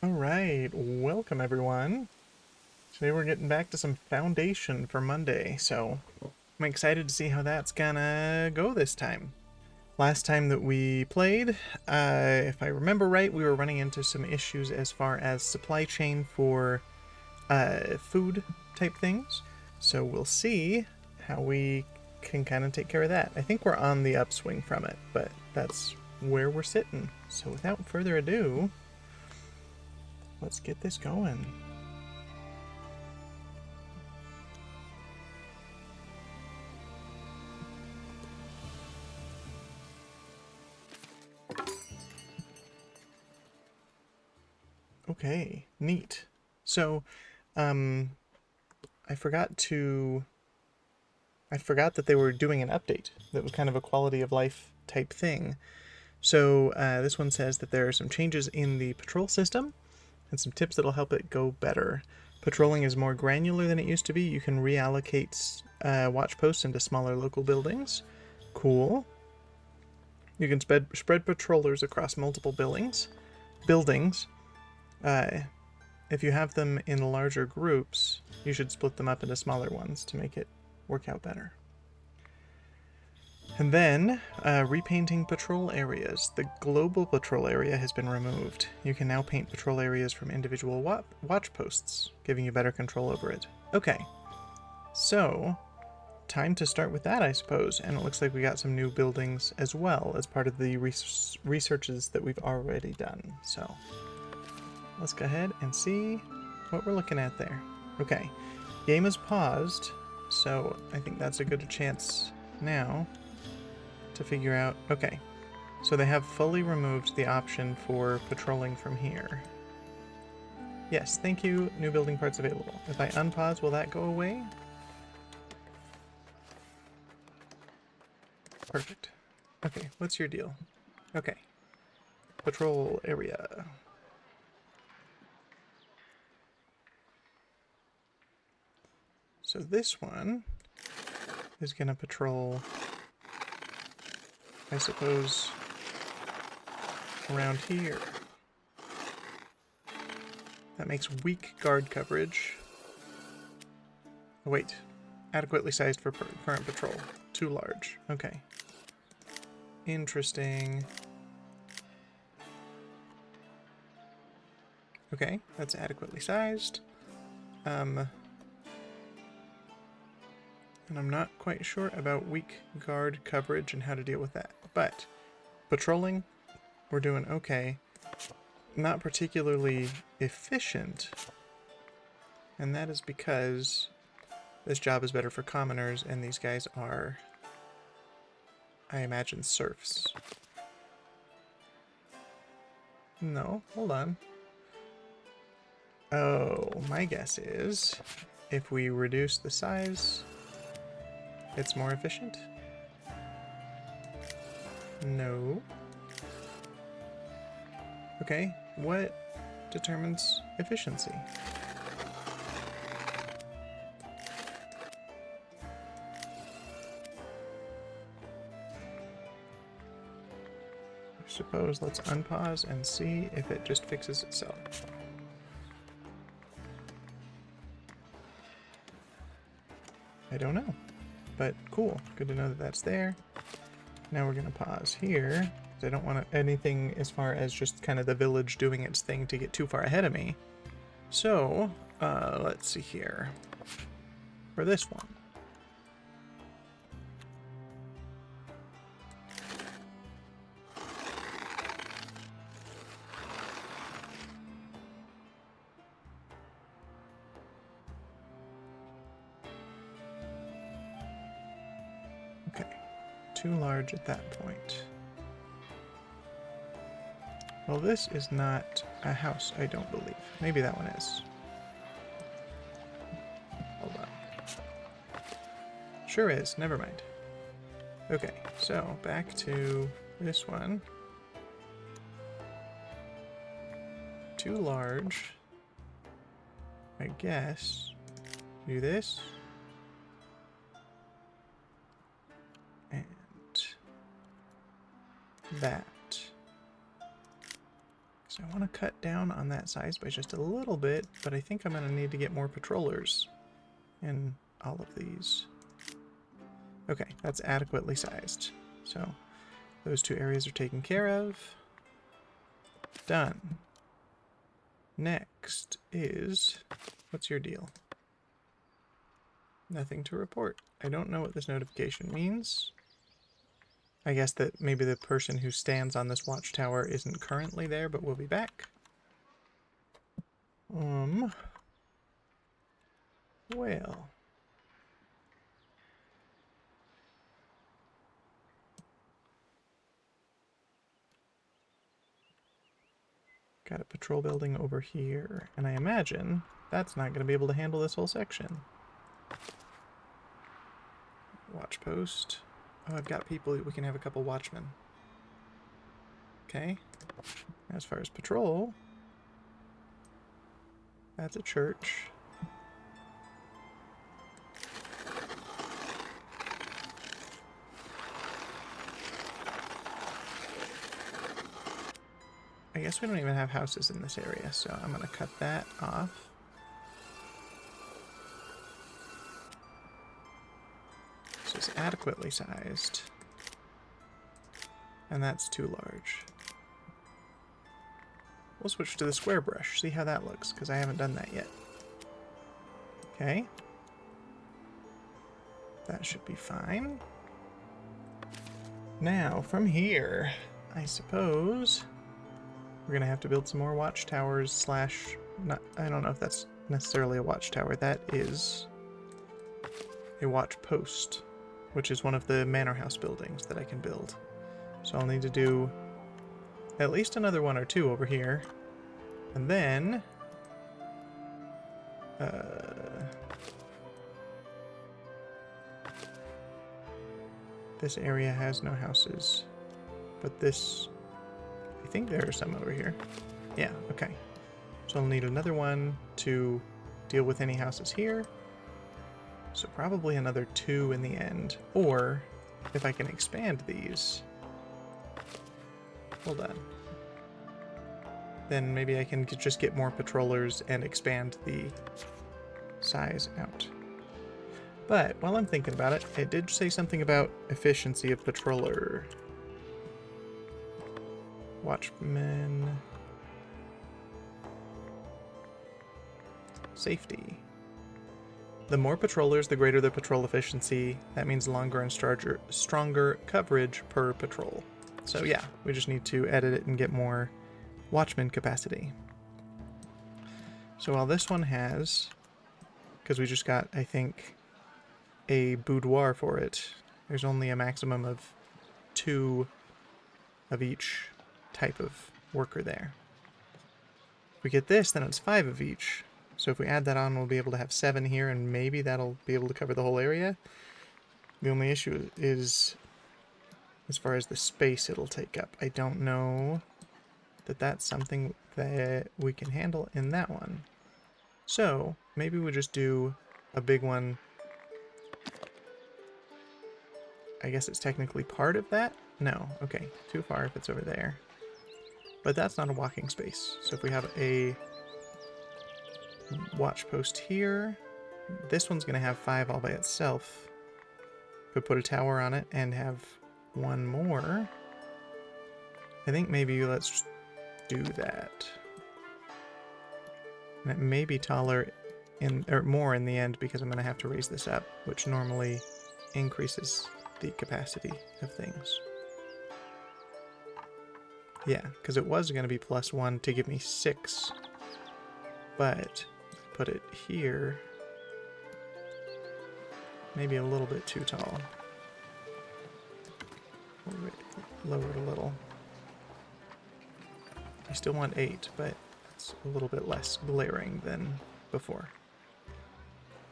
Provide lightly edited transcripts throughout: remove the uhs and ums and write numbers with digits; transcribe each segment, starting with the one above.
Alright, welcome everyone. Today we're getting back to some Foundation for Monday, so I'm excited to see how that's gonna go this time. Last time that we played, if I remember right, we were running into some issues as far as supply chain for food type things, so we'll see how we can kind of take care of that. I think we're on the upswing from it, but that's where we're sitting. So without further ado, let's get this going. Okay, neat. So, um, I forgot to. I forgot that they were doing an update that was kind of a quality of life type thing. So, this one says that there are some changes in the patrol system and some tips that'll help it go better. Patrolling is more granular than it used to be. You can reallocate watch posts into smaller local buildings. Cool. You can spread patrollers across multiple buildings. Uh, If you have them in larger groups, you should split them up into smaller ones to make it work out better. And then, repainting patrol areas. The global patrol area has been removed. You can now paint patrol areas from individual watch posts, giving you better control over it. Okay, so time to start with that, I suppose. And it looks like we got some new buildings as well as part of the researches that we've already done. So let's go ahead and see what we're looking at there. Okay, game is paused, so I think that's a good chance now to figure out. Okay, so they have fully removed the option for patrolling from here. Yes, thank you, new building parts available. If I unpause, will that go away? Perfect. Okay, what's your deal? Okay, patrol area. So this one is gonna patrol, I suppose, around here. That makes weak guard coverage. Oh, wait. Adequately sized for current patrol. Too large. Okay. Interesting. Okay, that's adequately sized. And I'm not quite sure about weak guard coverage and how to deal with that. But patrolling, we're doing okay. Not particularly efficient. And that is because this job is better for commoners, and these guys are, I imagine, serfs. No, hold on. Oh, my guess is if we reduce the size, it's more efficient? No. Okay, what determines efficiency? I suppose let's unpause and see if it just fixes itself. I don't know, but cool. Good to know that that's there. Now we're gonna pause here. I don't want anything as far as just kind of the village doing its thing to get too far ahead of me. So, let's see here. For this one. Okay, too large at that point. Well, this is not a house, I don't believe. Maybe that one is. Hold on. Sure is, never mind. Okay, so back to this one. Too large. I guess. Do this. And that. So I want to cut down on that size by just a little bit, but I think I'm going to need to get more patrollers in all of these. Okay, that's adequately sized. So those two areas are taken care of. Done. Next is, what's your deal? Nothing to report. I don't know what this notification means. I guess that maybe the person who stands on this watchtower isn't currently there, but will be back. Well. Got a patrol building over here, and I imagine that's not going to be able to handle this whole section. Watch post. Oh, I've got people. We can have a couple watchmen. Okay. As far as patrol, that's a church. I guess we don't even have houses in this area, so I'm going to cut that off. So it's adequately sized. And that's too large. We'll switch to the square brush, see how that looks, because I haven't done that yet. Okay. That should be fine. Now, from here, I suppose we're going to have to build some more watchtowers slash... I don't know if that's necessarily a watchtower. That is a watch post, which is one of the manor house buildings that I can build. So I'll need to do at least another one or two over here. And then... this area has no houses. But this... I think there are some over here. Yeah, okay. So I'll need another one to deal with any houses here. So probably another 2 in the end. Or, if I can expand these... Hold on. Then maybe I can just get more patrollers and expand the size out. But, while I'm thinking about it, it did say something about efficiency of patroller. Watchmen. Safety. The more patrollers, the greater the patrol efficiency. That means longer and stronger coverage per patrol. So yeah, we just need to edit it and get more watchman capacity. So while this one has, because we just got, I think, a boudoir for it, there's only a maximum of 2 of each type of worker there. If we get this, then it's 5 of each. So if we add that on, we'll be able to have 7 here, and maybe that'll be able to cover the whole area. The only issue is as far as the space it'll take up. I don't know that that's something that we can handle in that one. So maybe we just do a big one. I guess it's technically part of that? No. Okay. Too far if it's over there. But that's not a walking space. So if we have a watch post here, this one's going to have 5 all by itself. If we put a tower on it and have 1 more, I think maybe let's do that. And it may be taller or more in the end because I'm going to have to raise this up, which normally increases the capacity of things. Yeah, because it was going to be +1 to give me 6, but put it here, maybe a little bit too tall. Lower it a little. I still want 8, but it's a little bit less glaring than before.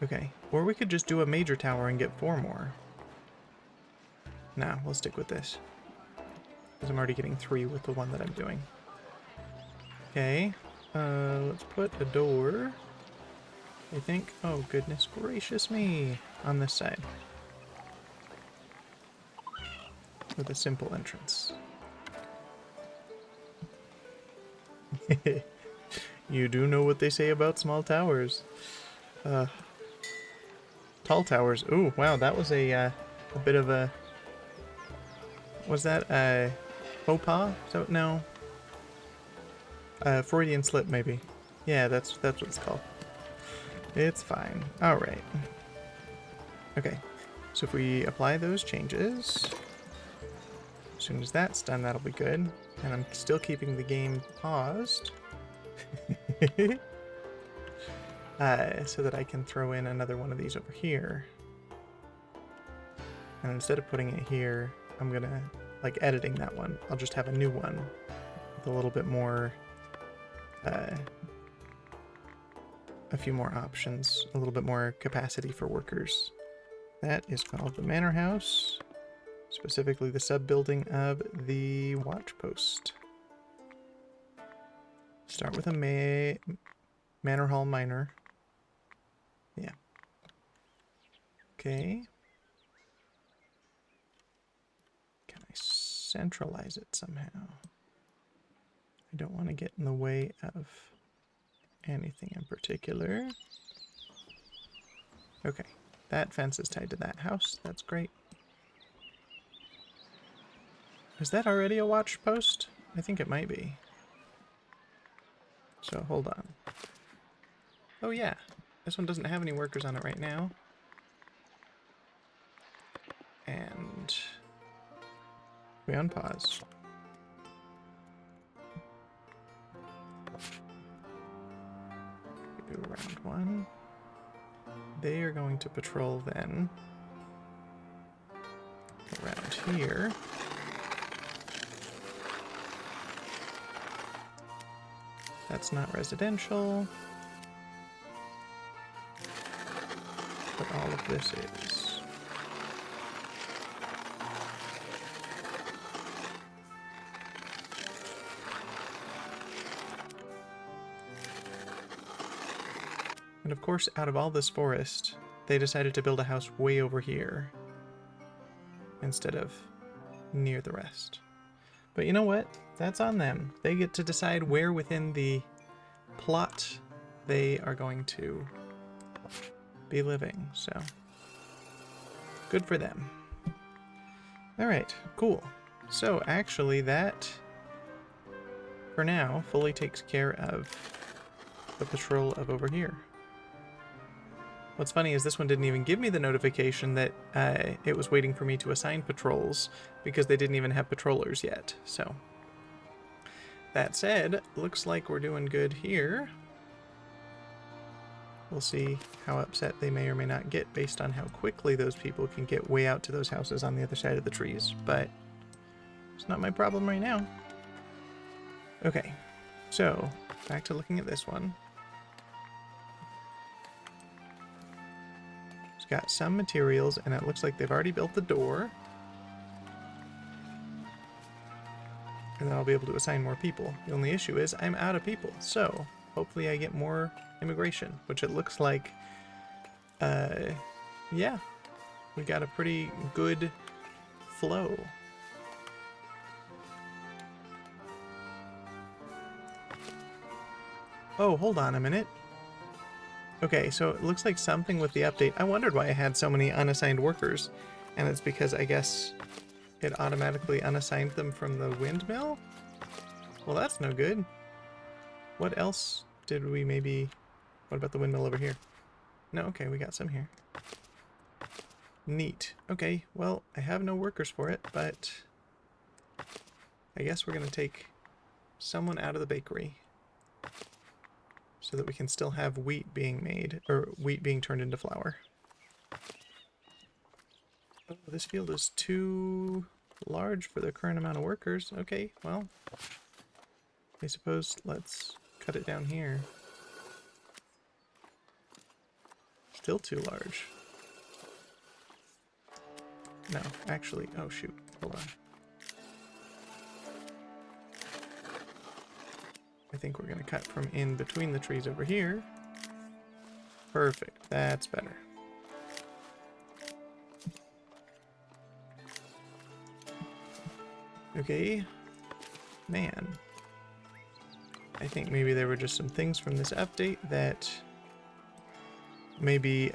Okay, or we could just do a major tower and get 4 more. Nah, we'll stick with this, because I'm already getting 3 with the one that I'm doing. Okay, let's put a door, I think, oh goodness gracious me, on this side. With a simple entrance. You do know what they say about small towers. Tall towers. Ooh, wow, that was a bit of a... Was that a faux pas? So, no. Freudian slip, maybe. Yeah, that's what it's called. It's fine. Alright. Okay, so if we apply those changes, as soon as that's done, that'll be good. And I'm still keeping the game paused. So that I can throw in another one of these over here. And instead of putting it here, I'm gonna, like, editing that one, I'll just have a new one with a little bit more, a few more options, a little bit more capacity for workers. That is called the Manor House, specifically the sub-building of the Watch Post. Start with a Manor Hall Minor. Yeah. Okay. Can I centralize it somehow? I don't want to get in the way of anything in particular. Okay, that fence is tied to that house. That's great. Is that already a watch post? I think it might be. So hold on. Oh yeah, this one doesn't have any workers on it right now. And we unpause. We do round one. They are going to patrol then around here. That's not residential. But all of this is. And of course, out of all this forest, they decided to build a house way over here instead of near the rest. But you know what? That's on them. They get to decide where within the plot they are going to be living, so good for them. Alright, cool. So actually that, for now, fully takes care of the patrol of over here. What's funny is this one didn't even give me the notification that it was waiting for me to assign patrols because they didn't even have patrollers yet. So that said, looks like we're doing good here. We'll see how upset they may or may not get based on how quickly those people can get way out to those houses on the other side of the trees, but it's not my problem right now. Okay, so back to looking at this one. Got some materials, and it looks like they've already built the door. And then I'll be able to assign more people. The only issue is I'm out of people, so hopefully I get more immigration, which it looks like, yeah, we got a pretty good flow. Oh, hold on a minute. Okay, so it looks like something with the update. I wondered why I had so many unassigned workers, and it's because I guess it automatically unassigned them from the windmill? Well, that's no good. What else did we maybe... What about the windmill over here? No, okay, we got some here. Neat. Okay, well, I have no workers for it, but I guess we're going to take someone out of the bakery so that we can still have wheat being made, or wheat being turned into flour. Oh, this field is too large for the current amount of workers. Okay, well, I suppose let's cut it down here. Still too large. No, actually, oh shoot, hold on. I think we're going to cut from in between the trees over here. Perfect, that's better. Okay, man. I think maybe there were just some things from this update that maybe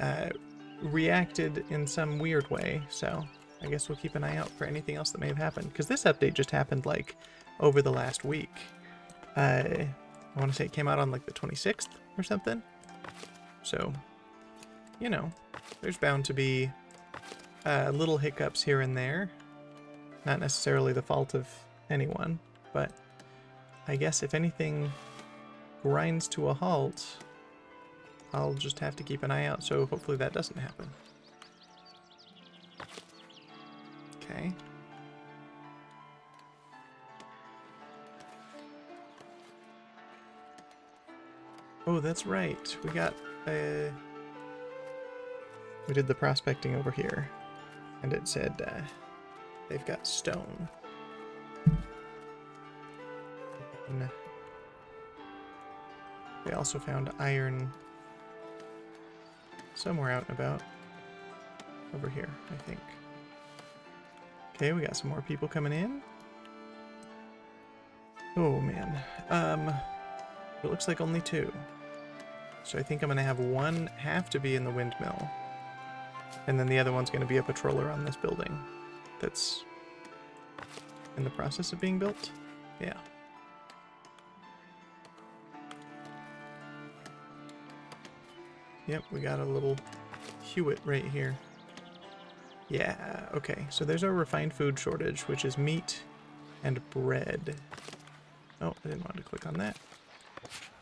reacted in some weird way, so I guess we'll keep an eye out for anything else that may have happened, because this update just happened like over the last week. I want to say it came out on like the 26th or something, so you know, there's bound to be little hiccups here and there, not necessarily the fault of anyone, but I guess if anything grinds to a halt, I'll just have to keep an eye out, so hopefully that doesn't happen. Okay. Oh, that's right. We got we did the prospecting over here, and it said they've got stone. And they also found iron somewhere out and about. Over here, I think. Okay, we got some more people coming in. Oh, man. It looks like only 2. So I think I'm going to have one have to be in the windmill. And then the other one's going to be a patroller on this building that's in the process of being built. Yeah. Yep, we got a little Hewitt right here. Yeah, okay. So there's our refined food shortage, which is meat and bread. Oh, I didn't want to click on that.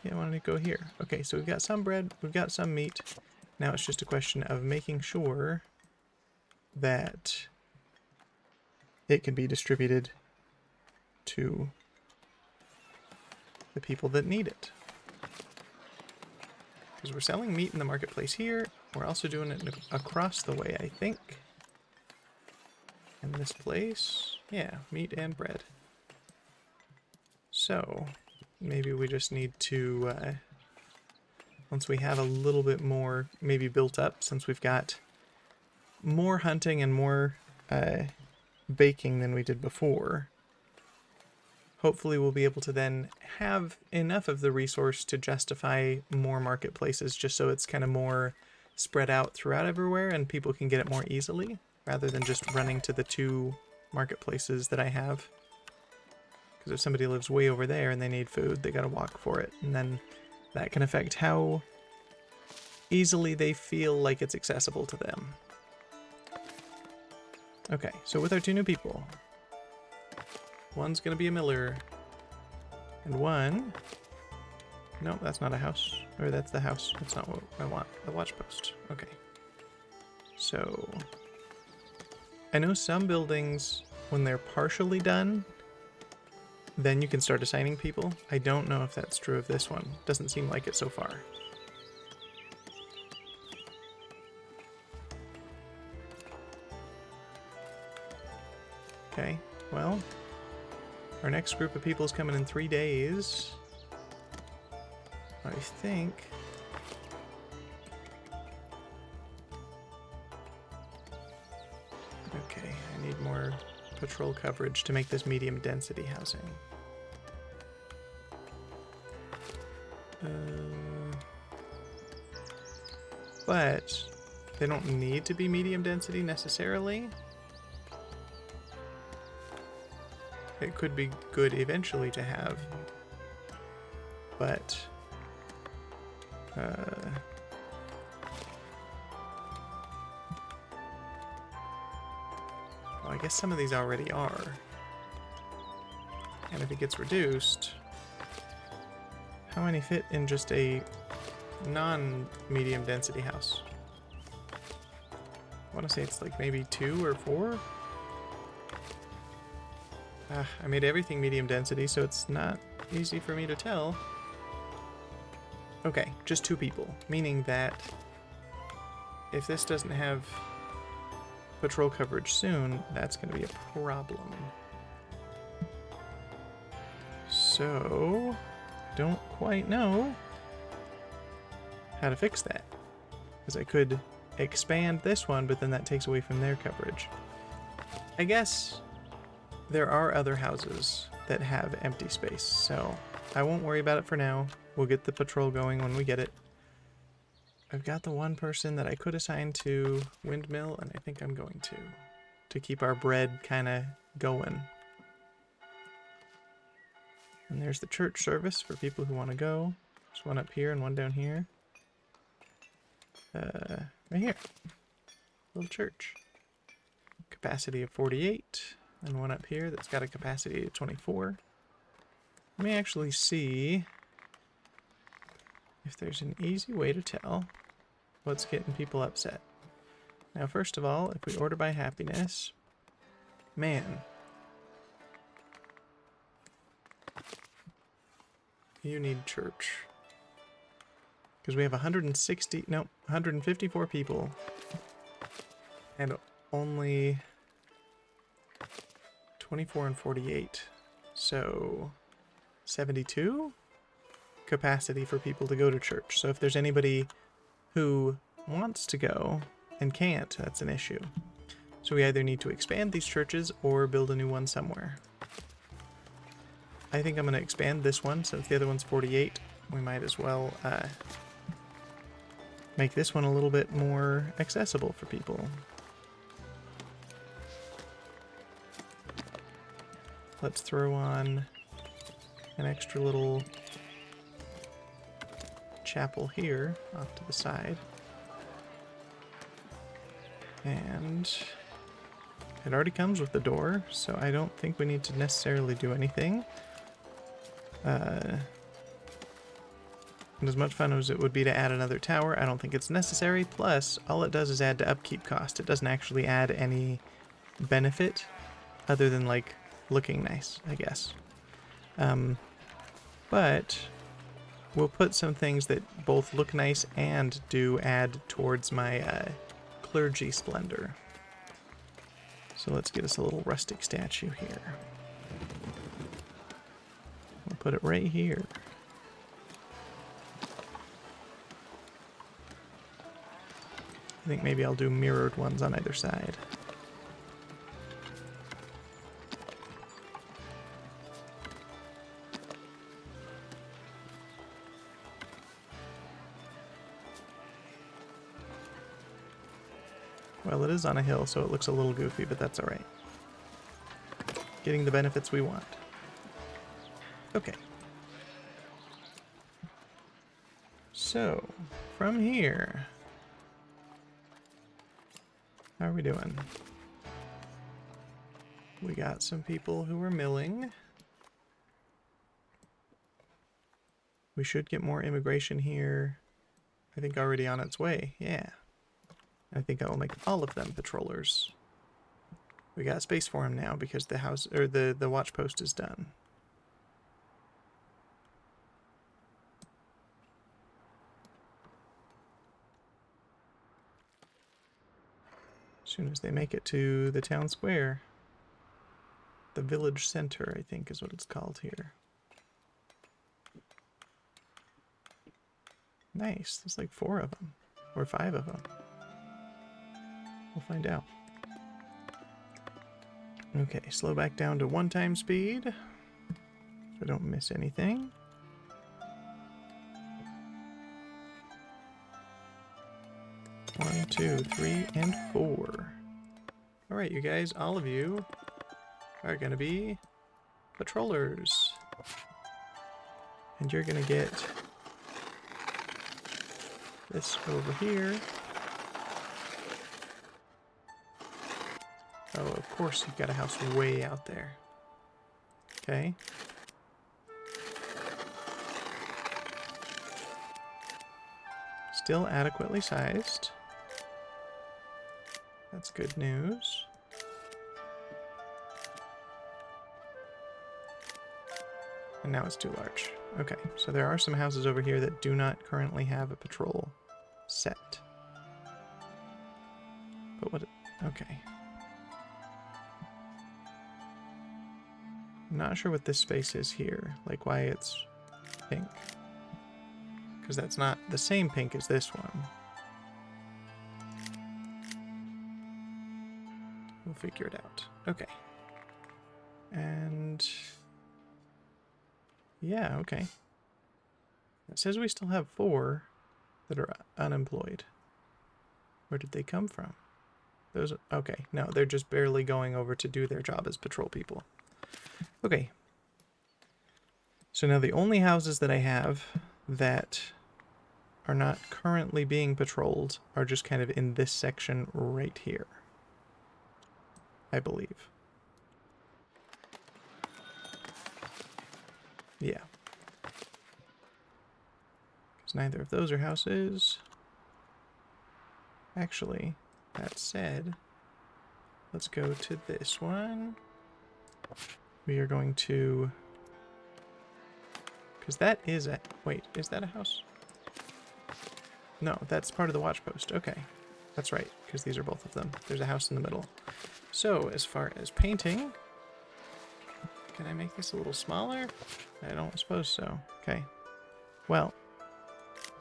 Yeah, I wanted to go here. Okay, so we've got some bread, we've got some meat. Now it's just a question of making sure that it can be distributed to the people that need it. Because we're selling meat in the marketplace here. We're also doing it across the way, I think. In this place. Yeah, meat and bread. So, maybe we just need to, once we have a little bit more maybe built up, since we've got more hunting and more baking than we did before, hopefully we'll be able to then have enough of the resource to justify more marketplaces, just so it's kind of more spread out throughout everywhere and people can get it more easily, rather than just running to the 2 marketplaces that I have. Because if somebody lives way over there and they need food, they gotta walk for it, and then that can affect how easily they feel like it's accessible to them. Okay, so with our 2 new people, one's gonna be a miller, and one... No, that's not a house. Or that's the house. That's not what I want. The watch post. Okay. So... I know some buildings, when they're partially done, then you can start assigning people. I don't know if that's true of this one. Doesn't seem like it so far. Okay, well, our next group of people is coming in 3 days. I think... Okay, I need more patrol coverage to make this medium density housing. But they don't need to be medium density necessarily. It could be good eventually to have, but well, I guess some of these already are. And if it gets reduced, how many fit in just a non-medium density house? I want to say it's like maybe 2 or 4. I made everything medium density, so it's not easy for me to tell. Okay, just 2 people, meaning that if this doesn't have patrol coverage soon, that's going to be a problem. So, don't quite know how to fix that. Because I could expand this one, but then that takes away from their coverage. I guess there are other houses that have empty space, so I won't worry about it for now. We'll get the patrol going when we get it. I've got the one person that I could assign to Windmill, and I think I'm going to keep our bread kind of going. And there's the church service for people who want to go. There's one up here and one down here. Right here. Little church. Capacity of 48. And one up here that's got a capacity of 24. Let me actually see if there's an easy way to tell what's getting people upset. Now, first of all, if we order by happiness, man, you need church. Because we have 154 people, and only 24 and 48, so 72 capacity for people to go to church. So if there's anybody who wants to go and can't, that's an issue. So we either need to expand these churches or build a new one somewhere. I think I'm going to expand this one, since the other one's 48. We might as well make this one a little bit more accessible for people. Let's throw on an extra little chapel here off to the side. And it already comes with the door, so I don't think we need to necessarily do anything. And as much fun as it would be to add another tower, I don't think it's necessary. Plus, all it does is add to upkeep cost. It doesn't actually add any benefit other than, like, looking nice, I guess. But we'll put some things that both look nice and do add towards my clergy splendor. So let's get us a little rustic statue here. We'll put it right here. I think maybe I'll do mirrored ones on either side. Well, it is on a hill, so it looks a little goofy, but that's alright. Getting the benefits we want. Okay. So, from here, how are we doing? We got some people who are milling. We should get more immigration here. I think already on its way, yeah. I think I will make all of them patrollers. We got space for them now because the house, or the watch post is done. As soon as they make it to the town square. The village center, I think, is what it's called here. Nice. There's like 4 of them. Or 5 of them. We'll find out. Okay, slow back down to 1 time speed. So I don't miss anything. One, 2, 3, and 4. Alright, you guys, all of you are gonna be patrollers. And you're gonna get this over here. Oh, of course you've got a house way out there. Okay. Still adequately sized. That's good news. And now it's too large. Okay, so there are some houses over here that do not currently have a patrol set. But what... Okay. I'm not sure what this space is here, like why it's pink. Because that's not the same pink as this one. We'll figure it out. Okay. And yeah, okay. It says we still have 4 that are unemployed. Where did they come from? Those, okay, no, they're just barely going over to do their job as patrol people. Okay. So now the only houses that I have that are not currently being patrolled are just kind of in this section right here, I believe. Yeah. Because neither of those are houses. Actually, that said, let's go to this one. We are going to... Because that is a... Wait, is that a house? No, that's part of the watch post. Okay. That's right, because these are both of them. There's a house in the middle. So, as far as painting... Can I make this a little smaller? I don't suppose so. Okay. Well,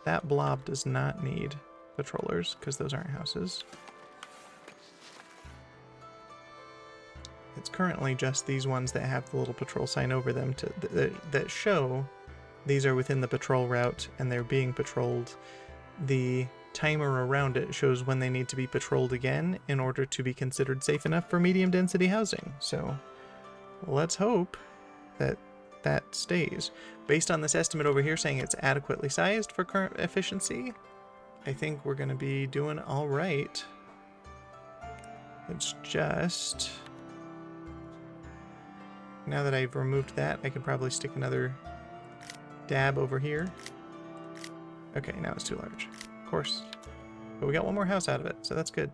that blob does not need patrollers, because those aren't houses. It's currently just these ones that have the little patrol sign over them that show these are within the patrol route and they're being patrolled. The timer around it shows when they need to be patrolled again in order to be considered safe enough for medium density housing. So let's hope that that stays. Based on this estimate over here saying it's adequately sized for current efficiency, I think we're going to be doing all right. It's just... Now that I've removed that, I could probably stick another dab over here. Okay, now it's too large. Of course. But we got one more house out of it, so that's good.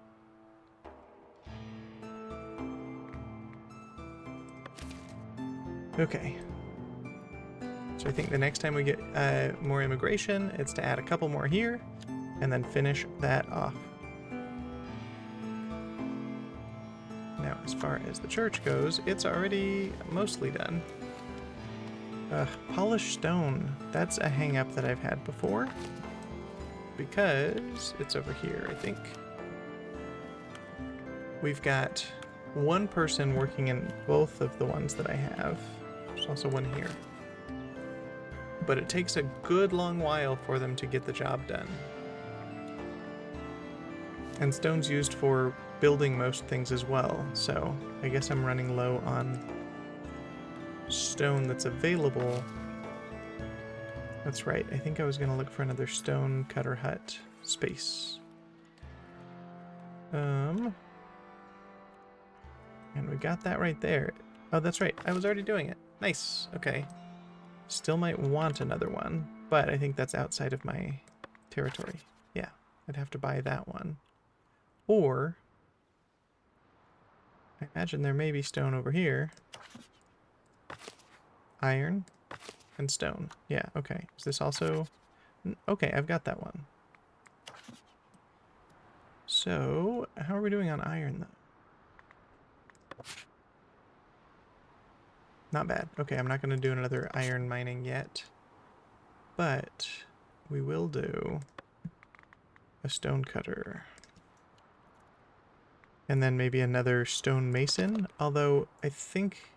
Okay. So I think the next time we get more immigration, it's to add a couple more here, and then finish that off. Now, as far as the church goes, it's already mostly done. Polished stone. That's a hang-up that I've had before. Because it's over here, I think. We've got one person working in both of the ones that I have. There's also one here. But it takes a good long while for them to get the job done. And stone's used for building most things as well, so I guess I'm running low on stone that's available. That's right, I think I was going to look for another stone cutter hut space. And we got that right there. Oh, that's right, I was already doing it. Nice, okay. Still might want another one, but I think that's outside of my territory. Yeah, I'd have to buy that one. Or, I imagine there may be stone over here. Iron and stone. Yeah, okay. Is this also... Okay, I've got that one. So, how are we doing on iron, though? Not bad. Okay, I'm not going to do another iron mining yet. But we will do a stone cutter. And then maybe another stone mason, although I think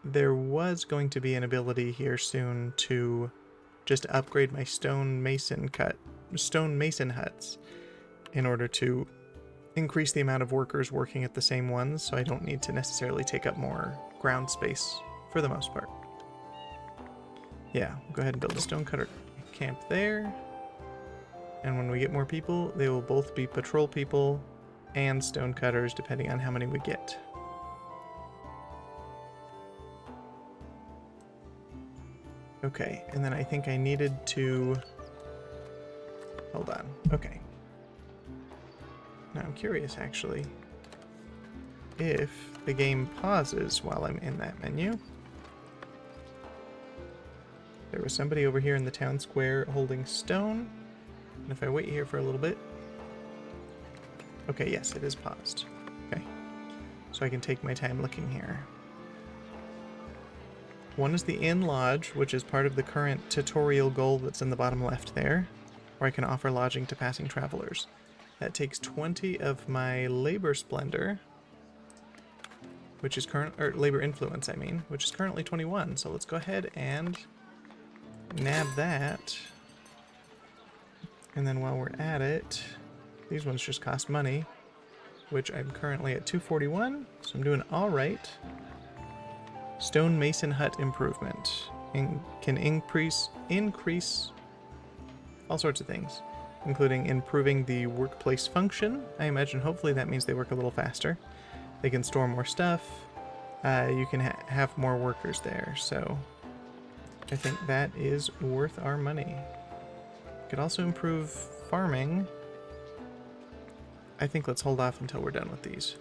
there was going to be an ability here soon to just upgrade my stone mason huts in order to increase the amount of workers working at the same ones, so I don't need to necessarily take up more ground space for the most part. Yeah, we'll go ahead and build a stone cutter camp there. And when we get more people, they will both be patrol people and stone cutters, depending on how many we get. Okay, and then I think I needed to... Hold on. Okay. Now I'm curious, actually, if the game pauses while I'm in that menu. There was somebody over here in the town square holding stone, and if I wait here for a little bit... Okay, yes, it is paused. Okay. So I can take my time looking here. One is the Inn Lodge, which is part of the current tutorial goal that's in the bottom left there, where I can offer lodging to passing travelers. That takes 20 of my labor splendor. which is or labor influence, I mean, which is currently 21. So let's go ahead and nab that. And then while we're at it, these ones just cost money, which I'm currently at 241, so I'm doing all right. Stone mason hut improvement can increase all sorts of things, including improving the workplace function. I imagine hopefully that means they work a little faster. They can store more stuff. You can have more workers there, so I think that is worth our money. Could also improve farming. I think let's hold off until we're done with these.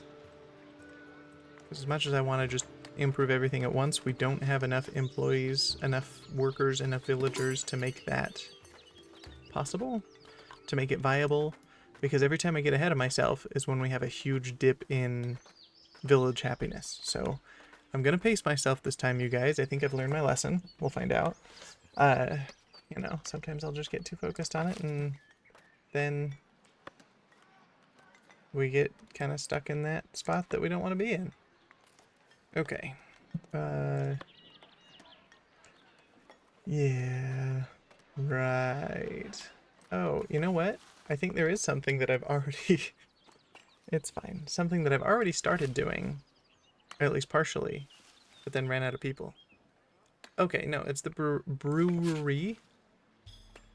Because as much as I want to just improve everything at once, we don't have enough employees, enough workers, enough villagers to make that possible, to make it viable. Because every time I get ahead of myself is when we have a huge dip in village happiness. So I'm going to pace myself this time, you guys. I think I've learned my lesson. We'll find out. You know, sometimes I'll just get too focused on it and then we get kind of stuck in that spot that we don't want to be in. Okay. Yeah. Right. Oh, you know what? I think there is something that I've already... It's fine. Something that I've already started doing, at least partially, but then ran out of people. Okay, no, it's the brewery.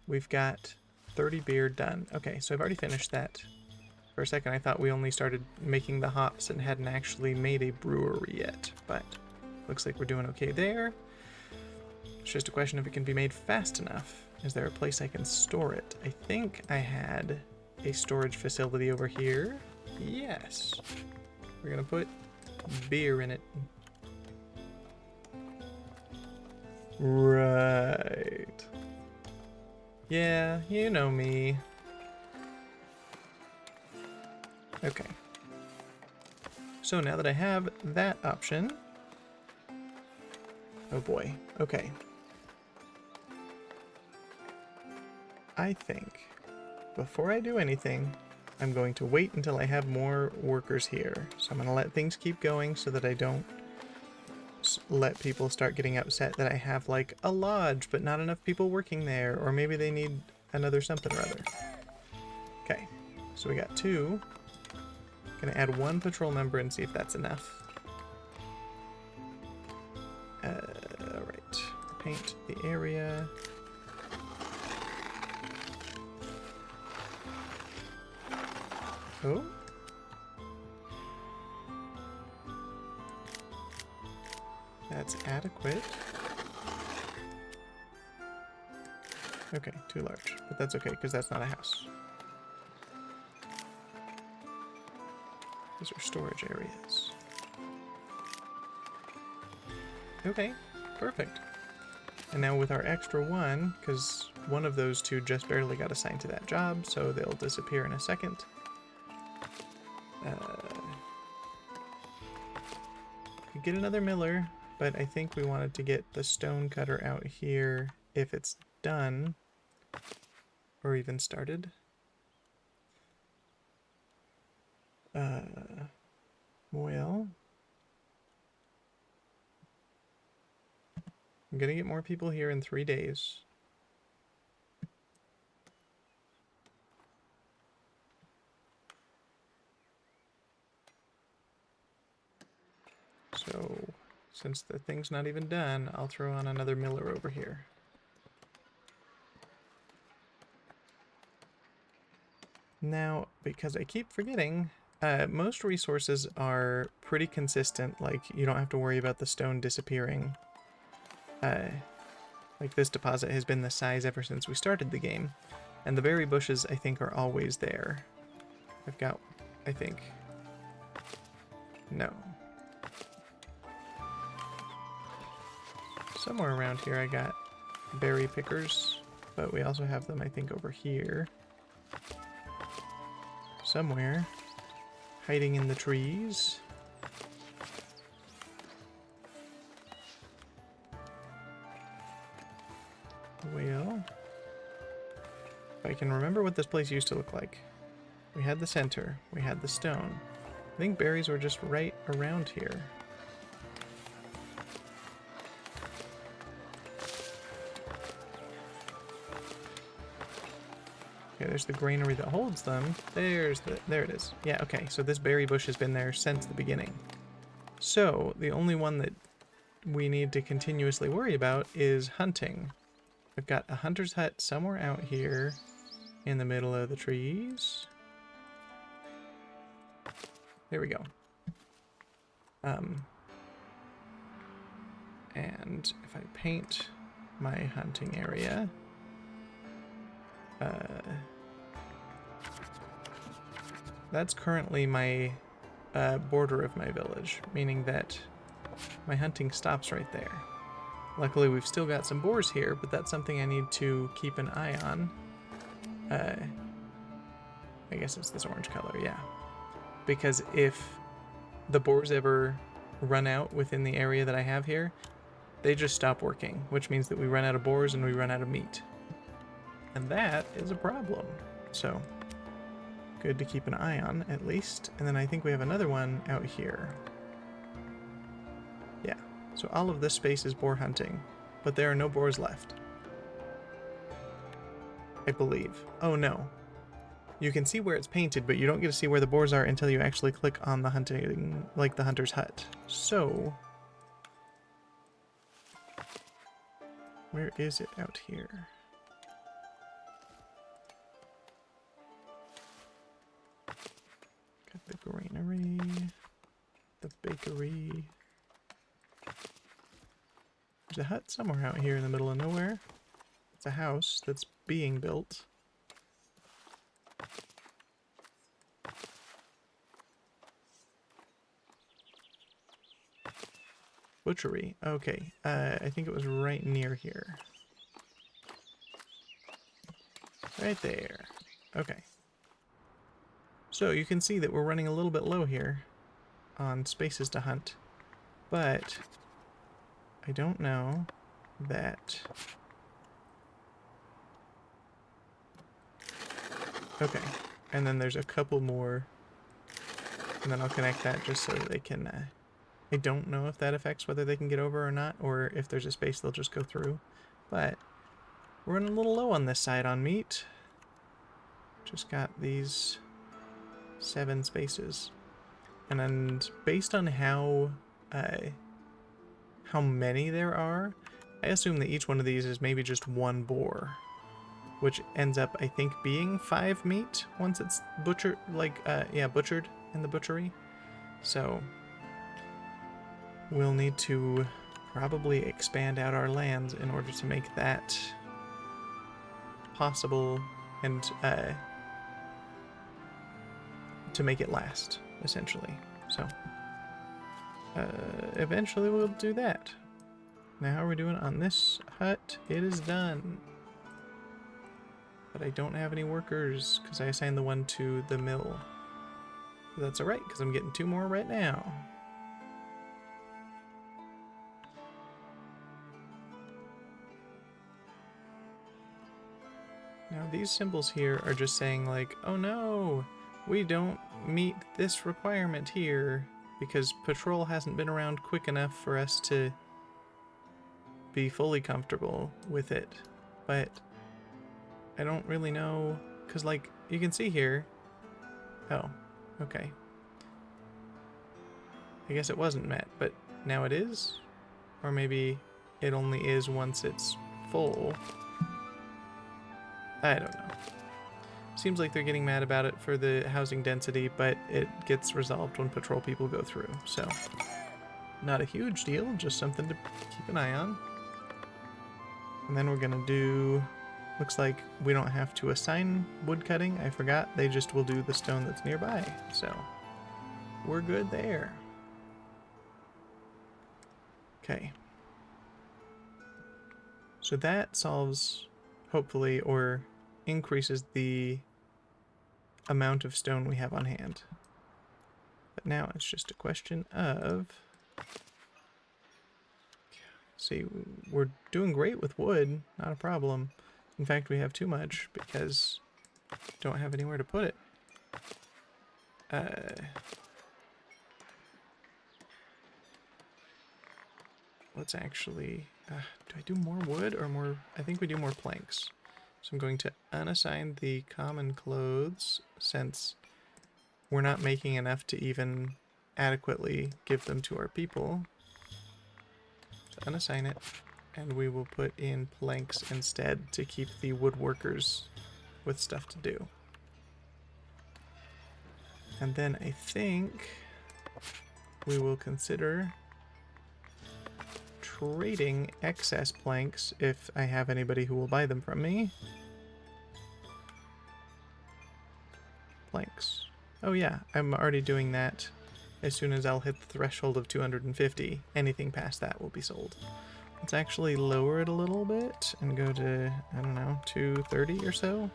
We've got 30 beer done. Okay, so I've already finished that. For a second, I thought we only started making the hops and hadn't actually made a brewery yet, but looks like we're doing okay there. It's just a question if it can be made fast enough. Is there a place I can store it? I think I had a storage facility over here. Yes. We're gonna put beer in it. Right. Yeah, you know me. Okay. So now that I have that option... Oh boy. Okay. I think before I do anything, I'm going to wait until I have more workers here. So I'm going to let things keep going so that I don't let people start getting upset that I have like a lodge but not enough people working there, or maybe they need another something or other. Okay, so we got 2. Gonna add 1 patrol member and see if that's enough. Alright, paint the area. Oh. That's adequate. Okay, too large, but that's okay because that's not a house. These are storage areas. Okay, perfect. And now with our extra 1, because one of those 2 just barely got assigned to that job, so they'll disappear in a second. Could get another miller, but I think we wanted to get the stone cutter out here if it's done, or even started. Well, I'm gonna get more people here in 3 days. So, since the thing's not even done, I'll throw on another miller over here. Now, because I keep forgetting, most resources are pretty consistent, like you don't have to worry about the stone disappearing. Like this deposit has been the size ever since we started the game, and the berry bushes I think are always there. I've got, I think, no. Somewhere around here I got berry pickers, but we also have them I think over here. Somewhere. Hiding in the trees. Well, if I can remember what this place used to look like. We had the center, we had the stone. I think berries were just right around here. Okay, there's the granary that holds them. There it is. Yeah, okay, so this berry bush has been there since the beginning. So, the only one that we need to continuously worry about is hunting. I've got a hunter's hut somewhere out here in the middle of the trees. There we go. And if I paint my hunting area, that's currently my border of my village, meaning that my hunting stops right there. Luckily, we've still got some boars here, but that's something I need to keep an eye on. I guess it's this orange color, yeah. Because if the boars ever run out within the area that I have here, they just stop working, which means that we run out of boars and we run out of meat. And that is a problem. So, good to keep an eye on, at least. And then I think we have another one out here. Yeah, so all of this space is boar hunting, but there are no boars left. I believe. Oh no. You can see where it's painted, but you don't get to see where the boars are until you actually click on the hunting, like the hunter's hut. So, where is it out here? Got the granary, the bakery. There's a hut somewhere out here in the middle of nowhere. It's a house that's being built. Butchery. Okay, I think it was right near here. Right there. Okay. So you can see that we're running a little bit low here on spaces to hunt, but I don't know that... Okay, and then there's a couple more, and then I'll connect that just so that they can... I don't know if that affects whether they can get over or not, or if there's a space they'll just go through, but we're running a little low on this side on meat. Just got these 7 spaces. And then based on how many there are, I assume that each one of these is maybe just 1 boar, which ends up, I think, being 5 meat once it's butchered, butchered in the butchery. So we'll need to probably expand out our lands in order to make that possible and to make it last, essentially. So eventually we'll do that. Now how are we doing on this hut? It is done. But I don't have any workers because I assigned the one to the mill. But that's alright because I'm getting 2 more right now. Now these symbols here are just saying like, oh no, we don't meet this requirement here because patrol hasn't been around quick enough for us to be fully comfortable with it. But I don't really know, because like you can see here, oh, okay. I guess it wasn't met, but now it is? Or maybe it only is once it's full. I don't know. Seems like they're getting mad about it for the housing density, but it gets resolved when patrol people go through, so not a huge deal, just something to keep an eye on. And then we're gonna do, looks like we don't have to assign wood cutting, I forgot, they just will do the stone that's nearby, so we're good there. Okay. So that solves, hopefully, or increases the amount of stone we have on hand. But now it's just a question of... See, we're doing great with wood, not a problem. In fact, we have too much because we don't have anywhere to put it. Let's actually... do I do more wood or more... I think we do more planks. So I'm going to unassign the common clothes since we're not making enough to even adequately give them to our people. So unassign it, and we will put in planks instead to keep the woodworkers with stuff to do. And then I think we will consider trading excess planks if I have anybody who will buy them from me. Planks. Oh yeah, I'm already doing that. As soon as I'll hit the threshold of 250, anything past that will be sold. Let's actually lower it a little bit and go to, I don't know, 230 or so.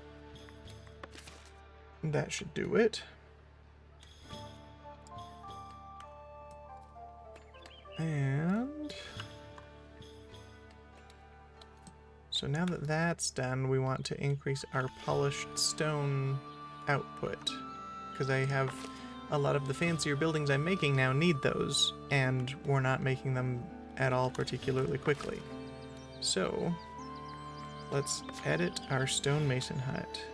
That should do it. And so now that that's done, we want to increase our polished stone output, because I have a lot of the fancier buildings I'm making now need those, and we're not making them at all particularly quickly. So let's edit our stonemason hut.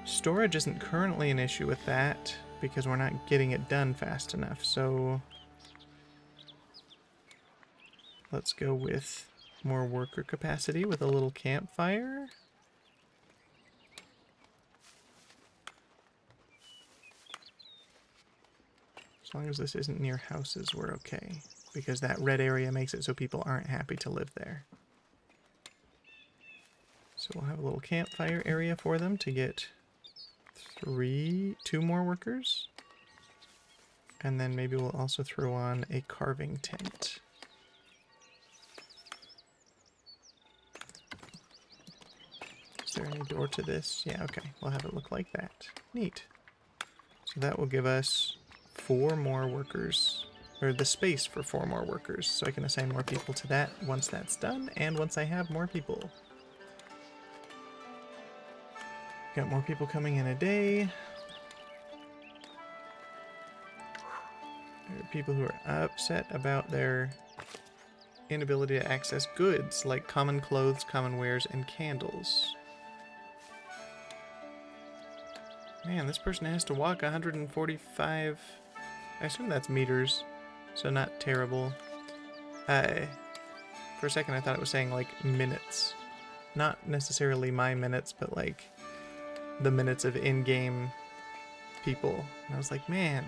Storage isn't currently an issue with that because we're not getting it done fast enough, so let's go with more worker capacity with a little campfire. As long as this isn't near houses, we're okay, because that red area makes it so people aren't happy to live there. So we'll have a little campfire area for them to get two more workers. And then maybe we'll also throw on a carving tent. Is there any door to this? Yeah, okay. We'll have it look like that. Neat. So that will give us 4 more workers, or the space for 4 more workers, so I can assign more people to that once that's done, and once I have more people. Got more people coming in a day. There are people who are upset about their inability to access goods like common clothes, common wares, and candles. Man, this person has to walk 145... I assume that's meters, so not terrible. For a second I thought it was saying, like, minutes. Not necessarily my minutes, but, like, the minutes of in-game people. And I was like, man,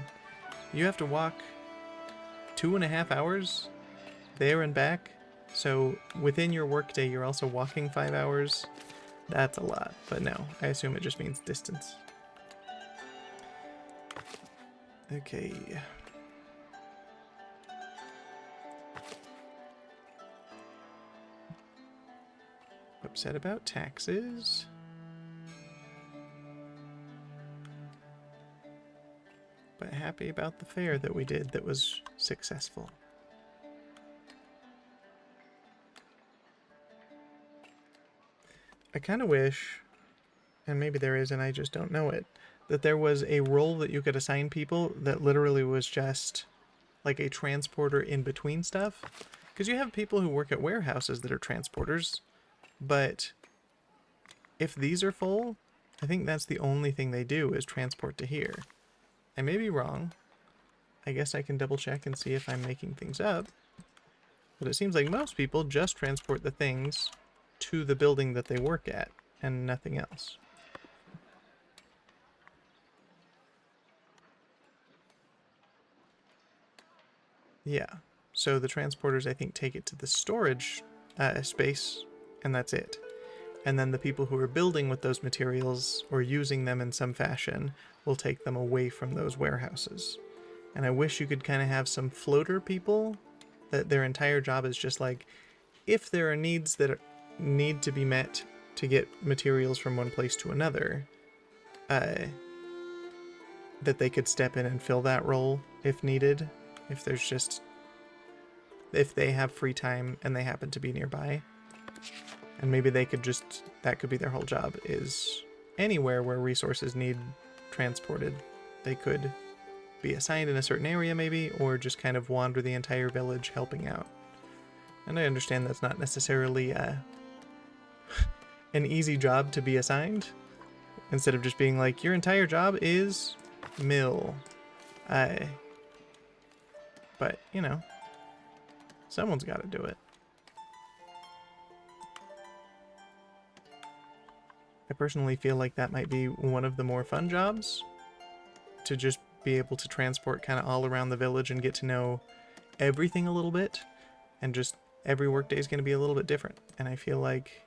you have to walk 2.5 hours there and back? So within your workday, you're also walking 5 hours? That's a lot, but no, I assume it just means distance. Okay. Upset about taxes. But happy about the fair that we did that was successful. I kind of wish, and maybe there is and I just don't know it, that there was a role that you could assign people that literally was just like a transporter in between stuff. Because you have people who work at warehouses that are transporters, but if these are full, I think that's the only thing they do is transport to here. I may be wrong. I guess I can double check and see if I'm making things up. But it seems like most people just transport the things to the building that they work at and nothing else. Yeah, so the transporters, I think, take it to the storage space, and that's it. And then the people who are building with those materials or using them in some fashion will take them away from those warehouses. And I wish you could kind of have some floater people that their entire job is just like, if there are needs that need to be met to get materials from one place to another, that they could step in and fill that role if needed. If they have free time and they happen to be nearby. And maybe they could just, that could be their whole job, is anywhere where resources need transported, they could be assigned in a certain area maybe, or just kind of wander the entire village helping out. And I understand that's not necessarily an easy job to be assigned, instead of just being like, your entire job is mill. But, you know, someone's got to do it. I personally feel like that might be one of the more fun jobs, to just be able to transport kind of all around the village and get to know everything a little bit, and just every workday is going to be a little bit different. And I feel like,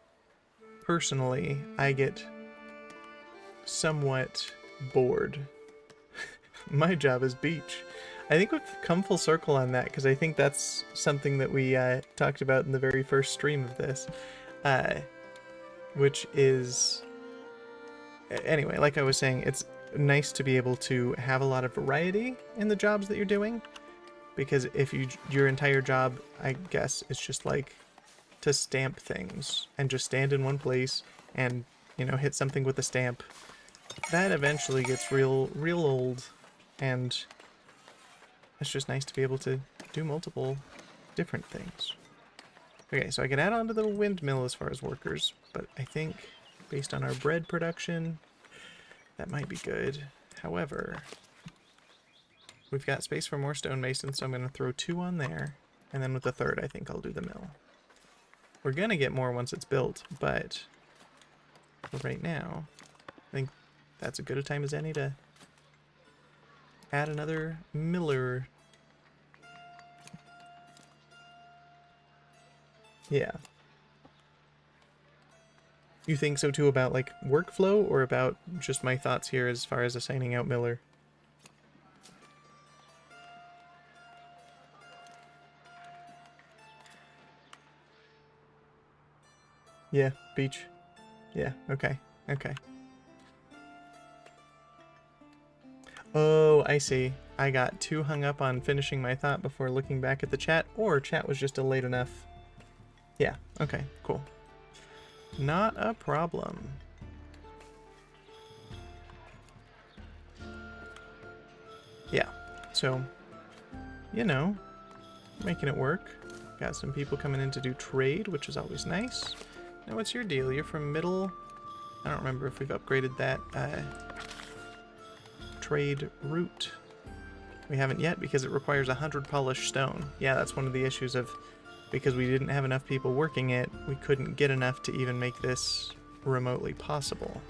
personally, I get somewhat bored. My job is beach. I think we've come full circle on that, because I think that's something that we talked about in the very first stream of this, which is, anyway, like I was saying, it's nice to be able to have a lot of variety in the jobs that you're doing, because if your entire job, I guess, is just like to stamp things and just stand in one place and, you know, hit something with a stamp, that eventually gets real old, and it's just nice to be able to do multiple different things. Okay, so I can add on to the windmill as far as workers, but I think based on our bread production, that might be good. However, we've got space for more stonemasons, so I'm going to throw 2 on there, and then with the 3rd, I think I'll do the mill. We're going to get more once it's built, but for right now, I think that's as good a time as any to add another miller. Yeah. You think so too about like workflow, or about just my thoughts here as far as assigning out miller? Yeah, beach. Yeah, okay. Okay. Oh, I see. I got too hung up on finishing my thought before looking back at the chat, or chat was just delayed enough. Yeah, okay, cool. Not a problem. Yeah, so, you know, making it work. Got some people coming in to do trade, which is always nice. Now, what's your deal? You're from middle? I don't remember if we've upgraded that trade route. We haven't yet, because it requires 100 polished stone. Yeah, that's one of the issues of, because we didn't have enough people working it, we couldn't get enough to even make this remotely possible.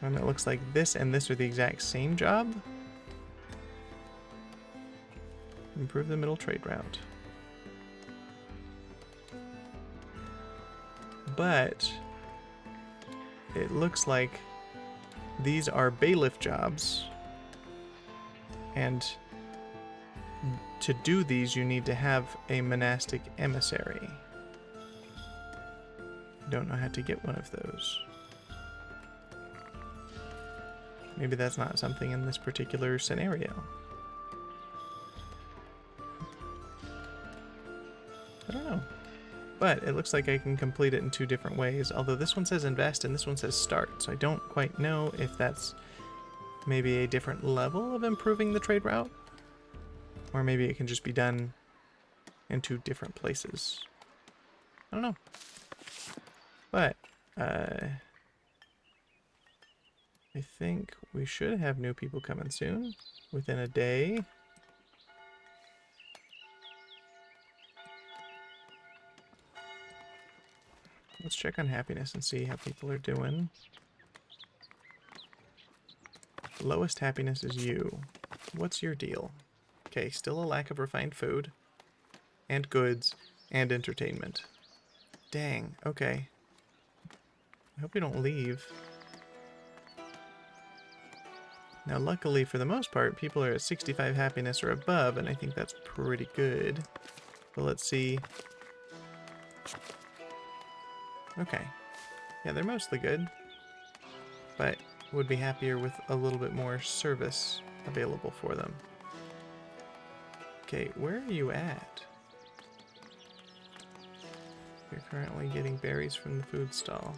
And it looks like this and this are the exact same job. Improve the middle trade route. But it looks like these are bailiff jobs, and to do these you need to have a monastic emissary. Don't know how to get one of those. Maybe that's not something in this particular scenario. I don't know. But it looks like I can complete it in 2 different ways, although this one says invest and this one says start, so I don't quite know if that's maybe a different level of improving the trade route, or maybe it can just be done in 2 different places. I don't know. But I think we should have new people coming soon, within a day. Let's check on happiness and see how people are doing. Lowest happiness is you. What's your deal? Okay, still a lack of refined food, and goods, and entertainment. Dang, okay. I hope you don't leave. Now, luckily, for the most part, people are at 65 happiness or above, and I think that's pretty good. But let's see. Okay. Yeah, they're mostly good, but would be happier with a little bit more service available for them. Okay, where are you at? You're currently getting berries from the food stall.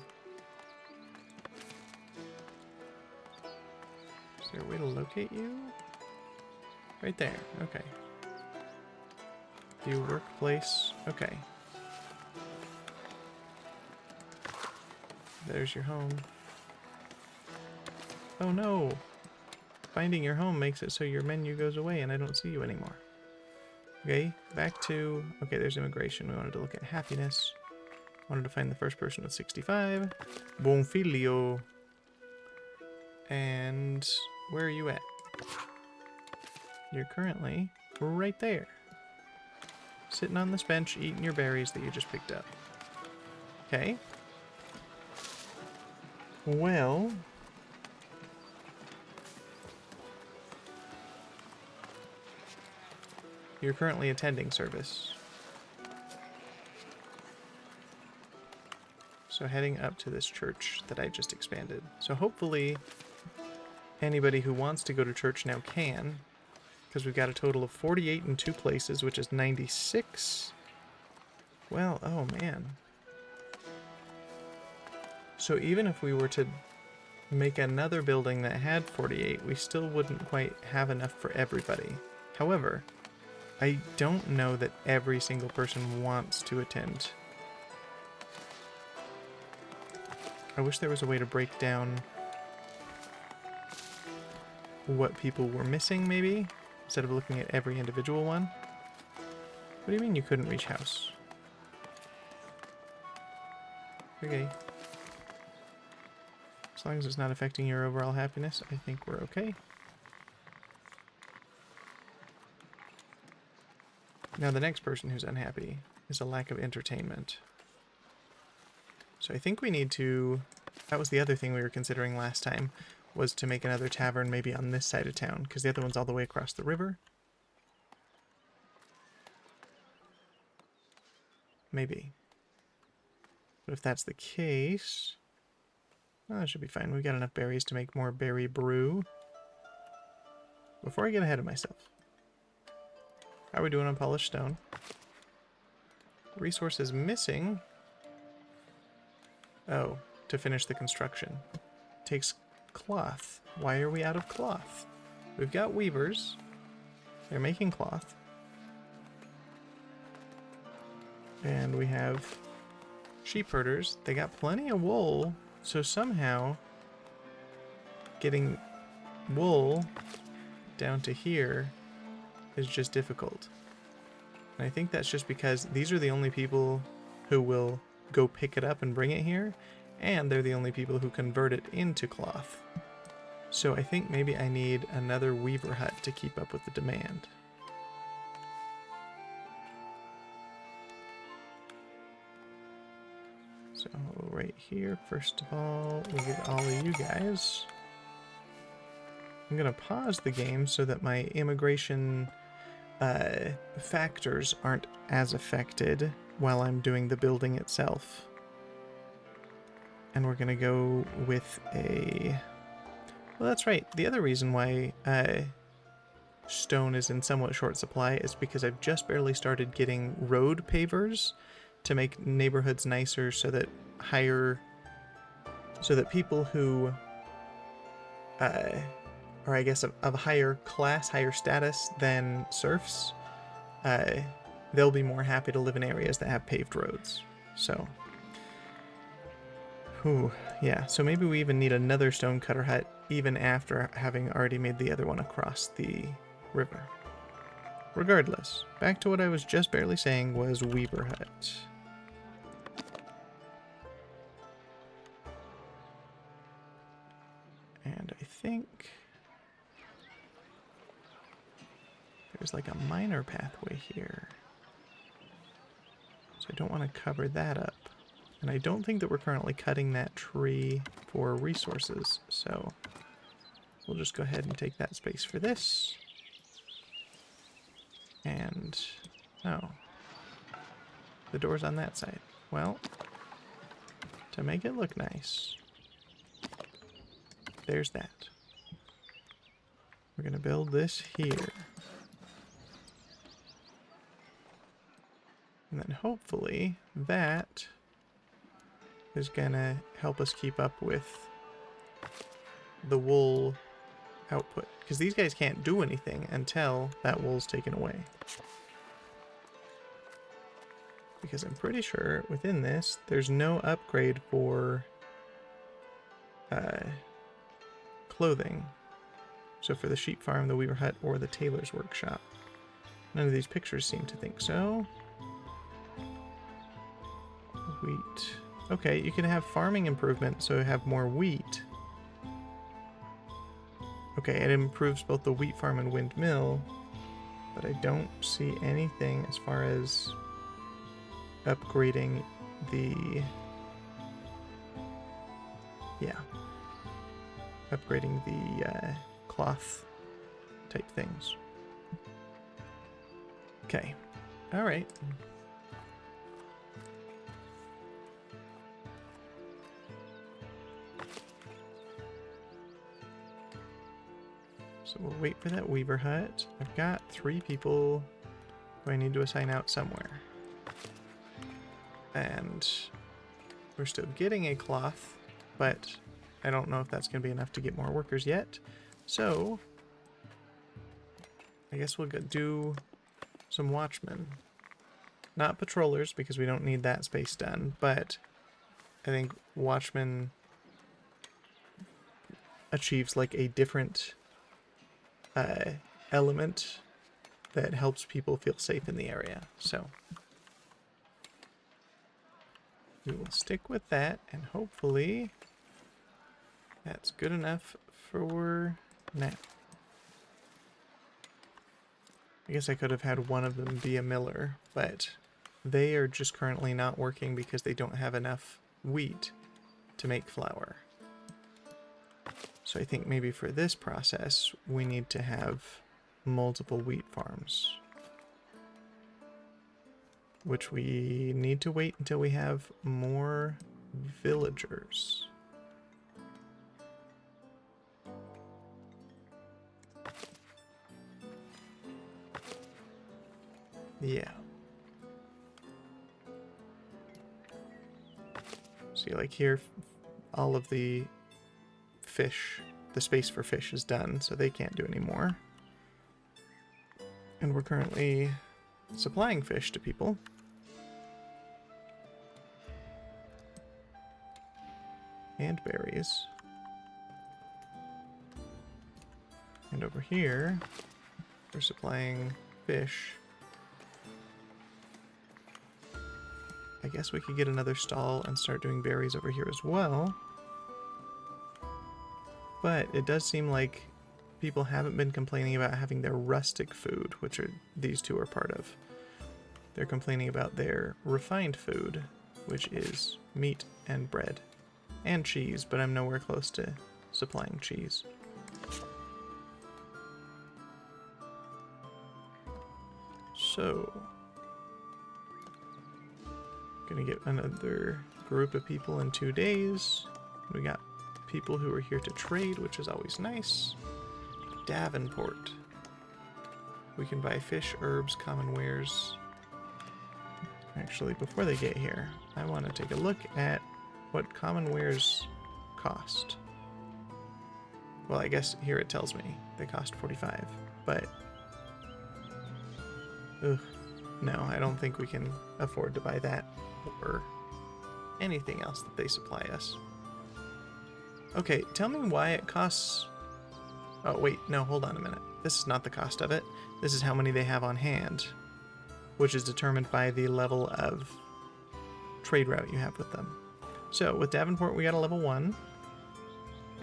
Is there a way to locate you? Right there, okay. View workplace, okay. There's your home. Oh no! Finding your home makes it so your menu goes away and I don't see you anymore. Okay, back to... Okay, there's immigration. We wanted to look at happiness. Wanted to find the first person with 65. Buon figlio. And where are you at? You're currently right there. Sitting on this bench, eating your berries that you just picked up. Okay. Well... You're currently attending service. So heading up to this church that I just expanded. So hopefully anybody who wants to go to church now can. Because we've got a total of 48 in 2 places, which is 96. Well, oh man. So even if we were to make another building that had 48, we still wouldn't quite have enough for everybody. However, I don't know that every single person wants to attend. I wish there was a way to break down what people were missing, maybe, instead of looking at every individual one. What do you mean you couldn't reach house? Okay. As long as it's not affecting your overall happiness, I think we're okay. Now the next person who's unhappy is a lack of entertainment. So I think we need to... That was the other thing we were considering last time, was to make another tavern maybe on this side of town, because the other one's all the way across the river. Maybe. But if that's the case... Well, that should be fine. We've got enough berries to make more berry brew. Before I get ahead of myself. How are we doing on polished stone? Resources missing. Oh, to finish the construction. Takes cloth. Why are we out of cloth? We've got weavers. They're making cloth. And we have sheep herders. They got plenty of wool, so somehow getting wool down to here is just difficult. And I think that's just because these are the only people who will go pick it up and bring it here, and they're the only people who convert it into cloth. So I think maybe I need another weaver hut to keep up with the demand. So right here, first of all, we'll get all of you guys. I'm going to pause the game so that my immigration factors aren't as affected while I'm doing the building itself. And we're going to go with a... Well, that's right. The other reason why stone is in somewhat short supply is because I've just barely started getting road pavers to make neighborhoods nicer so that people who or I guess of higher class, higher status than serfs, they'll be more happy to live in areas that have paved roads. So, yeah, so maybe we even need another stonecutter hut even after having already made the other one across the river. Regardless, back to what I was just barely saying was weaver hut. And I think there's like a minor pathway here. So I don't want to cover that up. And I don't think that we're currently cutting that tree for resources. So we'll just go ahead and take that space for this. And, oh, the door's on that side. Well, to make it look nice, there's that. We're going to build this here. And then hopefully that is going to help us keep up with the wool output. Because these guys can't do anything until that wool's taken away. Because I'm pretty sure within this, there's no upgrade for clothing. So for the sheep farm, the weaver hut, or the tailor's workshop. None of these pictures seem to think so. Wheat. Okay, you can have farming improvement, so have more wheat. Okay, it improves both the wheat farm and windmill, but I don't see anything as far as upgrading the... Yeah. Upgrading the cloth type things. Okay. Alright. So we'll wait for that weaver hut. I've got 3 people who I need to assign out somewhere. And we're still getting a cloth, but I don't know if that's going to be enough to get more workers yet. So I guess we'll go do some watchmen. Not patrollers, because we don't need that space done, but I think watchmen achieves like a different element that helps people feel safe in the area. So we will stick with that, and hopefully that's good enough for now. I guess I could have had one of them be a miller, but they are just currently not working because they don't have enough wheat to make flour. So I think maybe for this process, we need to have multiple wheat farms. Which we need to wait until we have more villagers. Yeah. See, like here, all of the fish, the space for fish is done, so they can't do any more. And we're currently supplying fish to people. And berries. And over here, we're supplying fish. I guess we could get another stall and start doing berries over here as well. But it does seem like people haven't been complaining about having their rustic food, which are these two are part of. They're complaining about their refined food, which is meat and bread. And cheese, but I'm nowhere close to supplying cheese. So, gonna get another group of people in 2 days. We got people who are here to trade, which is always nice. Davenport. We can buy fish, herbs, common wares. Actually, before they get here, I want to take a look at what common wares cost. Well, I guess here it tells me they cost 45, but no, I don't think we can afford to buy that or anything else that they supply us. Okay, tell me why it costs... Oh, wait, no, hold on a minute. This is not the cost of it. This is how many they have on hand, which is determined by the level of trade route you have with them. So, with Davenport, we got a level 1.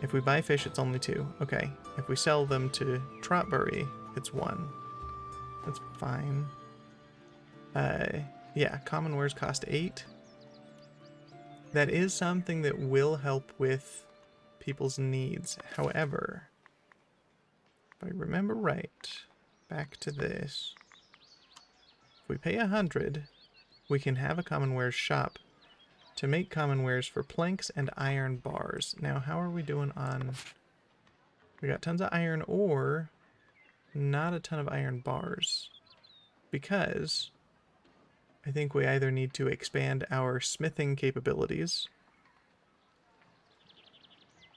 If we buy fish, it's only 2. Okay. If we sell them to Trotbury, it's 1. That's fine. Yeah, common wares cost 8. That is something that will help with people's needs. However, if I remember right, back to this. If we pay 100, we can have a common wares shop to make common wares for planks and iron bars. Now, how are we doing on... We got tons of iron ore, not a ton of iron bars. Because I think we either need to expand our smithing capabilities.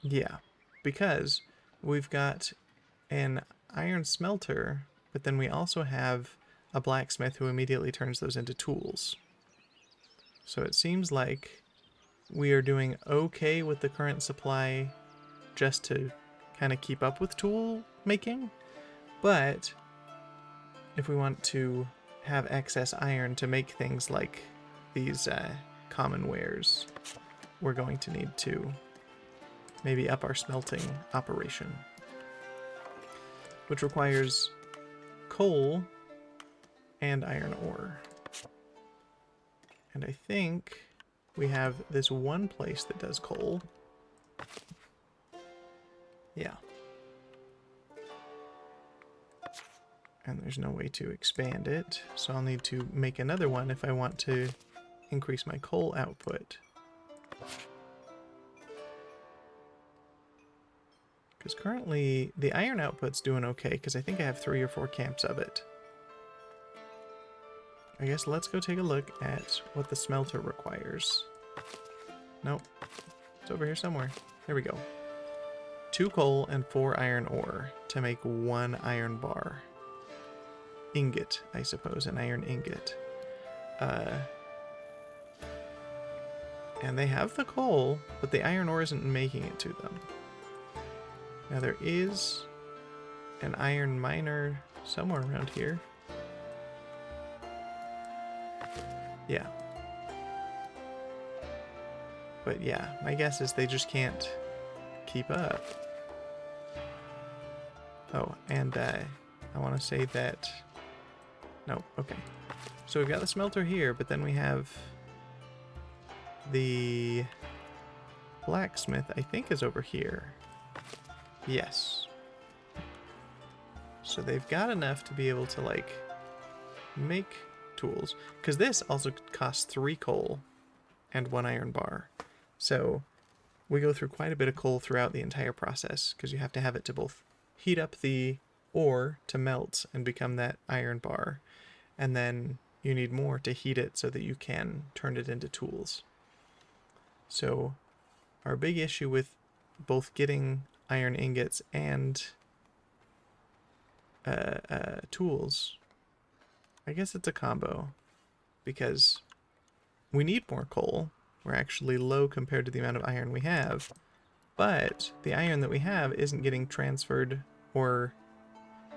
Yeah, because we've got an iron smelter, but then we also have a blacksmith who immediately turns those into tools. So it seems like we are doing okay with the current supply just to kind of keep up with tool making. But if we want to have excess iron to make things like these common wares, we're going to need to maybe up our smelting operation, which requires coal and iron ore. And I think we have this one place that does coal. Yeah. And there's no way to expand it, so I'll need to make another one if I want to increase my coal output. Because currently the iron output's doing okay, because I think I have 3 or 4 camps of it. I guess let's go take a look at what the smelter requires. Nope. It's over here somewhere. There we go. 2 coal and 4 iron ore to make 1 iron bar. Ingot, I suppose, an iron ingot. And they have the coal, but the iron ore isn't making it to them. Now there is an iron miner somewhere around here. Yeah. But yeah, my guess is they just can't keep up. Oh, and I want to say that... No, okay. So we've got the smelter here, but then we have the blacksmith, I think, is over here. Yes. So they've got enough to be able to, like, make tools. Because this also costs 3 coal and 1 iron bar. So we go through quite a bit of coal throughout the entire process, because you have to have it to both heat up the ore to melt and become that iron bar, and then you need more to heat it so that you can turn it into tools. So our big issue with both getting iron ingots and tools, I guess it's a combo, because we need more coal. We're actually low compared to the amount of iron we have, but the iron that we have isn't getting transferred or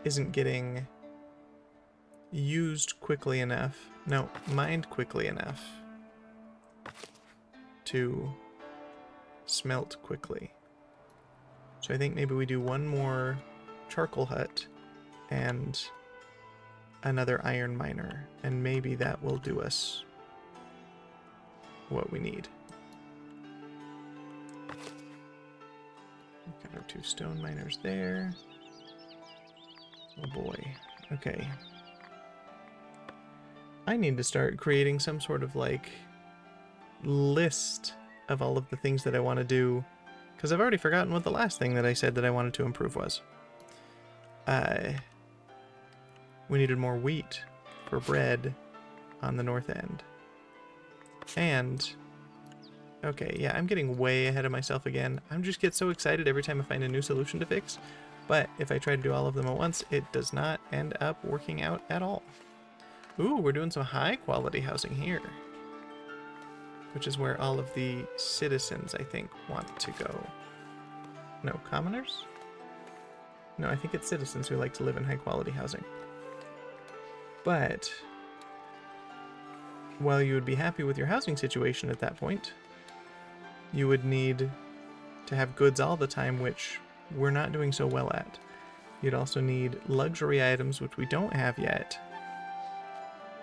isn't getting used quickly enough, no, mined quickly enough to smelt quickly. So I think maybe we do one more charcoal hut and another iron miner, and maybe that will do us what we need. Got our 2 stone miners there. Oh boy. Okay. I need to start creating some sort of, like, list of all of the things that I want to do, because I've already forgotten what the last thing that I said that I wanted to improve was. We needed more wheat for bread on the north end. And, okay, yeah, I'm getting way ahead of myself again. I just get so excited every time I find a new solution to fix, but if I try to do all of them at once, it does not end up working out at all. Ooh, we're doing some high quality housing here, which is where all of the citizens, I think, want to go. No, commoners? No, I think it's citizens who like to live in high quality housing. But while you would be happy with your housing situation at that point, you would need to have goods all the time, which we're not doing so well at. You'd also need luxury items, which we don't have yet.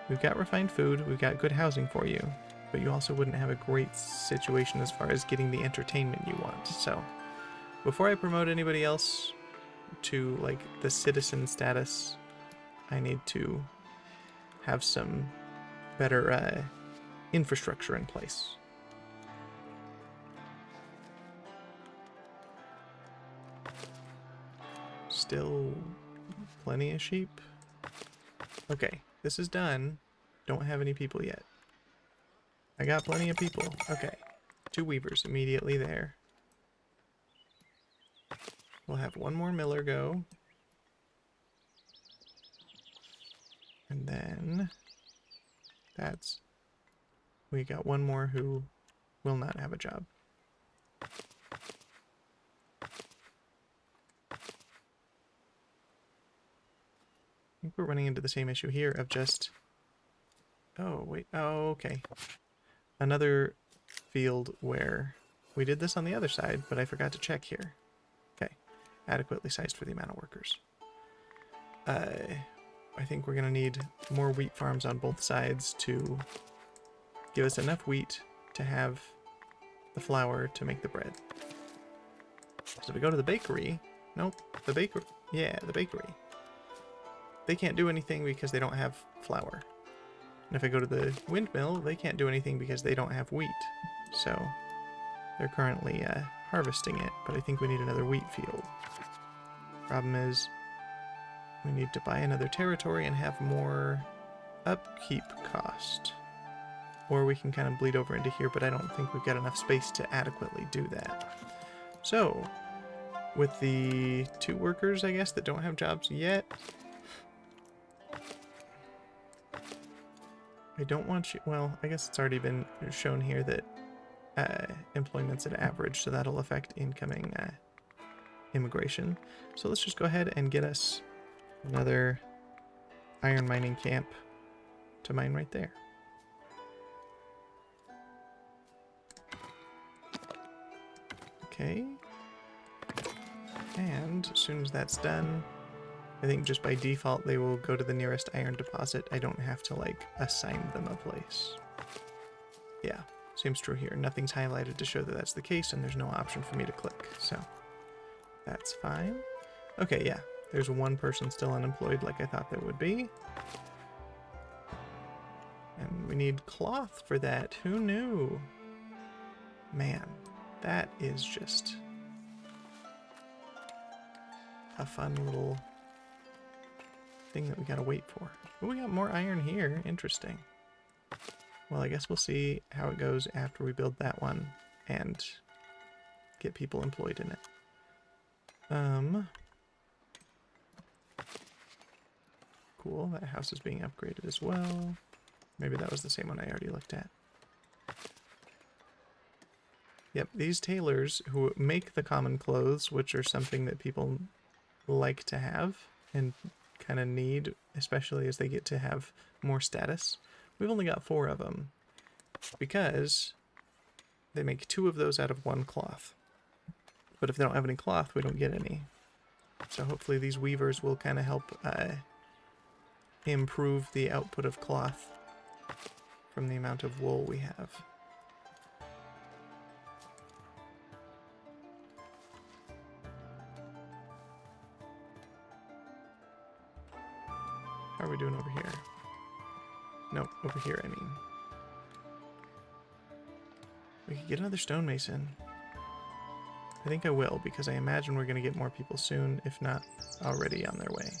We've got refined food, we've got good housing for you, but you also wouldn't have a great situation as far as getting the entertainment you want. So before I promote anybody else to, like, the citizen status, I need to have some better infrastructure in place. Still plenty of sheep. Okay, this is done. Don't have any people yet. I got plenty of people. Okay, 2 weavers immediately there. We'll have 1 more miller go. And then we got 1 more who will not have a job. I think we're running into the same issue here of just... Oh, wait. Oh, okay. Another field where we did this on the other side, but I forgot to check here. Okay. Adequately sized for the amount of workers. I think we're going to need more wheat farms on both sides to give us enough wheat to have the flour to make the bread. So we go to the bakery. Nope. The bakery. Yeah, the bakery. They can't do anything because they don't have flour. And if I go to the windmill, they can't do anything because they don't have wheat. So they're currently harvesting it, but I think we need another wheat field. Problem is, we need to buy another territory and have more upkeep cost. Or we can kind of bleed over into here, but I don't think we've got enough space to adequately do that. So, with the 2 workers, I guess, that don't have jobs yet, I don't want you... Well, I guess it's already been shown here that employment's at average, so that'll affect incoming immigration. So let's just go ahead and get us another iron mining camp to mine right there. Okay. And as soon as that's done, I think just by default they will go to the nearest iron deposit. I don't have to, like, assign them a place. Yeah, seems true here. Nothing's highlighted to show that that's the case, and there's no option for me to click, so that's fine. Okay, yeah, there's 1 person still unemployed like I thought there would be. And we need cloth for that. Who knew? Man, that is just a fun little thing that we gotta wait for. Oh, we got more iron here. Interesting. Well, I guess we'll see how it goes after we build that one and get people employed in it. Cool. That house is being upgraded as well. Maybe that was the same one I already looked at. Yep, these tailors who make the common clothes, which are something that people like to have and kind of need, especially as they get to have more status. We've only got 4 of them because they make 2 of those out of 1 cloth. But if they don't have any cloth, we don't get any. So hopefully these weavers will kind of help improve the output of cloth from the amount of wool we have. How are we doing over here? No, over here, I mean. We could get another stonemason. I think I will, because I imagine we're going to get more people soon, if not already on their way.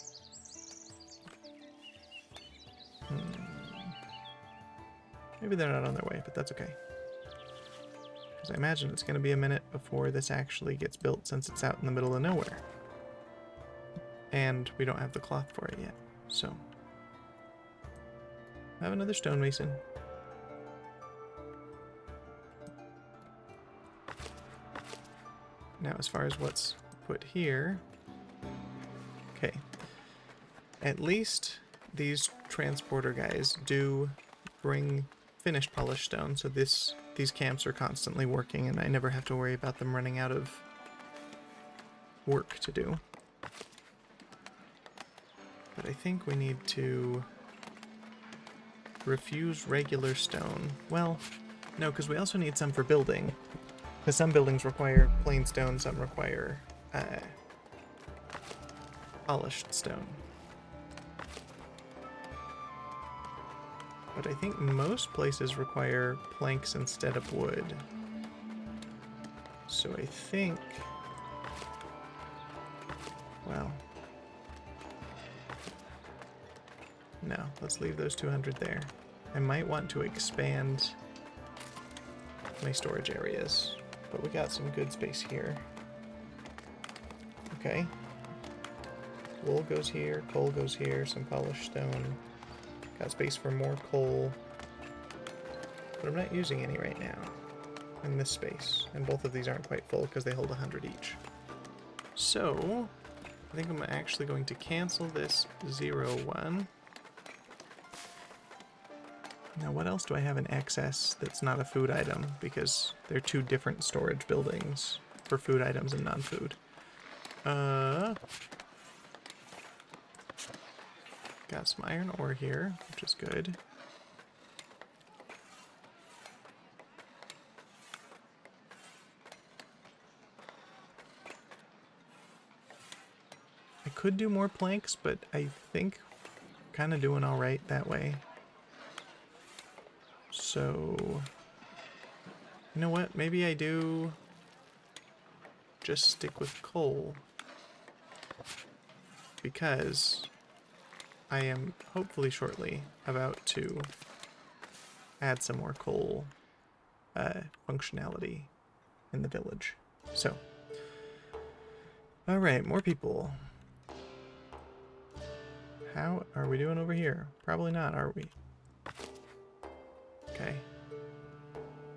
Maybe they're not on their way, but that's okay. Because I imagine it's going to be a minute before this actually gets built, since it's out in the middle of nowhere. And we don't have the cloth for it yet, so... I have another stonemason. Now, as far as what's put here... Okay. At least these transporter guys do bring finished polished stone, so these camps are constantly working, and I never have to worry about them running out of work to do. But I think we need to refuse regular stone. Well, no, because we also need some for building. Because some buildings require plain stone, some require polished stone. But I think most places require planks instead of wood. So I think... Well... No, let's leave those 200 there. I might want to expand my storage areas, but we got some good space here. Okay. Wool goes here, coal goes here, some polished stone. Got space for more coal, but I'm not using any right now. in this space. And both of these aren't quite full because they hold 100 each. So, I think I'm actually going to cancel this 0-1. Now, what else do I have in excess that's not a food item? Because they're two different storage buildings for food items and non-food. Got some iron ore here, which is good. I could do more planks, but I think kind of doing all right that way. So, you know what? Maybe I do just stick with coal, because I am hopefully shortly about to add some more coal functionality in the village. So, alright, more people. How are we doing over here? Probably not, are we? Okay.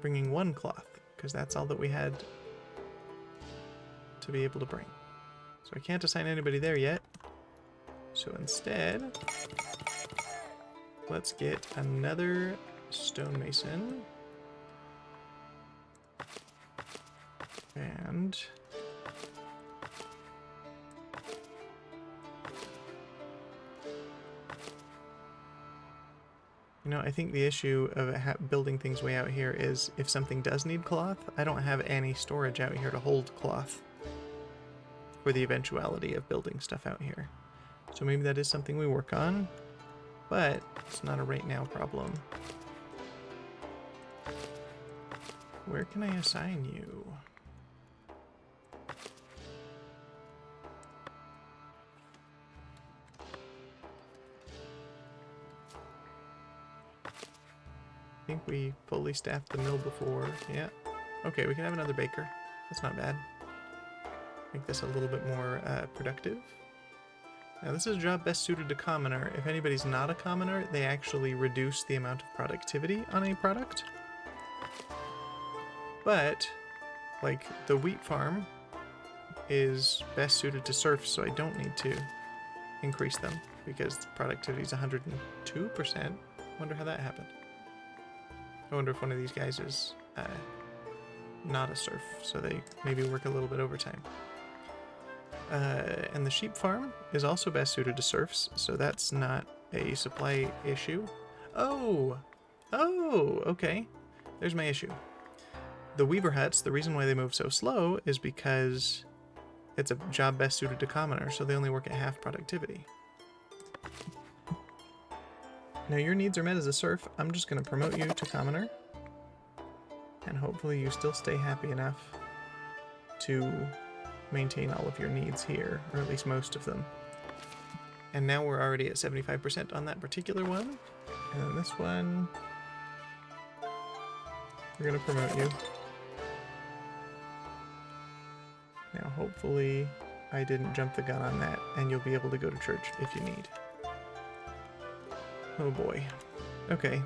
Bringing one cloth, because that's all that we had to be able to bring. So I can't assign anybody there yet. So instead, let's get another stonemason. And you know, I think the issue of building things way out here is if something does need cloth, I don't have any storage out here to hold cloth for the eventuality of building stuff out here. So maybe that is something we work on, but it's not a right now problem. Where can I assign you? I think we fully staffed the mill before. Yeah. Okay, we can have another baker. That's not bad. Make this a little bit more productive. Now this is a job best suited to commoner. If anybody's not a commoner, they actually reduce the amount of productivity on a product. But, like, the wheat farm is best suited to serfs, so I don't need to increase them because the productivity is 102%. Wonder how that happened. I wonder if one of these guys is not a serf, so they maybe work a little bit overtime. And the sheep farm is also best suited to serfs, so that's not a supply issue. Oh, okay. There's my issue. The weaver huts, the reason why they move so slow is because it's a job best suited to commoner, so they only work at half productivity. Now your needs are met as a serf. I'm just going to promote you to commoner, and hopefully you still stay happy enough to maintain all of your needs here, or at least most of them. And now we're already at 75% on that particular one. And then this one, we're going to promote you. Now hopefully I didn't jump the gun on that, and you'll be able to go to church if you need. Oh boy. Okay.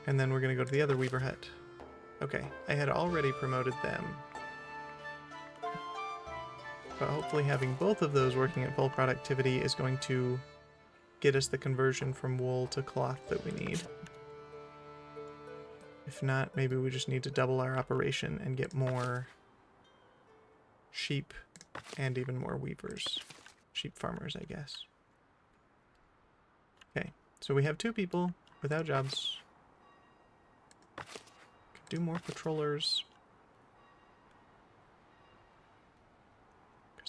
And then we're going to go to the other weaver hut. Okay, I had already promoted them. But hopefully having both of those working at full productivity is going to get us the conversion from wool to cloth that we need. If not, maybe we just need to double our operation and get more sheep and even more weavers. Sheep farmers, I guess. Okay, so we have 2 people without jobs. Could do more patrollers.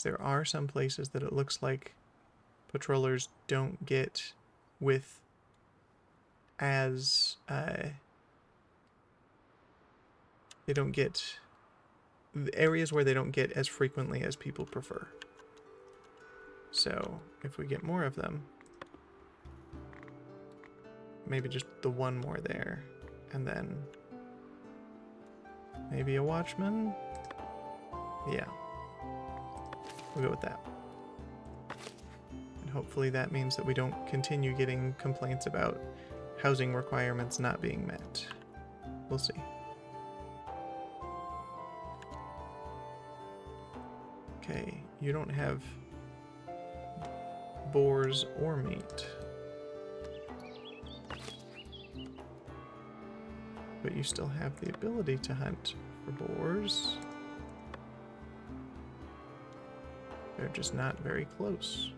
There are some places that it looks like patrollers don't get with as they don't get the areas where they don't get as frequently as people prefer. So if we get more of them, maybe just the one more there, and then maybe a watchman. Yeah. We'll go with that. And hopefully that means that we don't continue getting complaints about housing requirements not being met. We'll see. you don't have boars or meat. But you still have the ability to hunt for boars. They're just not very close.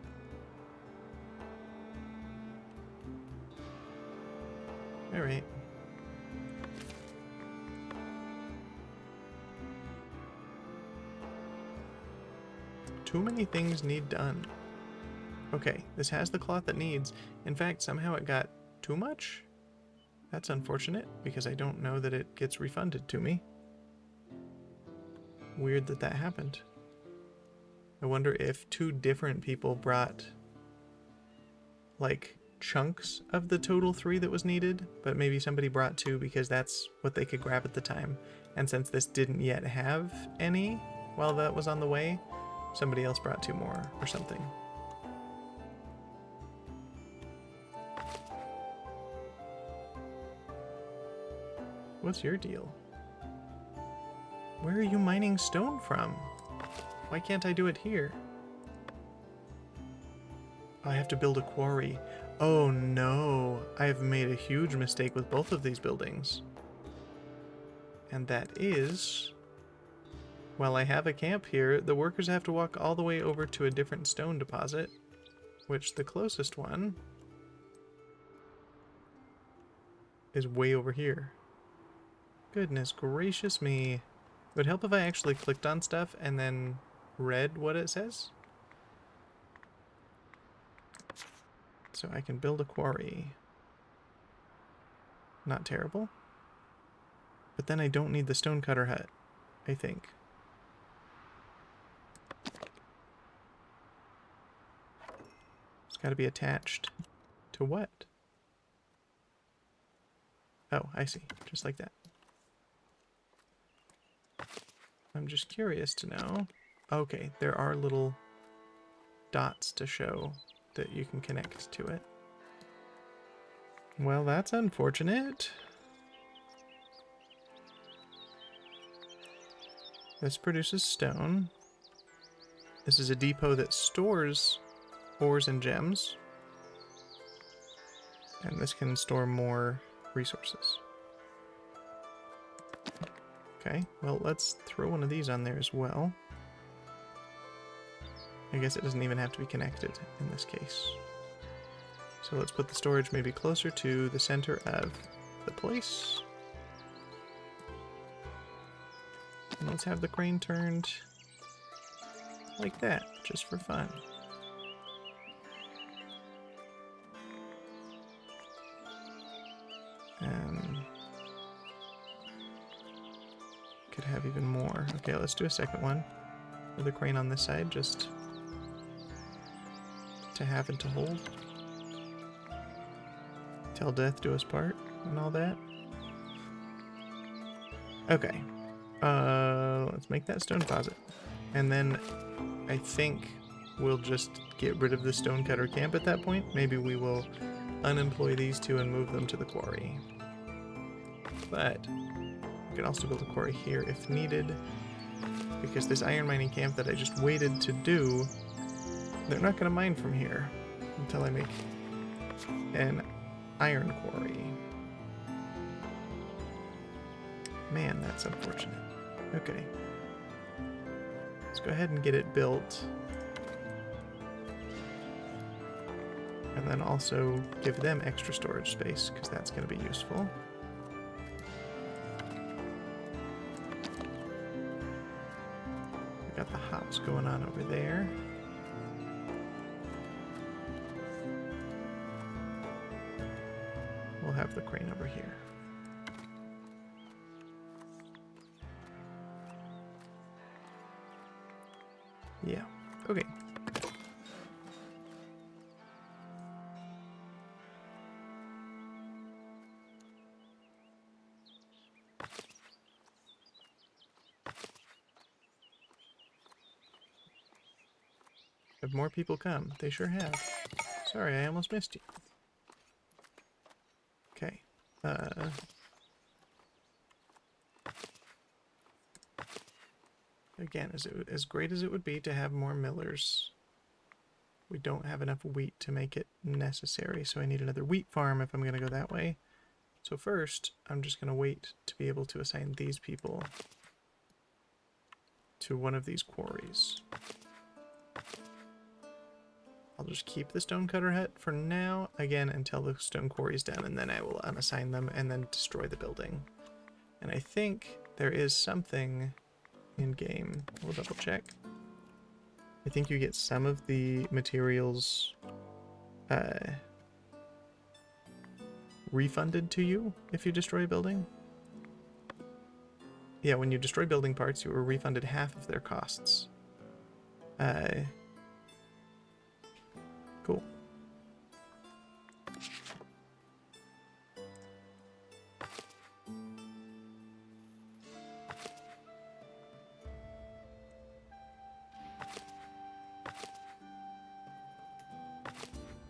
Alright. Too many things need done. Okay, this has the cloth it needs. In fact, somehow it got too much? That's unfortunate, because I don't know that it gets refunded to me. Weird that that happened. I wonder if two different people brought, like, chunks of the total 3 that was needed, but maybe somebody brought 2 because that's what they could grab at the time. And since this didn't yet have any while that was on the way, somebody else brought 2 more or something. What's your deal? Where are you mining stone from? Why can't I do it here? I have to build a quarry. Oh no, I have made a huge mistake with both of these buildings. And that is, while I have a camp here, the workers have to walk all the way over to a different stone deposit, which the closest one is way over here. Goodness gracious me. It would help if I actually clicked on stuff and then read what it says. So I can build a quarry. Not terrible. But then I don't need the stonecutter hut, I think. It's got to be attached to what? Oh, I see. Just like that. I'm just curious to know. Okay, there are little dots to show that you can connect to it. Well, that's unfortunate. This produces stone. This is a depot that stores ores and gems. And this can store more resources. Okay, well, let's throw one of these on there as well. I guess it doesn't even have to be connected in this case. So let's put the storage maybe closer to the center of the place. And let's have the crane turned like that, just for fun. Could have even more. Okay, let's do a second one with the crane on this side, just to have and to hold. Till death do us part and all that. Okay. Let's make that stone deposit. And then I think we'll just get rid of the stonecutter camp at that point. Maybe we will unemploy these two and move them to the quarry. But we can also build a quarry here if needed, because this iron mining camp that I just waited to do, they're not going to mine from here until I make an iron quarry. Man, that's unfortunate. Okay. Let's go ahead and get it built. And then also give them extra storage space, because that's going to be useful. We got the hops going on over there. We'll have the crane over here. Yeah, okay. Have more people come? They sure have. Sorry, I almost missed you. Okay. Again, as great as it would be to have more millers, we don't have enough wheat to make it necessary, so I need another wheat farm if I'm going to go that way. So first, I'm just going to wait to be able to assign these people to one of these quarries. I'll just keep the stonecutter hut for now, again, until the stone quarry is done, and then I will unassign them and then destroy the building. And I think there is something in-game. We'll double check. I think you get some of the materials refunded to you if you destroy a building. Yeah, when you destroy building parts, you are refunded half of their costs. Cool.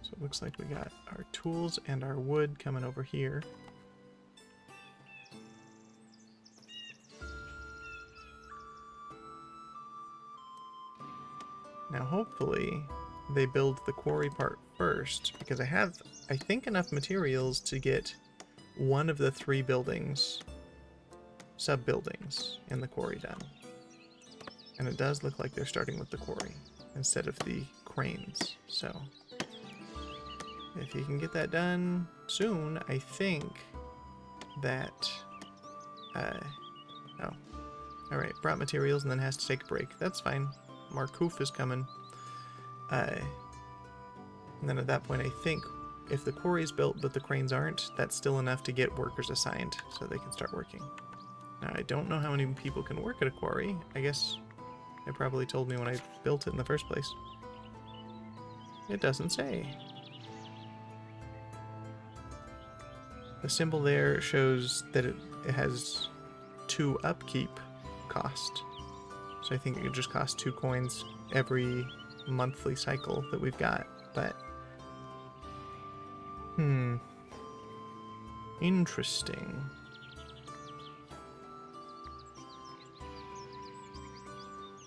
So it looks like we got our tools and our wood coming over here. Now hopefully they build the quarry part first, because I have, I think, enough materials to get one of the 3 buildings, sub-buildings, in the quarry done. And it does look like they're starting with the quarry instead of the cranes, so if you can get that done soon, I think that, oh, alright, brought materials and then has to take a break. That's fine. Markoof is coming. And then at that point, I think if the quarry's built but the cranes aren't, that's still enough to get workers assigned so they can start working. Now, I don't know how many people can work at a quarry. I guess it probably told me when I built it in the first place. It doesn't say. The symbol there shows that it has 2 upkeep cost. So I think it would just cost 2 coins every monthly cycle that we've got, but interesting.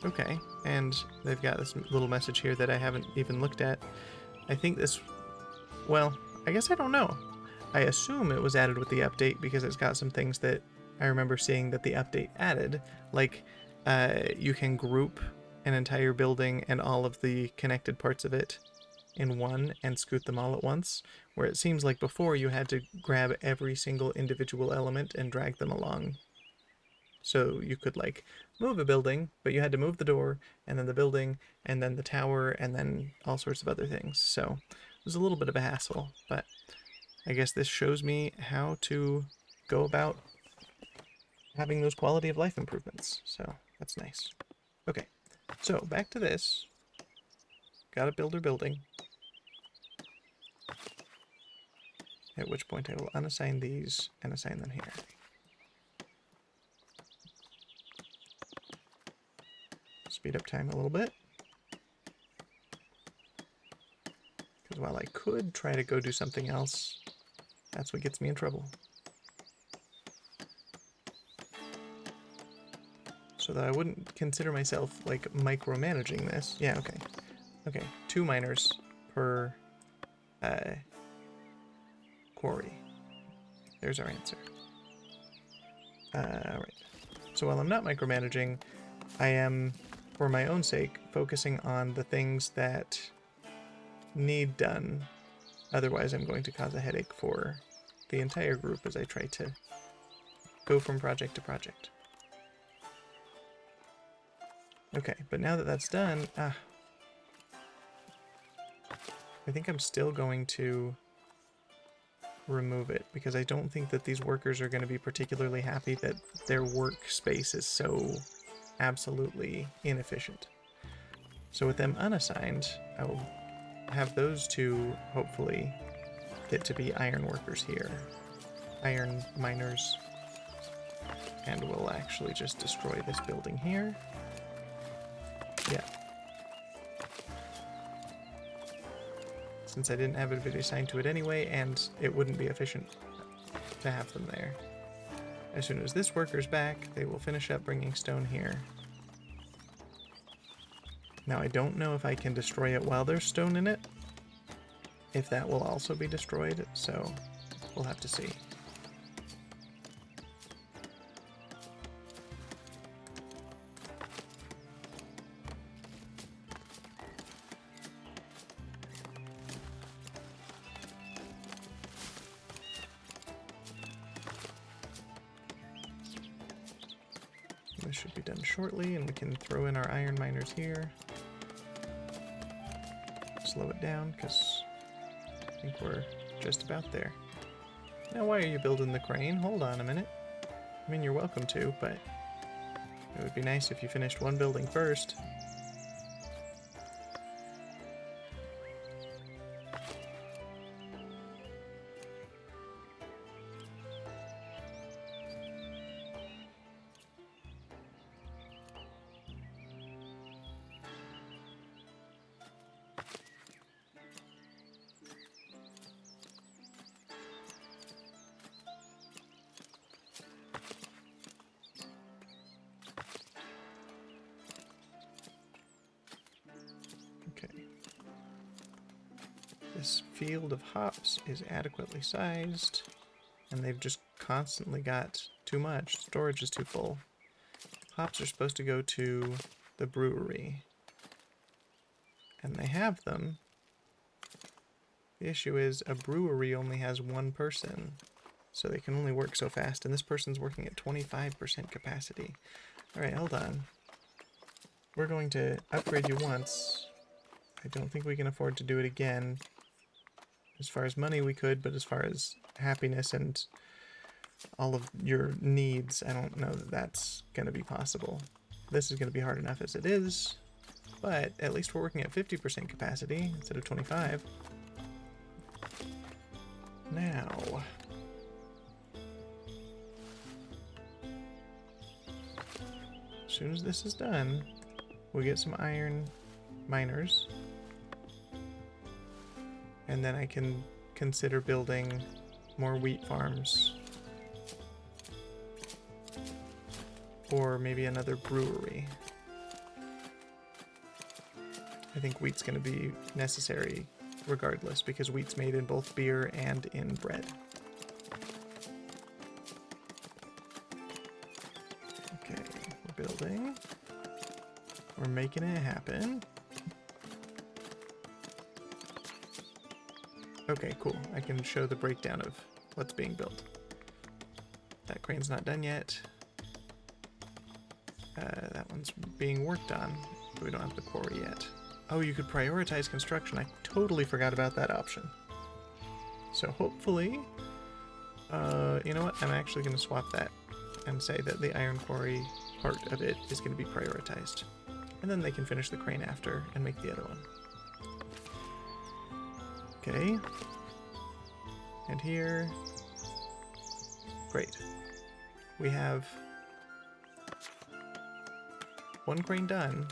Okay, and they've got this little message here that I haven't even looked at. I think this, well, I guess I don't know. I assume it was added with the update because it's got some things that I remember seeing that the update added, like you can group an entire building and all of the connected parts of it in one and scoot them all at once, where it seems like before you had to grab every single individual element and drag them along. So you could like move a building, but you had to move the door and then the building and then the tower and then all sorts of other things. So it was a little bit of a hassle, but I guess this shows me how to go about having those quality of life improvements. So that's nice. Okay, so back to this. Got a builder building. At which point I will unassign these and assign them here. Speed up time a little bit. Because while I could try to go do something else, that's what gets me in trouble. So that I wouldn't consider myself like micromanaging this. Yeah, okay. Okay, 2 miners per quarry. There's our answer. Alright. So while I'm not micromanaging, I am, for my own sake, focusing on the things that need done. Otherwise, I'm going to cause a headache for the entire group as I try to go from project to project. Okay, but now that that's done, I think I'm still going to remove it because I don't think that these workers are going to be particularly happy that their workspace is so absolutely inefficient. So with them unassigned, I will have those 2 hopefully get to be iron workers here. Iron miners. And we'll actually just destroy this building here. Yeah. Since I didn't have everybody assigned to it anyway, and it wouldn't be efficient to have them there. As soon as this worker's back, they will finish up bringing stone here. Now, I don't know if I can destroy it while there's stone in it, if that will also be destroyed, so we'll have to see. This should be done shortly, and we can throw in our iron miners here. Slow it down, because I think we're just about there. Now, why are you building the crane? Hold on a minute. I mean, you're welcome to, but it would be nice if you finished one building first. This field of hops is adequately sized, and they've just constantly got too much. Storage is too full. Hops are supposed to go to the brewery, and they have them. The issue is a brewery only has one person, so they can only work so fast, and this person's working at 25% capacity. Alright, hold on. We're going to upgrade you once. I don't think we can afford to do it again. As far as money we could, but as far as happiness and all of your needs, I don't know that that's going to be possible. This is going to be hard enough as it is, but at least we're working at 50% capacity instead of 25. Now, as soon as this is done, we'll get some iron miners. And then I can consider building more wheat farms. Or maybe another brewery. I think wheat's going to be necessary regardless, because wheat's made in both beer and in bread. Okay, we're building. We're making it happen. Okay, cool. I can show the breakdown of what's being built. That crane's not done yet. That one's being worked on, but we don't have the quarry yet. Oh, you could prioritize construction. I totally forgot about that option. So hopefully, you know what? I'm actually going to swap that and say that the iron quarry part of it is going to be prioritized. And then they can finish the crane after and make the other one. Okay, and here, great. We have one crane done,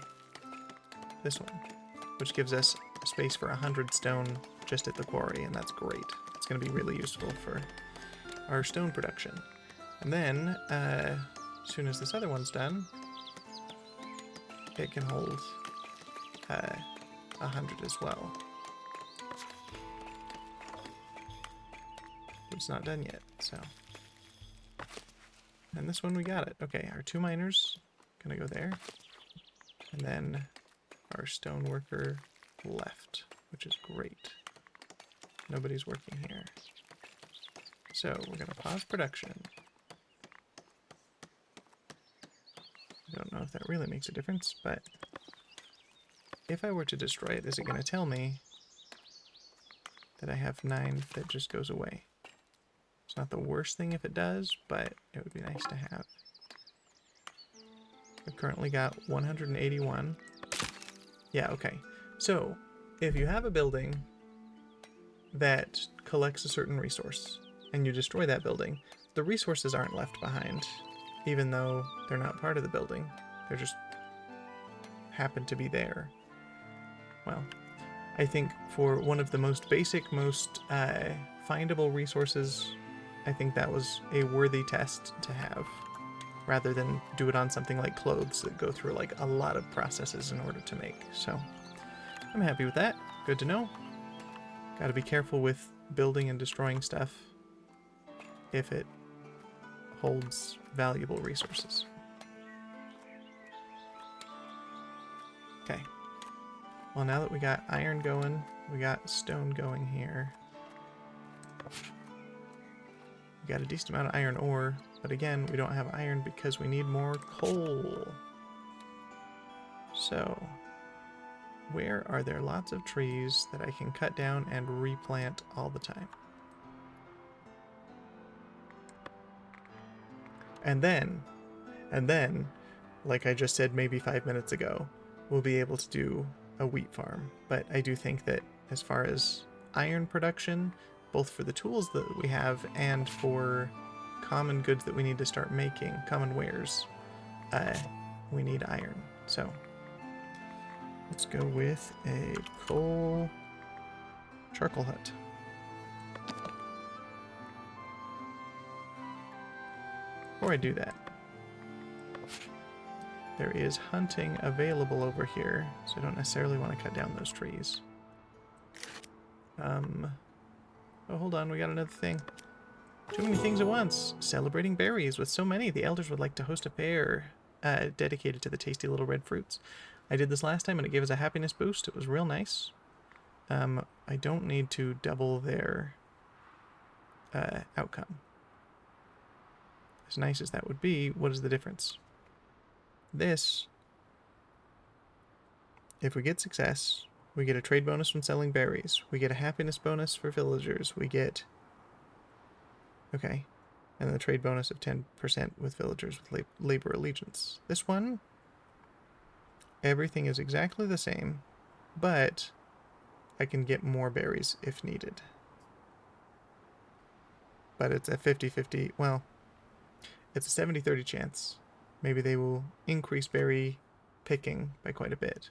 this one, which gives us space for 100 stone just at the quarry, and that's great. It's going to be really useful for our stone production. And then, as soon as this other one's done, it can hold 100 as well. It's not done yet, so. And this one we got it. Okay, our 2 miners gonna go there. And then our stone worker left, which is great. Nobody's working here. So we're gonna pause production. I don't know if that really makes a difference, but if I were to destroy it, is it gonna tell me that I have 9 that just goes away? It's not the worst thing if it does, but it would be nice to have. I've currently got 181. Yeah, okay. So, if you have a building that collects a certain resource, and you destroy that building, the resources aren't left behind, even though they're not part of the building. They're just happen to be there. Well, I think for one of the most basic, most findable resources, I think that was a worthy test to have. rather than do it on something like clothes that go through like a lot of processes in order to make. So I'm happy with that. Good to know. Got to be careful with building and destroying stuff if it holds valuable resources. Okay. Well, now that we got iron going, we got stone going here. We got a decent amount of iron ore, but again, we don't have iron because we need more coal. So, where are there lots of trees that I can cut down and replant all the time? And then, like I just said maybe 5 minutes ago, we'll be able to do a wheat farm. But I do think that as far as iron production, both for the tools that we have and for common goods that we need to start making, common wares, we need iron. So let's go with a coal charcoal hut. Before I do that, there is hunting available over here, so I don't necessarily want to cut down those trees. Oh, hold on, we got another thing. Too many things at once. Celebrating berries. With so many, the elders would like to host a fair dedicated to the tasty little red fruits. I did this last time and it gave us a happiness boost. It was real nice. I don't need to double their outcome. As nice as that would be, what is the difference? This, if we get success, we get a trade bonus from selling berries. We get a happiness bonus for villagers. We get... Okay. And the trade bonus of 10% with villagers with labor allegiance. This one, everything is exactly the same, but I can get more berries if needed. But it's a 50-50, well, it's a 70-30 chance. Maybe they will increase berry picking by quite a bit.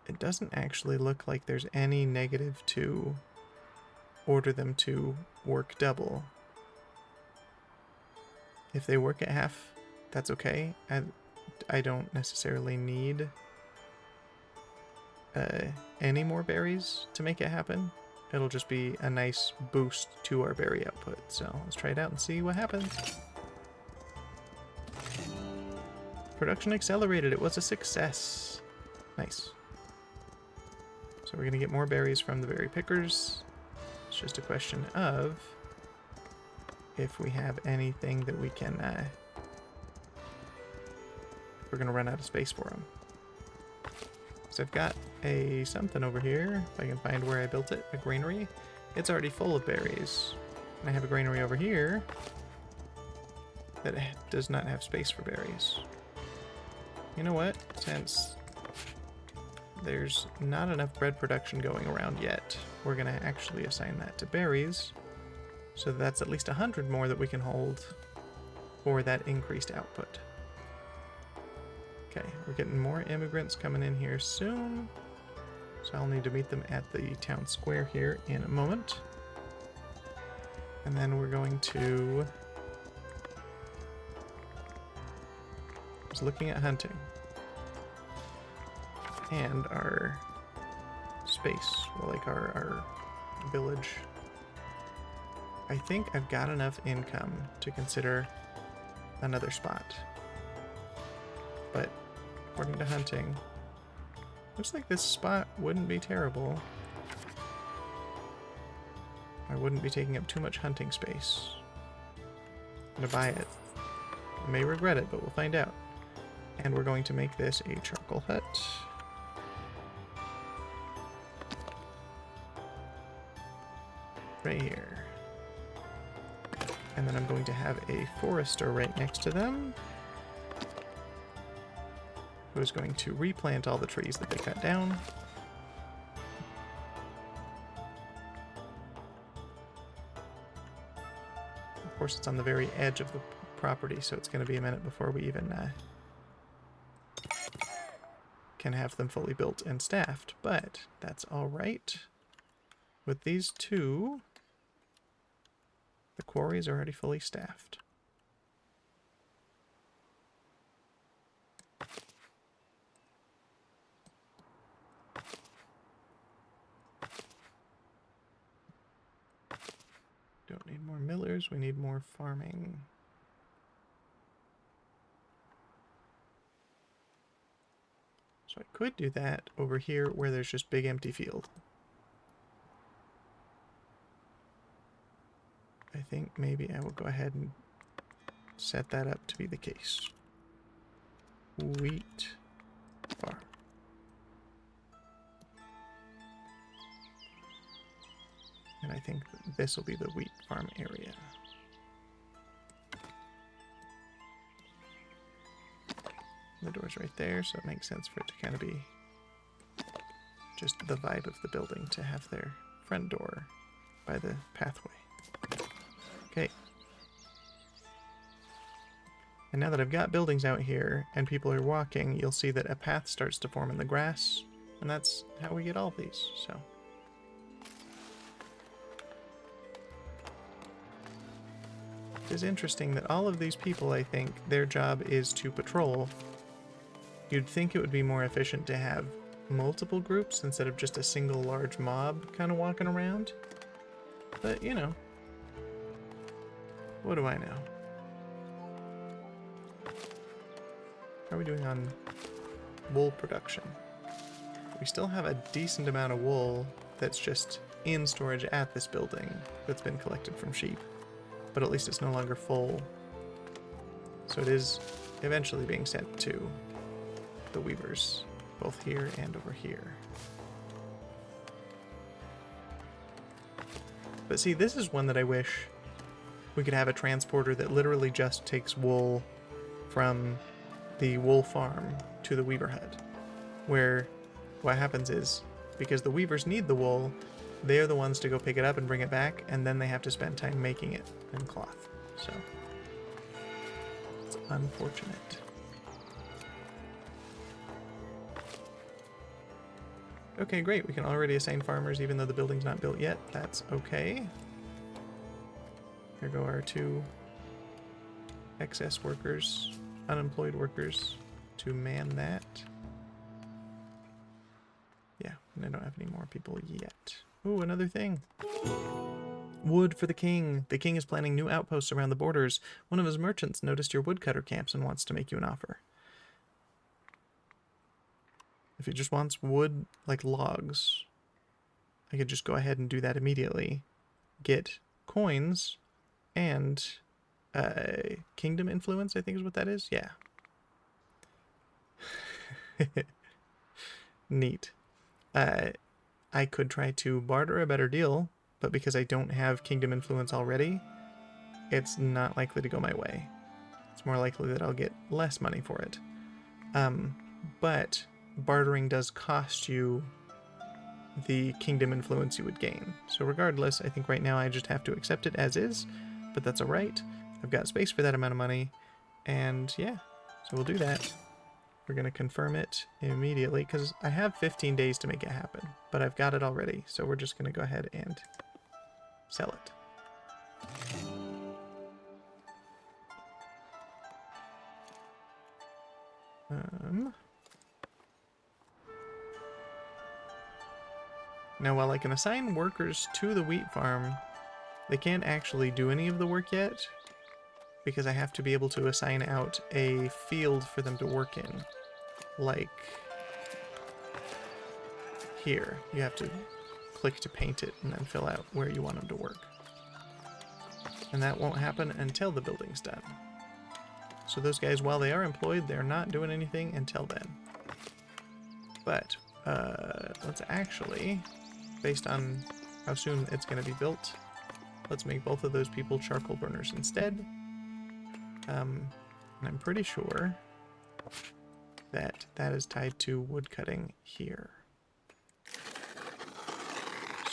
It doesn't actually look like there's any negative to order them to work double. If they work at half, that's okay. I don't necessarily need any more berries to make it happen. It'll just be a nice boost to our berry output. So let's try it out and see what happens. Production accelerated. It was a success. Nice. So we're going to get more berries from the berry pickers. It's just a question of if we have anything that we can... we're going to run out of space for them. So I've got a something over here, if I can find where I built it, a granary. It's already full of berries. And I have a granary over here that does not have space for berries. You know what? Since there's not enough bread production going around yet, we're going to actually assign that to berries. So that's at least 100 more that we can hold for that increased output. Okay, we're getting more immigrants coming in here soon. So I'll need to meet them at the town square here in a moment. And then we're going to... I was looking at hunting. And our space, well, like our village. I think I've got enough income to consider another spot. But according to hunting, looks like this spot wouldn't be terrible. I wouldn't be taking up too much hunting space. I'm gonna buy it. I may regret it, but we'll find out. And we're going to make this a charcoal hut. Right here. And then I'm going to have a forester right next to them, who's going to replant all the trees that they cut down. Of course, it's on the very edge of the property, so it's going to be a minute before we even can have them fully built and staffed, but that's all right. With these two, The quarry is already fully staffed. Don't need more millers, we need more farming. So I could do that over here where there's just big empty field. I think maybe I will go ahead and set that up to be the case. Wheat farm. And I think this will be the wheat farm area. The door's right there, so it makes sense for it to kind of be just the vibe of the building to have their front door by the pathway. Okay. And now that I've got buildings out here and people are walking, you'll see that a path starts to form in the grass, and that's how we get all these, so. It is interesting that all of these people, I think, their job is to patrol. You'd think it would be more efficient to have multiple groups instead of just a single large mob kind of walking around. But, you know, what do I know? How are we doing on wool production? We still have a decent amount of wool that's just in storage at this building that's been collected from sheep. But at least it's no longer full. So it is eventually being sent to the weavers, both here and over here. But see, this is one that I wish we could have a transporter that literally just takes wool from the wool farm to the weaver hut, where what happens is, because the weavers need the wool, they're the ones to go pick it up and bring it back, and then they have to spend time making it in cloth. So it's unfortunate. Okay, great. We can already assign farmers even though the building's not built yet. That's okay. Here go our 2 excess workers, unemployed workers, to man that. Yeah, and I don't have any more people yet. Ooh, another thing. Wood for the king. The king is planning new outposts around the borders. One of his merchants noticed your woodcutter camps and wants to make you an offer. If he just wants wood, like logs, I could just go ahead and do that immediately. Get coins and kingdom influence, I think is what that is. Yeah. Neat. I could try to barter a better deal, but because I don't have kingdom influence already, it's not likely to go my way. It's more likely that I'll get less money for it. But bartering does cost you the kingdom influence you would gain. So regardless, I think right now I just have to accept it as is, but that's alright. I've got space for that amount of money, and yeah, so we'll do that. We're going to confirm it immediately, because I have 15 days to make it happen, but I've got it already, so we're just going to go ahead and sell it. Now, while I can assign workers to the wheat farm, they can't actually do any of the work yet, because I have to be able to assign out a field for them to work in. Like here, you have to click to paint it and then fill out where you want them to work. And that won't happen until the building's done. So those guys, while they are employed, they're not doing anything until then. But let's actually, based on how soon it's going to be built, let's make both of those people charcoal burners instead. And I'm pretty sure that that is tied to wood cutting here.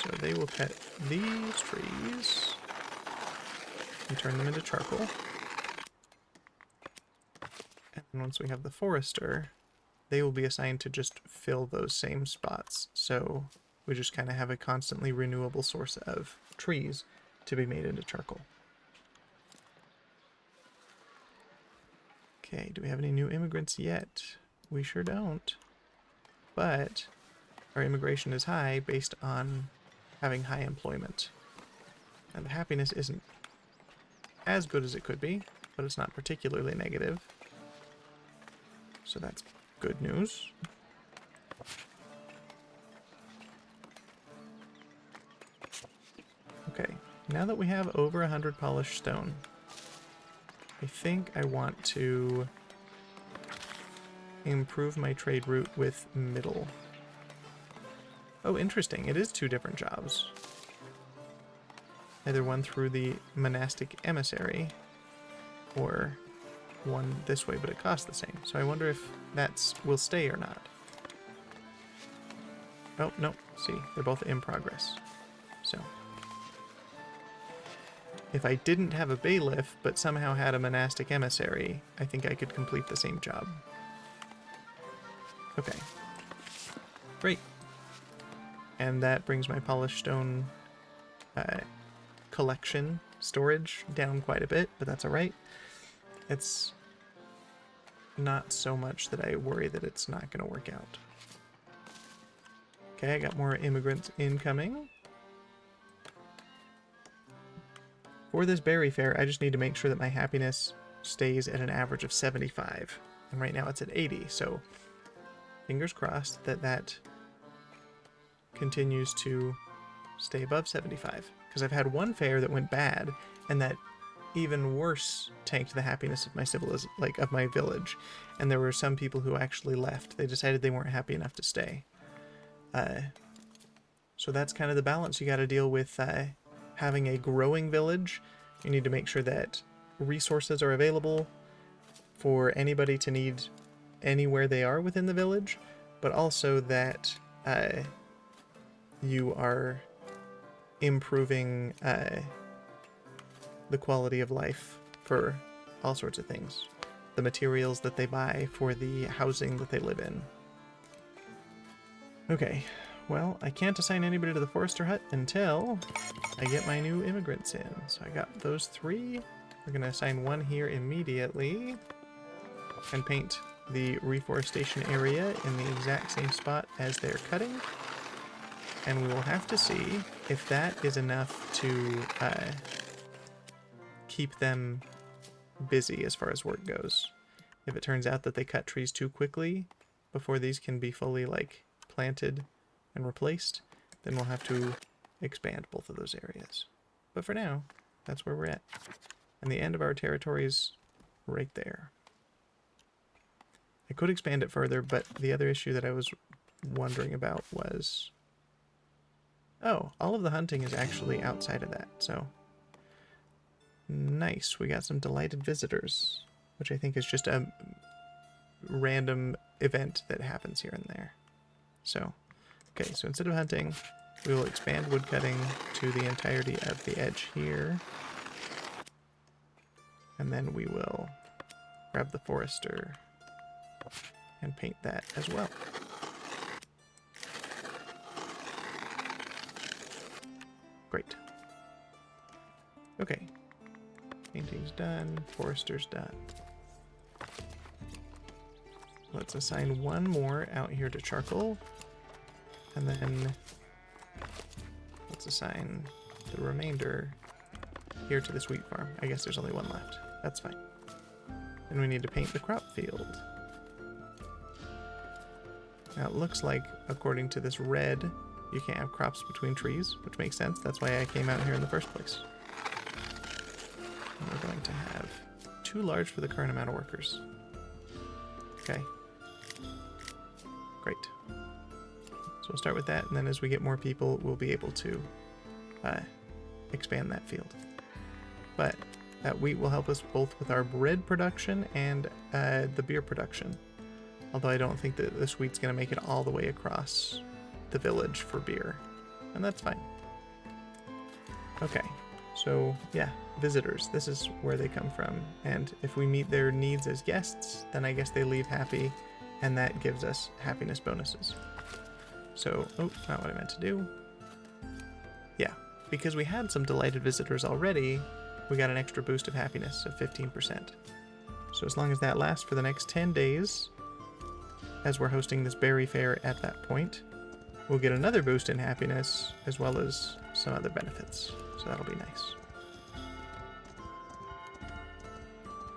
So they will cut these trees and turn them into charcoal. And then once we have the forester, they will be assigned to just fill those same spots. So we just kind of have a constantly renewable source of trees to be made into charcoal. Okay, do we have any new immigrants yet? We sure don't. But our immigration is high based on having high employment. And the happiness isn't as good as it could be, but it's not particularly negative. So that's good news. Okay, now that we have over 100 polished stone, I think I want to improve my trade route with middle. Oh, interesting. It is 2 different jobs. Either one through the monastic emissary, or one this way, but it costs the same. So I wonder if will stay or not. Oh, no. See, they're both in progress. So if I didn't have a bailiff, but somehow had a monastic emissary, I think I could complete the same job. Okay. Great. And that brings my polished stone collection storage down quite a bit, but that's alright. It's not so much that I worry that it's not going to work out. Okay, I got more immigrants incoming. For this berry fair, I just need to make sure that my happiness stays at an average of 75. And right now it's at 80, so fingers crossed that that continues to stay above 75. Because I've had one fair that went bad, and that even worse tanked the happiness of my of my village. And there were some people who actually left. They decided they weren't happy enough to stay. So that's kind of the balance you got to deal with. Having a growing village, you need to make sure that resources are available for anybody to need anywhere they are within the village, but also that you are improving the quality of life for all sorts of things. The materials that they buy for the housing that they live in. Okay. Well, I can't assign anybody to the forester hut until I get my new immigrants in. So I got those 3. We're going to assign one here immediately and paint the reforestation area in the exact same spot as they're cutting. And we will have to see if that is enough to keep them busy as far as work goes. If it turns out that they cut trees too quickly before these can be fully planted and replaced, then we'll have to expand both of those areas. But for now, that's where we're at. And the end of our territory is right there. I could expand it further, but the other issue that I was wondering about was... Oh, all of the hunting is actually outside of that, so... Nice, we got some delighted visitors, which I think is just a random event that happens here and there. So... Okay, so instead of hunting, we will expand woodcutting to the entirety of the edge here. And then we will grab the forester and paint that as well. Great. Okay. Painting's done, forester's done. Let's assign one more out here to charcoal. And then let's assign the remainder here to this wheat farm. I guess there's only one left. That's fine. And we need to paint the crop field. Now it looks like, according to this red, you can't have crops between trees, which makes sense. That's why I came out here in the first place. And we're going to have too large for the current amount of workers. Okay. Great. So we'll start with that, and then as we get more people, we'll be able to expand that field. But that wheat will help us both with our bread production and the beer production. Although I don't think that this wheat's going to make it all the way across the village for beer. And that's fine. Okay, so yeah, visitors. This is where they come from. And if we meet their needs as guests, then I guess they leave happy, and that gives us happiness bonuses. So, oh, not what I meant to do. Yeah, because we had some delighted visitors already, we got an extra boost of happiness of 15%. So as long as that lasts for the next 10 days, as we're hosting this berry fair at that point, we'll get another boost in happiness, as well as some other benefits. So that'll be nice.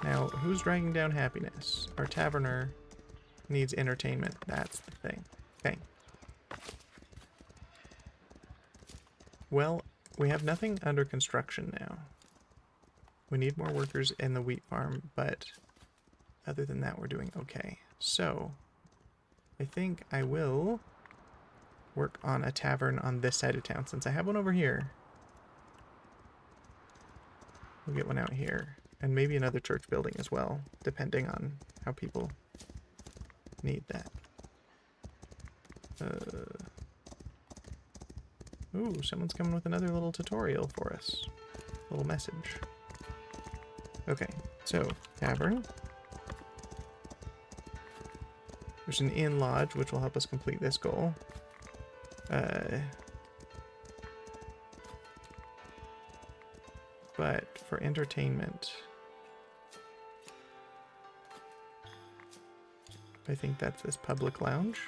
Now, who's dragging down happiness? Our taverner needs entertainment. That's the thing. Okay. Well, we have nothing under construction now. We need more workers in the wheat farm, but other than that, we're doing okay. So, I think I will work on a tavern on this side of town, since I have one over here. We'll get one out here. And maybe another church building as well, depending on how people need that. Ooh, someone's coming with another little tutorial for us. Little message. Okay, so, tavern. There's an inn lodge, which will help us complete this goal. But for entertainment, I think that's this public lounge.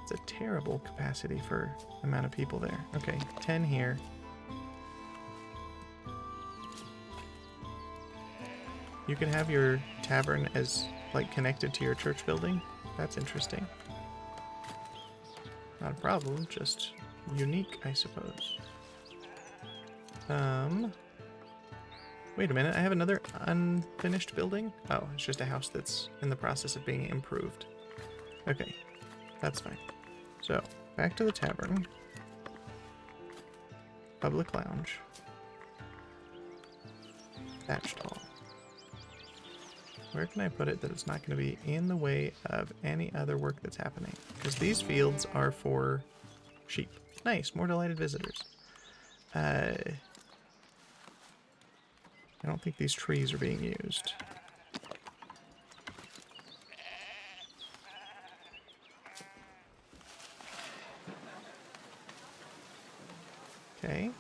It's a terrible capacity for the amount of people there. Okay, 10 here. You can have your tavern as, like, connected to your church building. That's interesting. Not a problem, just unique, I suppose. Wait a minute, I have another unfinished building? Oh, it's just a house that's in the process of being improved. Okay, that's fine. So, back to the tavern. Public lounge. Thatched hall. Where can I put it that it's not going to be in the way of any other work that's happening? Because these fields are for sheep. Nice, more delighted visitors. I don't think these trees are being used. Okay.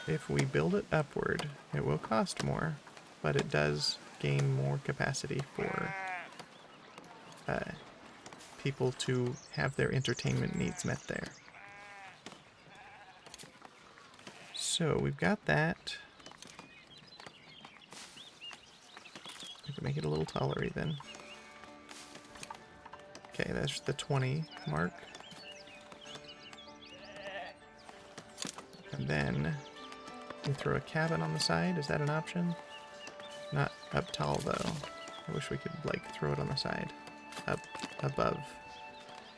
If we build it upward, it will cost more, but it does gain more capacity for people to have their entertainment needs met there. So we've got that. We can make it a little taller even. Okay, that's the 20 mark. And then we throw a cabin on the side. Is that an option? Not up tall though. I wish we could like throw it on the side. Up above.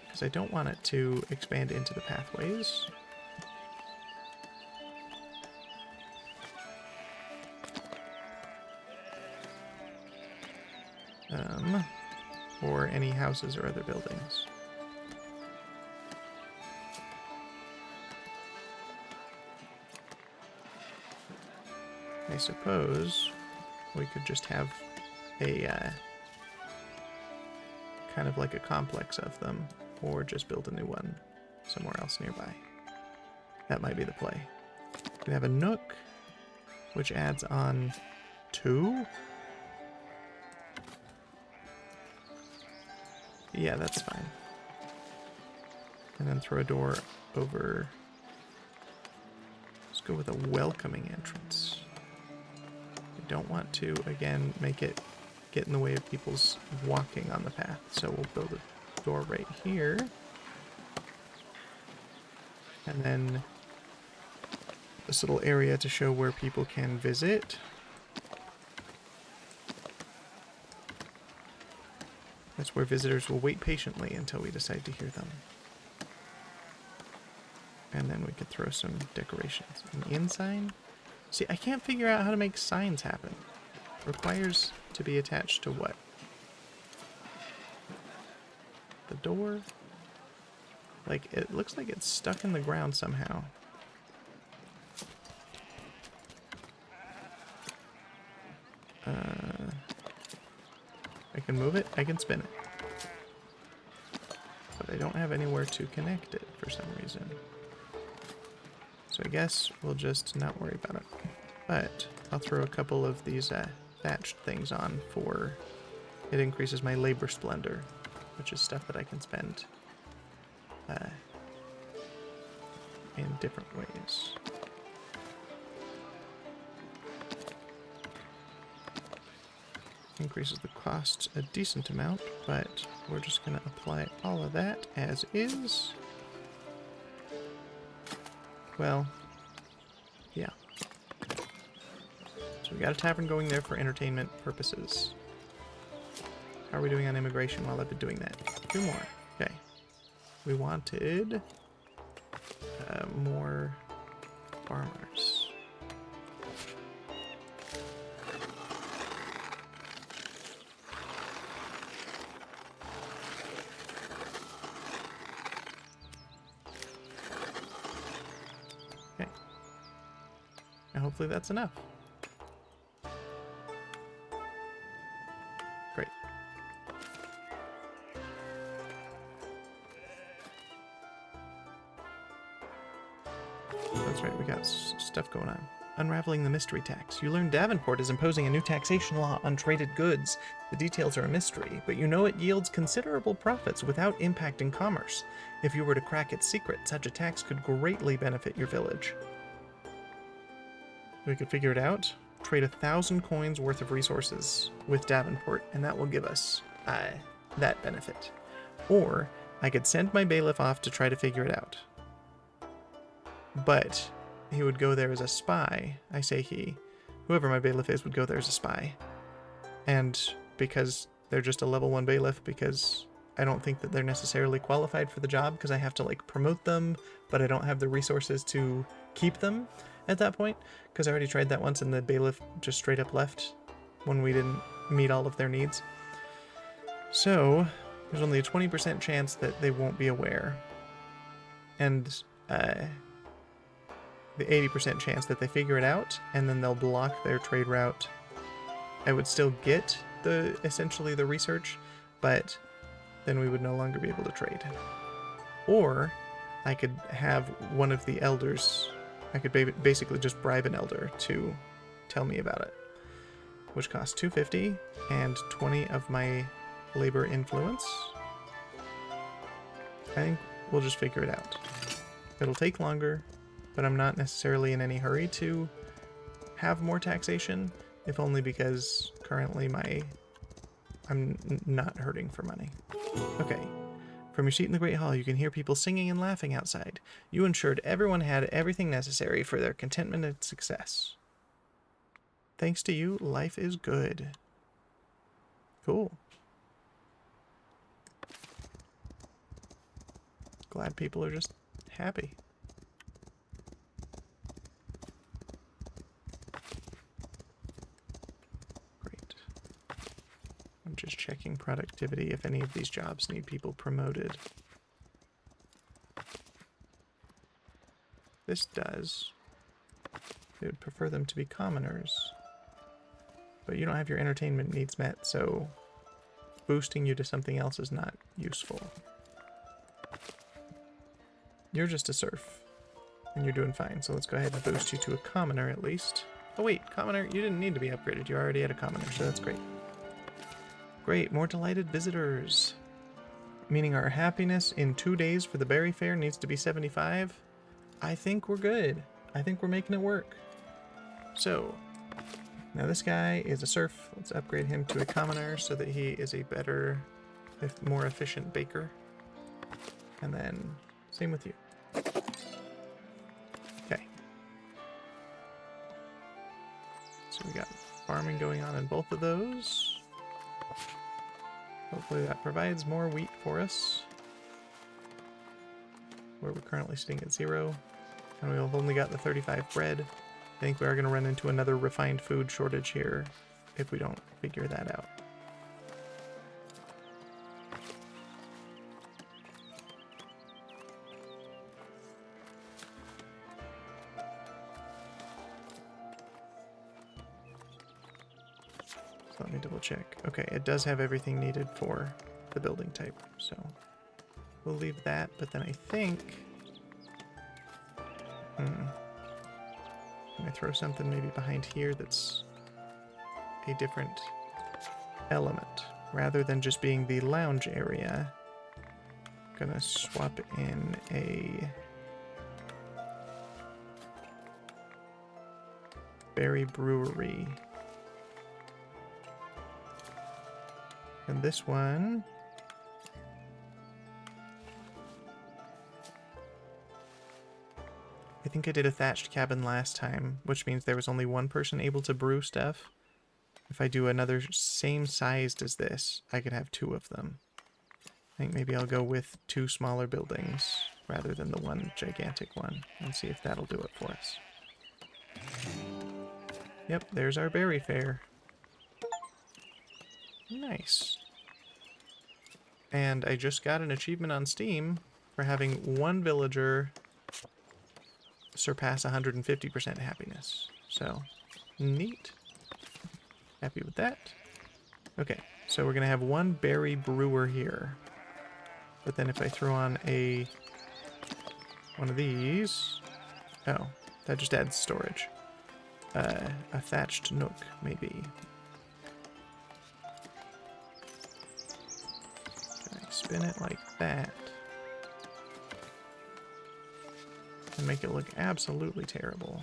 Because I don't want it to expand into the pathways. Or any houses or other buildings. I suppose we could just have a kind of like a complex of them, or just build a new one somewhere else nearby. That might be the play. We could have a nook, which adds on 2. Yeah, that's fine. And then throw a door over. Let's go with a welcoming entrance. I don't want to, again, make it get in the way of people's walking on the path. So we'll build a door right here. And then this little area to show where people can visit. That's where visitors will wait patiently until we decide to hear them. And then we could throw some decorations. An inn sign? See, I can't figure out how to make signs happen. Requires to be attached to what? The door? Like, it looks like it's stuck in the ground somehow. I can move it, I can spin it. I don't have anywhere to connect it for some reason. So I guess we'll just not worry about it. But I'll throw a couple of these thatched things on for... It increases my labor splendor, which is stuff that I can spend in different ways. Increases the cost a decent amount, but we're just going to apply all of that as is. Well, yeah. So we got a tavern going there for entertainment purposes. How are we doing on immigration while I've been doing that? 2 more. Okay. We wanted more farmers. Okay. And hopefully that's enough. Great. That's right, we got stuff going on. Unraveling the mystery tax. You learn Davenport is imposing a new taxation law on traded goods. The details are a mystery, but you know it yields considerable profits without impacting commerce. If you were to crack its secret, such a tax could greatly benefit your village. We could figure it out. Trade 1,000 coins worth of resources with Davenport, and that will give us that benefit. Or I could send my bailiff off to try to figure it out. But he would go there as a spy. I say he. Whoever my bailiff is would go there as a spy. And because they're just a level 1 bailiff, because I don't think that they're necessarily qualified for the job, because I have to like promote them, but I don't have the resources to keep them at that point, because I already tried that once and the bailiff just straight up left when we didn't meet all of their needs. So there's only a 20% chance that they won't be aware. And the 80% chance that they figure it out and then they'll block their trade route. I would still get essentially the research, but then we would no longer be able to trade. Or I could have one of the elders, I could basically just bribe an elder to tell me about it, which costs 250 and 20 of my labor influence. I think we'll just figure it out. It'll take longer, but I'm not necessarily in any hurry to have more taxation, if only because currently I'm not hurting for money. Okay. From your seat in the Great Hall, you can hear people singing and laughing outside. You ensured everyone had everything necessary for their contentment and success. Thanks to you, life is good. Cool. Glad people are just happy. Great. I'm just checking productivity if any of these jobs need people promoted. This does. They would prefer them to be commoners. But you don't have your entertainment needs met, so boosting you to something else is not useful. You're just a serf, and you're doing fine, so let's go ahead and boost you to a commoner at least. Oh wait, commoner, you didn't need to be upgraded. You're already at a commoner, so that's great. Great, more delighted visitors. Meaning our happiness in 2 days for the berry fair needs to be 75. I think we're good. I think we're making it work. So, now this guy is a serf. Let's upgrade him to a commoner so that he is a better, more efficient baker. And then, same with you. Okay. So we got farming going on in both of those. Hopefully that provides more wheat for us. Where we're currently sitting at 0. And we've only got the 35 bread. I think we are going to run into another refined food shortage here if we don't figure that out. So let me double check. Okay, it does have everything needed for the building type, so we'll leave that, but then I think... Can I throw something maybe behind here that's a different element? Rather than just being the lounge area, I'm gonna swap in a berry brewery. And this one... I think I did a thatched cabin last time, which means there was only one person able to brew stuff. If I do another same sized as this, I could have 2 of them. I think maybe I'll go with 2 smaller buildings rather than the one gigantic one and see if that'll do it for us. Yep, there's our berry fair. Nice. And I just got an achievement on Steam for having 1 villager surpass 150% happiness. So, neat. Happy with that. Okay, so we're going to have 1 berry brewer here. But then if I throw on one of these... Oh, that just adds storage. A thatched nook, maybe. Can I spin it like that? And make it look absolutely terrible.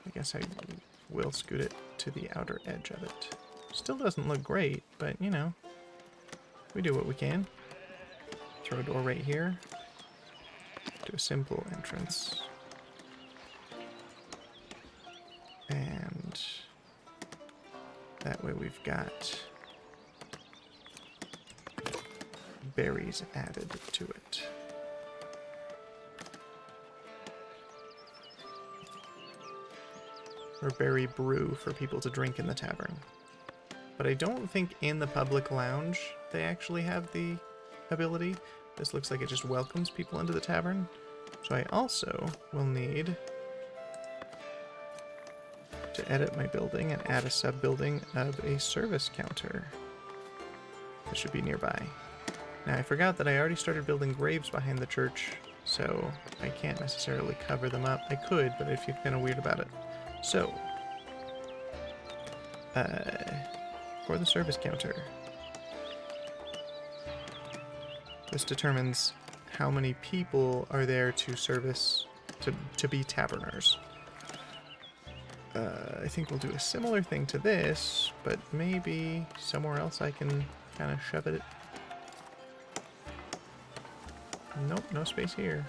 I guess I will scoot it to the outer edge of it. Still doesn't look great, but you know, we do what we can. Throw a door right here. Do a simple entrance. And that way we've got berries added to it. Or berry brew for people to drink in the tavern. But I don't think in the public lounge they actually have the ability. This looks like it just welcomes people into the tavern. So I also will need to edit my building and add a sub-building of a service counter. That should be nearby. Now I forgot that I already started building graves behind the church, so I can't necessarily cover them up. I could, but I'd feel kind of weird about it. So, for the service counter, this determines how many people are there to service, to be taverners. I think we'll do a similar thing to this, but maybe somewhere else I can kind of shove it. Nope, no space here.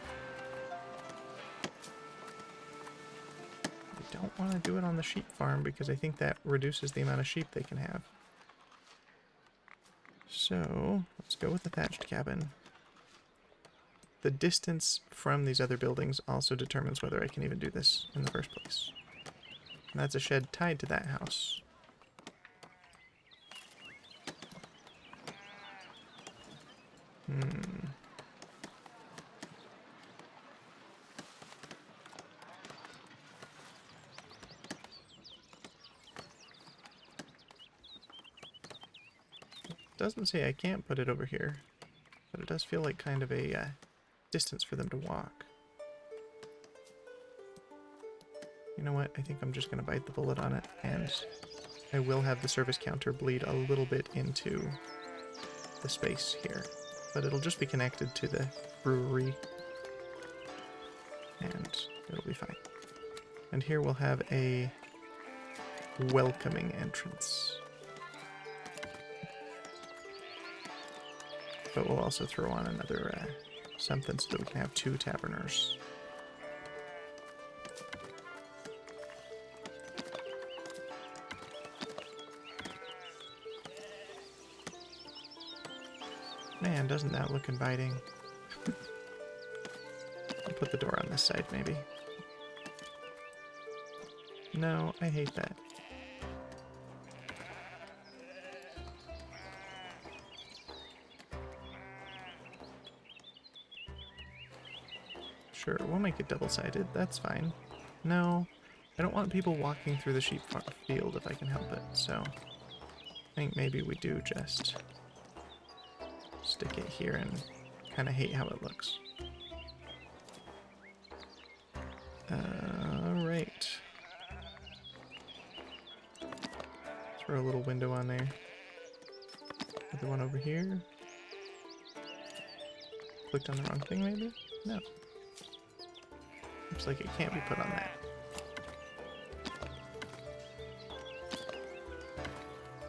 Don't want to do it on the sheep farm because I think that reduces the amount of sheep they can have. So, let's go with the thatched cabin. The distance from these other buildings also determines whether I can even do this in the first place. And that's a shed tied to that house. Doesn't say I can't put it over here, but it does feel like kind of a distance for them to walk. You know what? I think I'm just going to bite the bullet on it, and I will have the service counter bleed a little bit into the space here, but it'll just be connected to the brewery, and it'll be fine. And here we'll have a welcoming entrance. But we'll also throw on another something so that we can have 2 taverners. Man, doesn't that look inviting? I'll put the door on this side, maybe. No, I hate that. Sure, we'll make it double-sided. That's fine. No, I don't want people walking through the sheep field if I can help it, so I think maybe we do just stick it here and kind of hate how it looks. Alright. Throw a little window on there. Another one over here. Clicked on the wrong thing, maybe? No. Looks like it can't be put on that.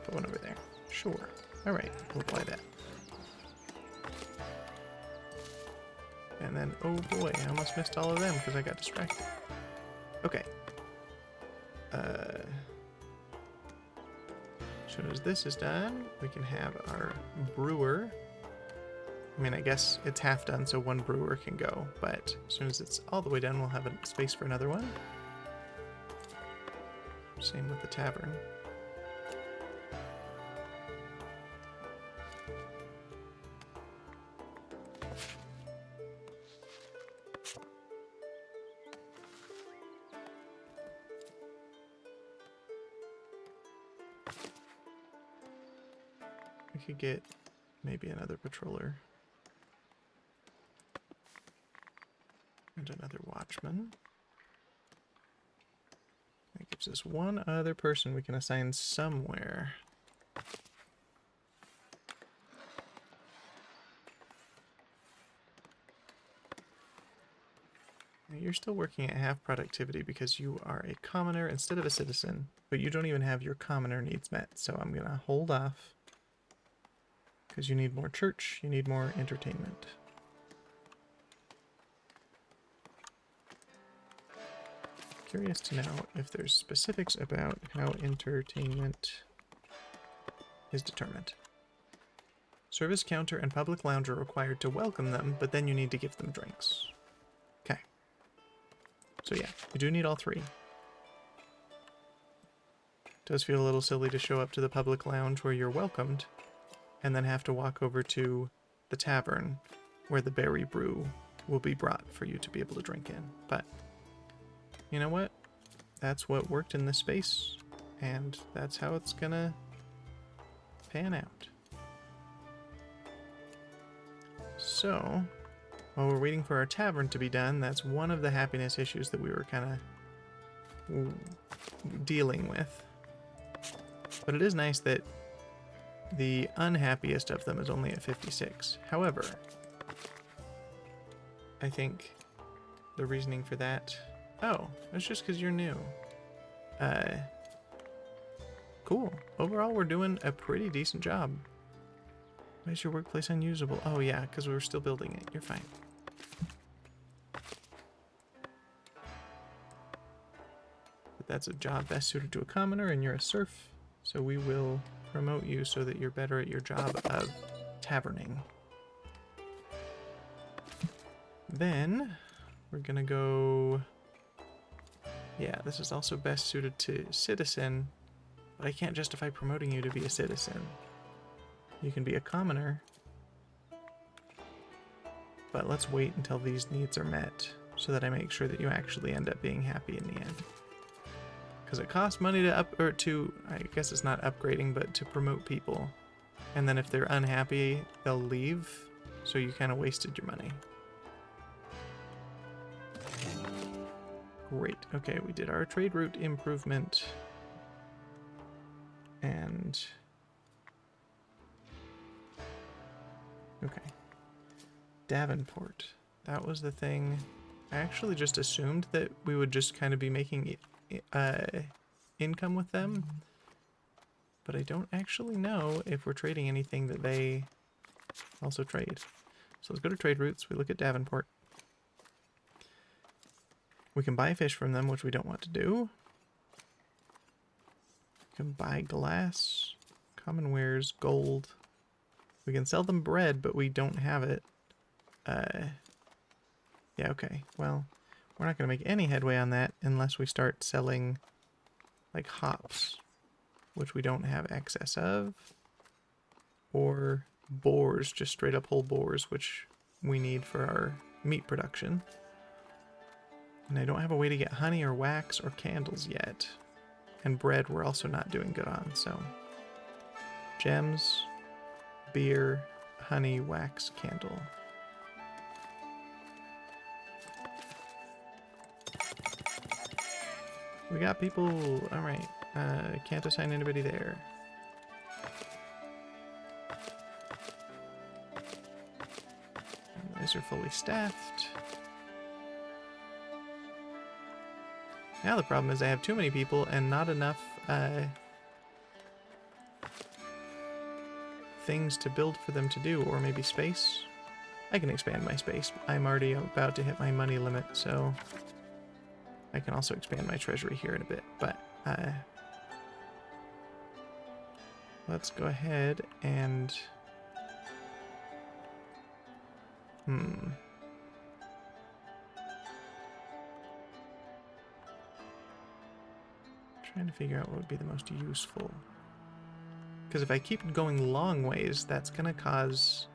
Put one over there. Sure. Alright, we'll apply that. And then, oh boy, I almost missed all of them because I got distracted. Okay. As soon as this is done, we can have our brewer. I mean, I guess it's half done, so one brewer can go, but as soon as it's all the way done, we'll have a space for another one. Same with the tavern. We could get maybe another patroller. And another watchman. That gives us one other person we can assign somewhere. Now you're still working at half productivity because you are a commoner instead of a citizen, but you don't even have your commoner needs met, so I'm gonna hold off. Because you need more church, you need more entertainment. Curious to know if there's specifics about how entertainment is determined. Service counter and public lounge are required to welcome them, but then you need to give them drinks. Okay. So yeah, you do need all three. Does feel a little silly to show up to the public lounge where you're welcomed, and then have to walk over to the tavern where the berry brew will be brought for you to be able to drink in. But you know what? That's what worked in this space, and that's how it's gonna pan out. So, while we're waiting for our tavern to be done, that's one of the happiness issues that we were kind of dealing with. But it is nice that the unhappiest of them is only at 56. However, I think the reasoning for that... Oh, it's just because you're new. Cool. Overall, we're doing a pretty decent job. Why is your workplace unusable? Oh yeah, because we're still building it. You're fine. But that's a job best suited to a commoner, and you're a serf. So we will promote you so that you're better at your job of taverning. Then we're gonna go... Yeah, this is also best suited to citizen, but I can't justify promoting you to be a citizen. You can be a commoner, but let's wait until these needs are met so that I make sure that you actually end up being happy in the end. Because it costs money to I guess it's not upgrading, but to promote people. And then if they're unhappy, they'll leave, so you kind of wasted your money. Great. Okay, we did our trade route improvement. And... okay. Davenport. That was the thing. I actually just assumed that we would just kind of be making income with them. But I don't actually know if we're trading anything that they also trade. So let's go to trade routes. We look at Davenport. We can buy fish from them, which we don't want to do. We can buy glass, common wares, gold. We can sell them bread, but we don't have it. Yeah, okay. Well, we're not going to make any headway on that unless we start selling, like, hops, which we don't have excess of. Or boars, just straight up whole boars, which we need for our meat production. And I don't have a way to get honey or wax or candles yet. And bread we're also not doing good on, so... gems, beer, honey wax candle. We got people. Alright. Can't assign anybody there. These are fully staffed. Now the problem is I have too many people and not enough things to build for them to do, or maybe space. I can expand my space. I'm already about to hit my money limit, so I can also expand my treasury here in a bit, but let's go ahead and trying to figure out what would be the most useful. Because if I keep going long ways, that's going to cause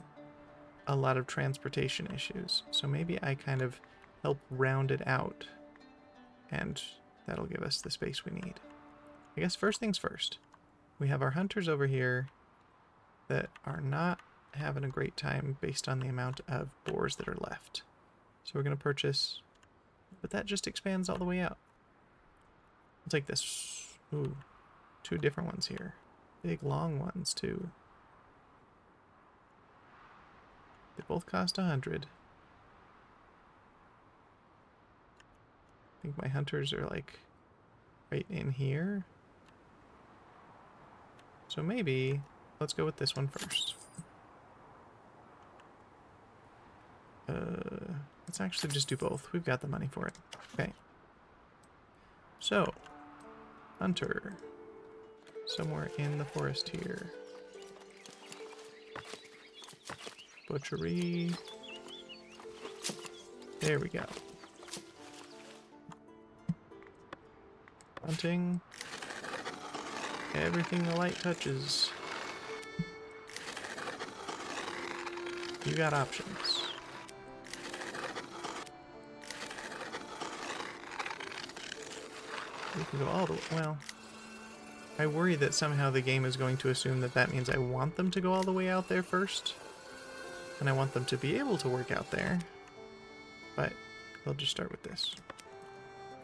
a lot of transportation issues. So maybe I kind of help round it out, and that'll give us the space we need. I guess first things first. We have our hunters over here that are not having a great time based on the amount of boars that are left. So we're going to purchase, but that just expands all the way out. I'll take this. Ooh, 2 different ones here. Big long ones too. They both cost 100. I think my hunters are like right in here. So maybe let's go with this one first. Let's actually just do both. We've got the money for it. Okay. So, hunter. Somewhere in the forest here. Butchery. There we go. Hunting. Everything the light touches. You got options. We can go all the way. Well, I worry that somehow the game is going to assume that that means I want them to go all the way out there first. And I want them to be able to work out there. But they'll just start with this.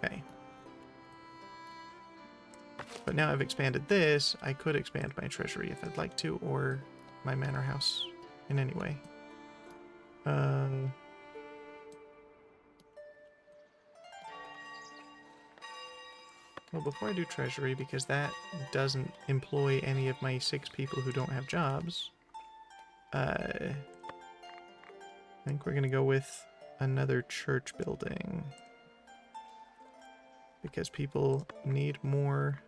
Okay. But now I've expanded this, I could expand my treasury if I'd like to, or my manor house in any way. Well, before I do treasury, because that doesn't employ any of my 6 people who don't have jobs, I think we're going to go with another church building. Because people need more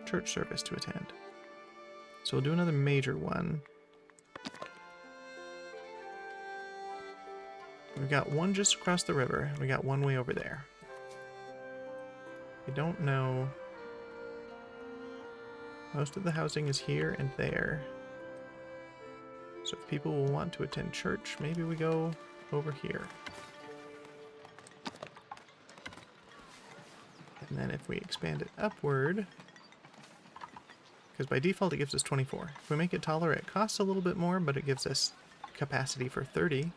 church service to attend. So we'll do another major one. We've got one just across the river. We got one way over there. I don't know. Most of the housing is here and there. So if people will want to attend church, maybe we go over here. And then if we expand it upward, because by default it gives us 24. If we make it taller, it costs a little bit more, but it gives us capacity for 30.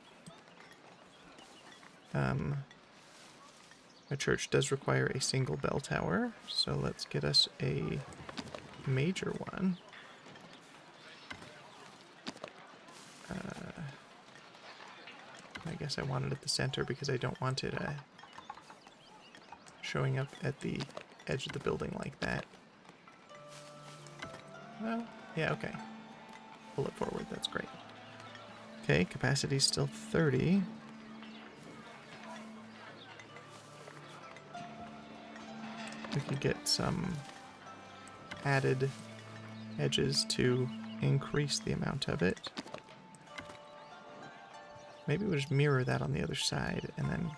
A church does require a single bell tower, so let's get us a major one. I guess I want it at the center because I don't want it showing up at the edge of the building like that. Well, yeah, okay. Pull it forward, that's great. Okay, capacity's still 30. We could get some added edges to increase the amount of it. Maybe we'll just mirror that on the other side, and then...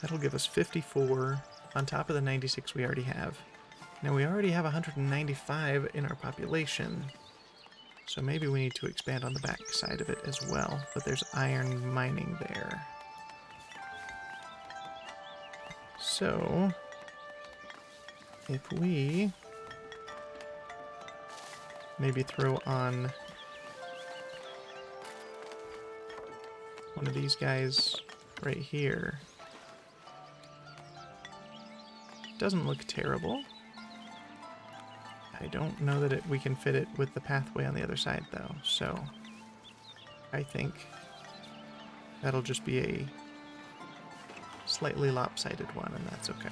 That'll give us 54 on top of the 96 we already have. Now we already have 195 in our population, so maybe we need to expand on the back side of it as well, but there's iron mining there. So, if we maybe throw on one of these guys right here. Doesn't look terrible. I don't know that we can fit it with the pathway on the other side, though, so I think that'll just be a slightly lopsided one, and that's okay.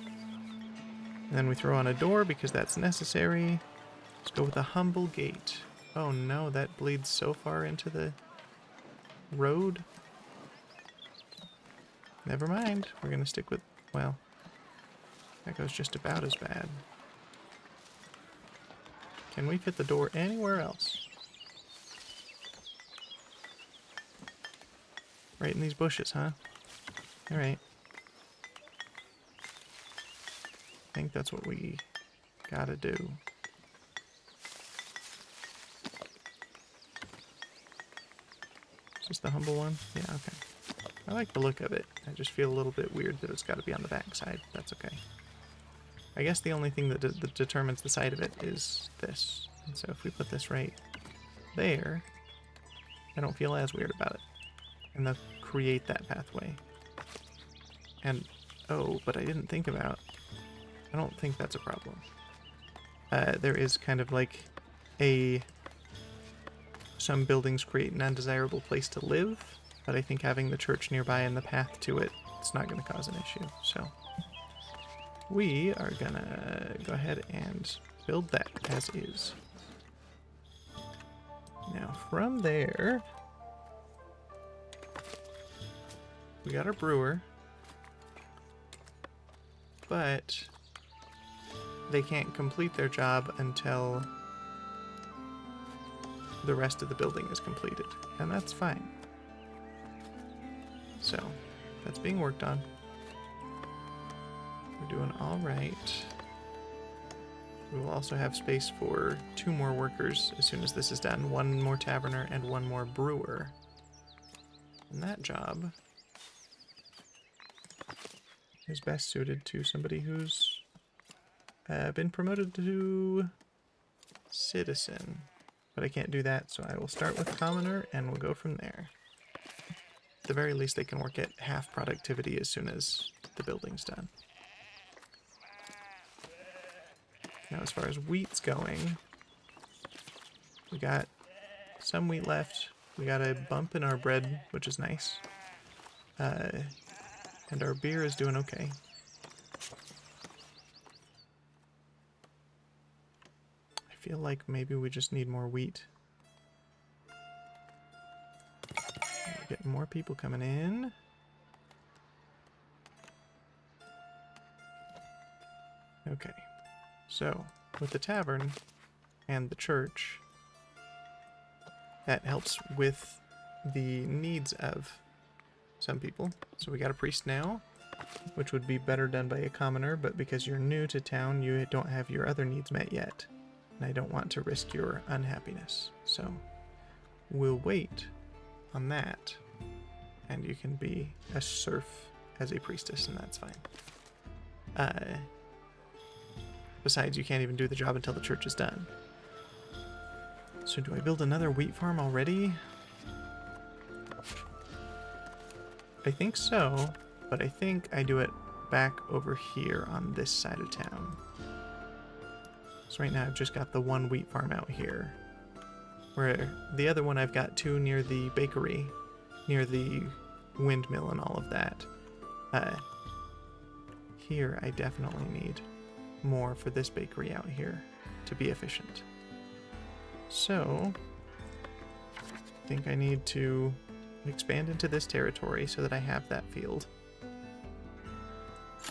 And then we throw on a door because that's necessary. Let's go with a humble gate. Oh no, that bleeds so far into the road. Never mind. We're going to stick with, well, that goes just about as bad. Can we fit the door anywhere else? Right in these bushes, huh? Alright. I think that's what we gotta do. Is this the humble one? Yeah, okay. I like the look of it. I just feel a little bit weird that it's gotta be on the back side. That's okay. I guess the only thing that determines the side of it is this. And so if we put this right there, I don't feel as weird about it. And they'll create that pathway. And, oh, but I didn't think about, I don't think that's a problem. There is kind of like some buildings create an undesirable place to live, but I think having the church nearby and the path to it, it's not going to cause an issue, so. We are gonna go ahead and build that as is. Now from there, we got our brewer, but they can't complete their job until the rest of the building is completed, and that's fine. So, that's being worked on. We're doing all right. We will also have space for 2 more workers as soon as this is done. 1 more taverner and 1 more brewer. And that job is best suited to somebody who's been promoted to citizen. But I can't do that, so I will start with commoner and we'll go from there. At the very least, they can work at half productivity as soon as the building's done. Now, as far as wheat's going, we got some wheat left. We got a bump in our bread, which is nice. And our beer is doing okay. I feel like maybe we just need more wheat. We're getting more people coming in. Okay. So, with the tavern and the church, that helps with the needs of some people. So we got a priest now, which would be better done by a commoner, but because you're new to town, you don't have your other needs met yet. And I don't want to risk your unhappiness. So, we'll wait on that, and you can be a serf as a priestess, and that's fine. Besides, you can't even do the job until the church is done. So do I build another wheat farm already? I think so, but I think I do it back over here on this side of town. So right now I've just got the 1 wheat farm out here. Where the other one I've got 2 near the bakery, near the windmill and all of that. Here I definitely need more for this bakery out here to be efficient. So, I think I need to expand into this territory so that I have that field.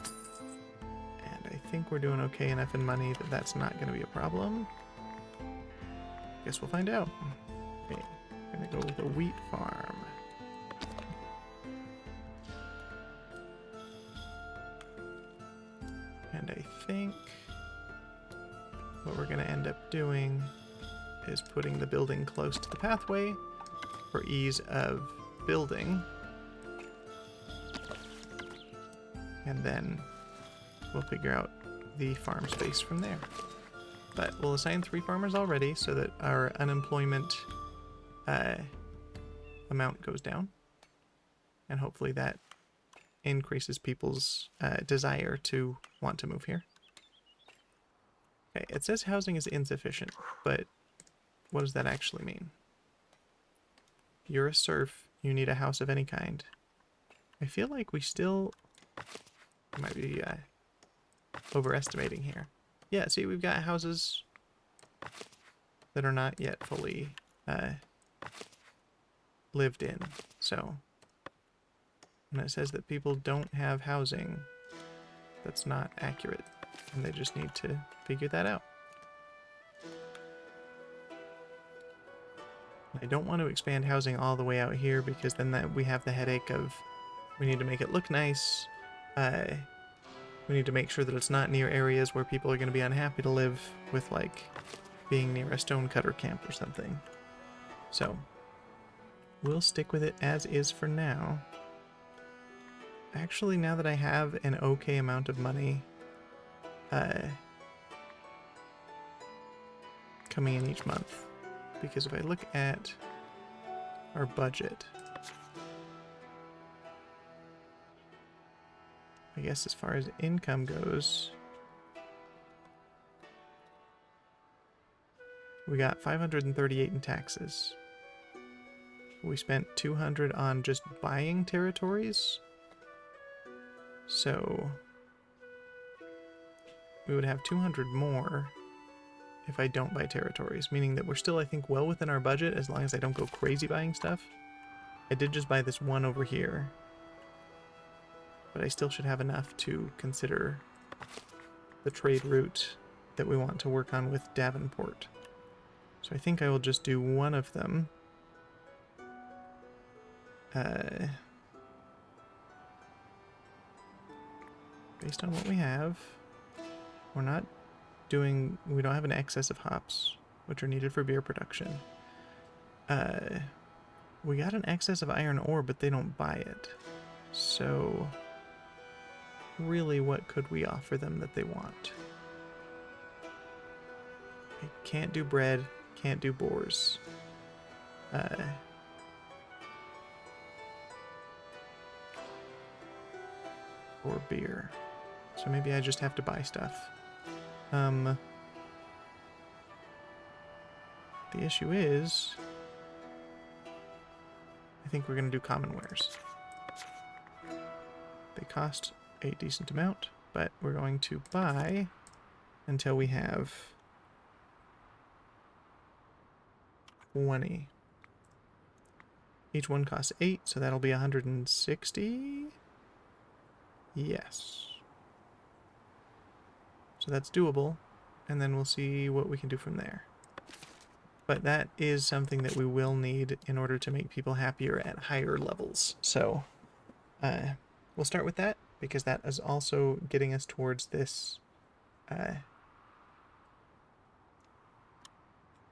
And I think we're doing okay enough in money that that's not going to be a problem. Guess we'll find out. Okay, I'm going to go with a wheat farm. And I think what we're going to end up doing is putting the building close to the pathway for ease of building. And then we'll figure out the farm space from there. But we'll assign 3 farmers already so that our unemployment amount goes down. And hopefully that increases people's desire to want to move here. Okay, it says housing is insufficient, but what does that actually mean? You're a serf. You need a house of any kind. I feel like we still might be overestimating here. Yeah, see, we've got houses that are not yet fully lived in. So when it says that people don't have housing, that's not accurate. And they just need to figure that out. I don't want to expand housing all the way out here because then we have the headache of we need to make it look nice. We need to make sure that it's not near areas where people are going to be unhappy to live with, like, being near a stonecutter camp or something. So, we'll stick with it as is for now. Actually, now that I have an okay amount of money coming in each month, because if I look at our budget, I guess as far as income goes, we got 538 in taxes. We spent 200 on just buying territories. So we would have 200 more if I don't buy territories, meaning that we're still, I think, well within our budget as long as I don't go crazy buying stuff. I did just buy this one over here, but I still should have enough to consider the trade route that we want to work on with Davenport. So I think I will just do one of them. Based on what we have, we don't have an excess of hops, which are needed for beer production. We got an excess of iron ore, but they don't buy it. So really, what could we offer them that they want? I can't do bread, can't do boars. Or beer. So maybe I just have to buy stuff. The issue is, I think we're going to do common wares. They cost a decent amount, but we're going to buy until we have 20. Each one costs 8, so that'll be 160. Yes. So that's doable, and then we'll see what we can do from there. But that is something that we will need in order to make people happier at higher levels. So we'll start with that, because that is also getting us towards this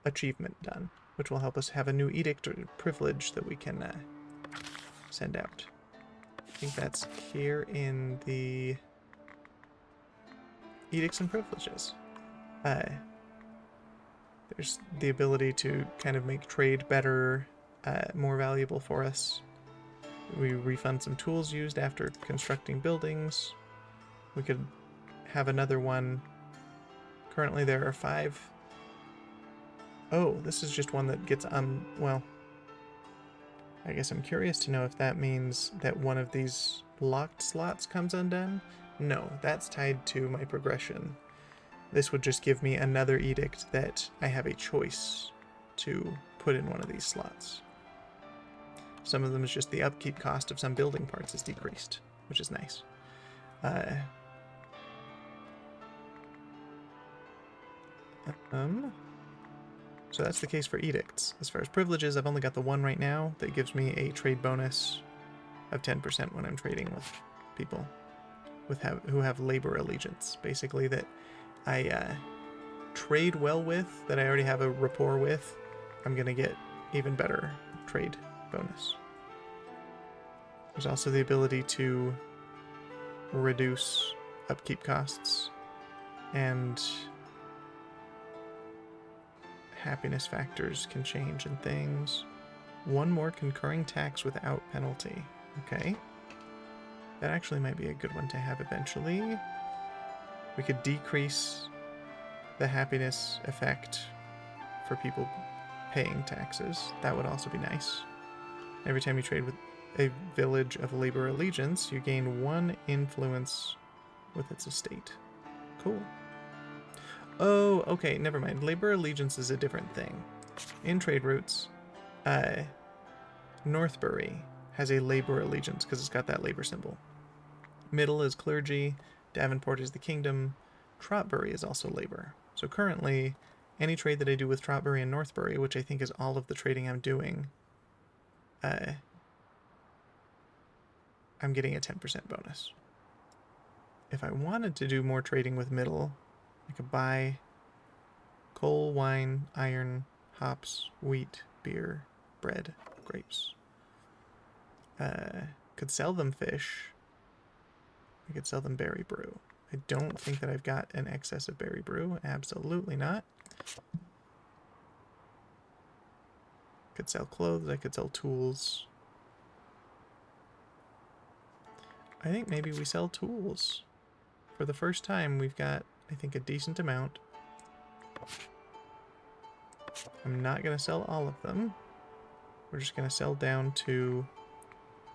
achievement done, which will help us have a new edict or privilege that we can send out. I think that's here in the edicts and privileges. There's the ability to kind of make trade better, more valuable for us. We refund some tools used after constructing buildings. We could have another one. Currently there are 5. Oh, this is just one that gets well, I guess I'm curious to know if that means that one of these locked slots comes undone. No, that's tied to my progression. This would just give me another edict that I have a choice to put in one of these slots. Some of them is just the upkeep cost of some building parts is decreased, which is nice. So that's the case for edicts. As far as privileges, I've only got the one right now that gives me a trade bonus of 10% when I'm trading with people who have labor allegiance. Basically that I trade well with, that I already have a rapport with, I'm going to get even better trade bonus. There's also the ability to reduce upkeep costs And happiness factors can change in things. One more concurring tax without penalty. Okay. That actually might be a good one to have eventually. We could decrease the happiness effect for people paying taxes. That would also be nice. Every time you trade with a village of labor allegiance, you gain 1 influence with its estate. Cool. Oh, okay, never mind. Labor allegiance is a different thing. In trade routes, Northbury has a labor allegiance because it's got that labor symbol. Middle is clergy, Davenport is the kingdom, Trotbury is also labor. So currently, any trade that I do with Trotbury and Northbury, which I think is all of the trading I'm doing, I'm getting a 10% bonus. If I wanted to do more trading with Middle, I could buy coal, wine, iron, hops, wheat, beer, bread, grapes. Could sell them fish. I could sell them berry brew. I don't think that I've got an excess of berry brew. Absolutely not. Could sell clothes. I could sell tools. I think maybe we sell tools. For the first time, we've got, I think, a decent amount. I'm not going to sell all of them. We're just going to sell down to,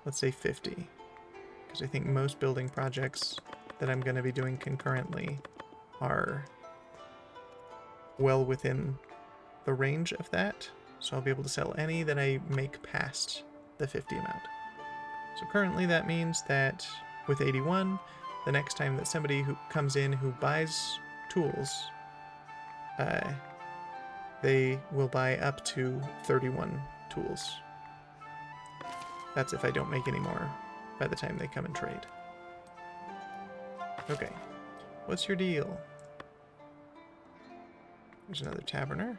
let's say, 50. Because I think most building projects that I'm going to be doing concurrently are well within the range of that. So I'll be able to sell any that I make past the 50 amount. So currently that means that with 81, the next time that somebody who comes in who buys tools, they will buy up to 31 tools. That's if I don't make any more by the time they come and trade. Okay, what's your deal? There's another taverner.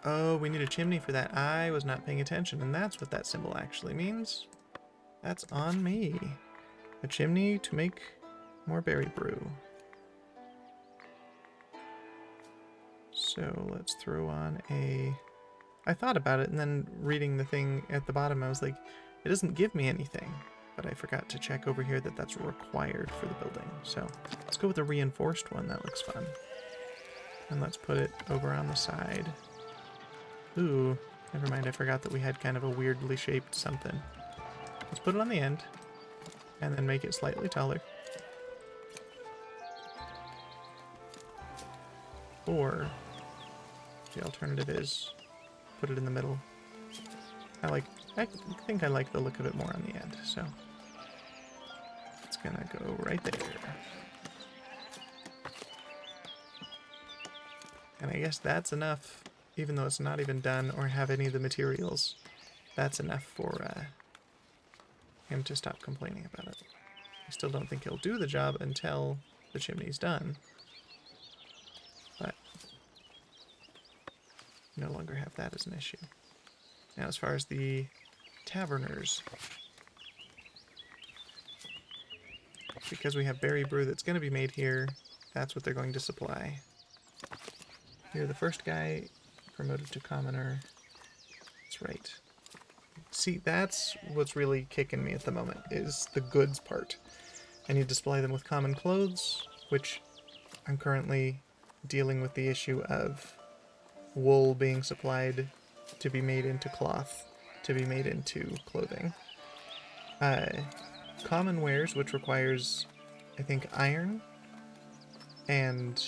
Oh, we need a chimney for that. I was not paying attention, and that's what that symbol actually means. That's on me. A chimney to make more berry brew. So let's throw on a... I thought about it, and then reading the thing at the bottom, I was like, it doesn't give me anything. But I forgot to check over here that that's required for the building. So let's go with the reinforced one. That looks fun. And let's put it over on the side. Ooh, never mind. I forgot that we had kind of a weirdly shaped something. Let's put it on the end. And then make it slightly taller. Or the alternative is put it in the middle. I think I like the look of it more on the end, so it's gonna go right there. And I guess that's enough, even though it's not even done or have any of the materials. That's enough for him to stop complaining about it. I still don't think he'll do the job until the chimney's done. But no longer have that as an issue. Now, as far as the taverners, because we have berry brew that's going to be made here, that's what they're going to supply. You're the first guy promoted to commoner. That's right. See, that's what's really kicking me at the moment, is the goods part. I need to supply them with common clothes, which I'm currently dealing with the issue of wool being supplied to be made into cloth, to be made into clothing. Common wares, which requires, I think, iron and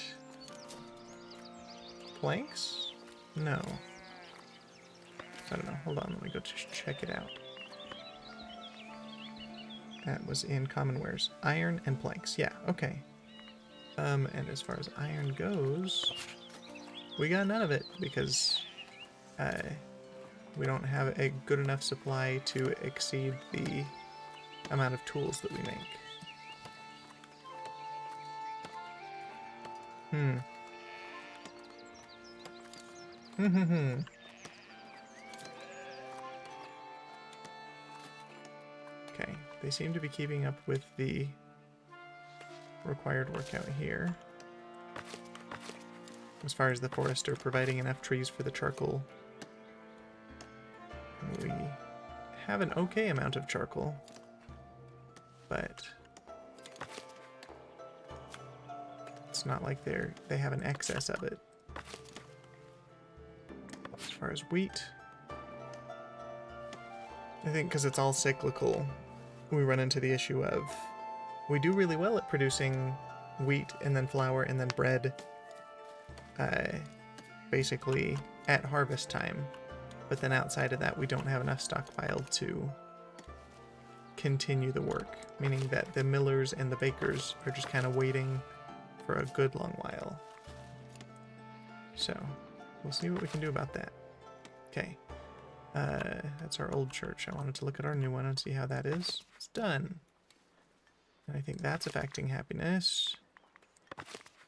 planks? No. I don't know. Hold on, let me go just check it out. That was in common wares. Iron and planks. Yeah, okay. And as far as iron goes, we got none of it because we don't have a good enough supply to exceed the amount of tools that we make. Okay, they seem to be keeping up with the required work out here. As far as the forester providing enough trees for the charcoal. We have an okay amount of charcoal, but it's not like they have an excess of it. As far as wheat, I think because it's all cyclical, we run into the issue of we do really well at producing wheat and then flour and then bread basically at harvest time, but then outside of that we don't have enough stockpiled to continue the work, meaning that the millers and the bakers are just kind of waiting for a good long while. So we'll see what we can do about that. Okay, that's our old church. I wanted to look at our new one and see how that is. It's done. And I think that's affecting happiness.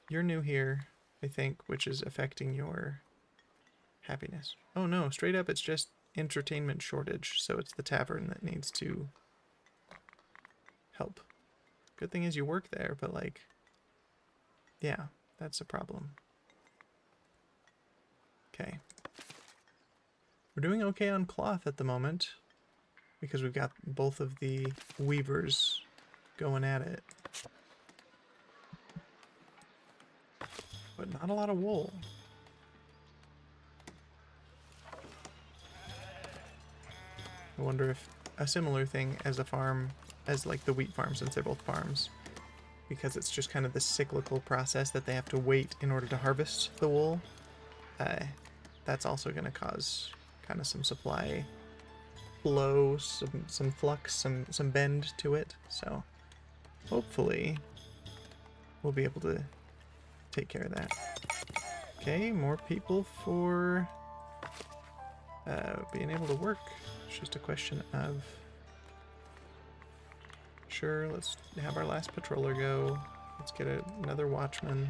You're new here, I think, which is affecting your happiness. Oh no, straight up it's just entertainment shortage, so it's the tavern that needs to help. Good thing is you work there, but like, yeah, that's a problem. Okay. We're doing okay on cloth at the moment, because we've got both of the weavers going at it. But not a lot of wool. I wonder if a similar thing as a farm, as like the wheat farm, since they're both farms, because it's just kind of the cyclical process that they have to wait in order to harvest the wool, that's also going to cause kind of some supply flow, some flux, some bend to it. So hopefully we'll be able to take care of that. Okay, more people for being able to work. It's just a question of, sure, let's have our last patroller go. Let's get another watchman.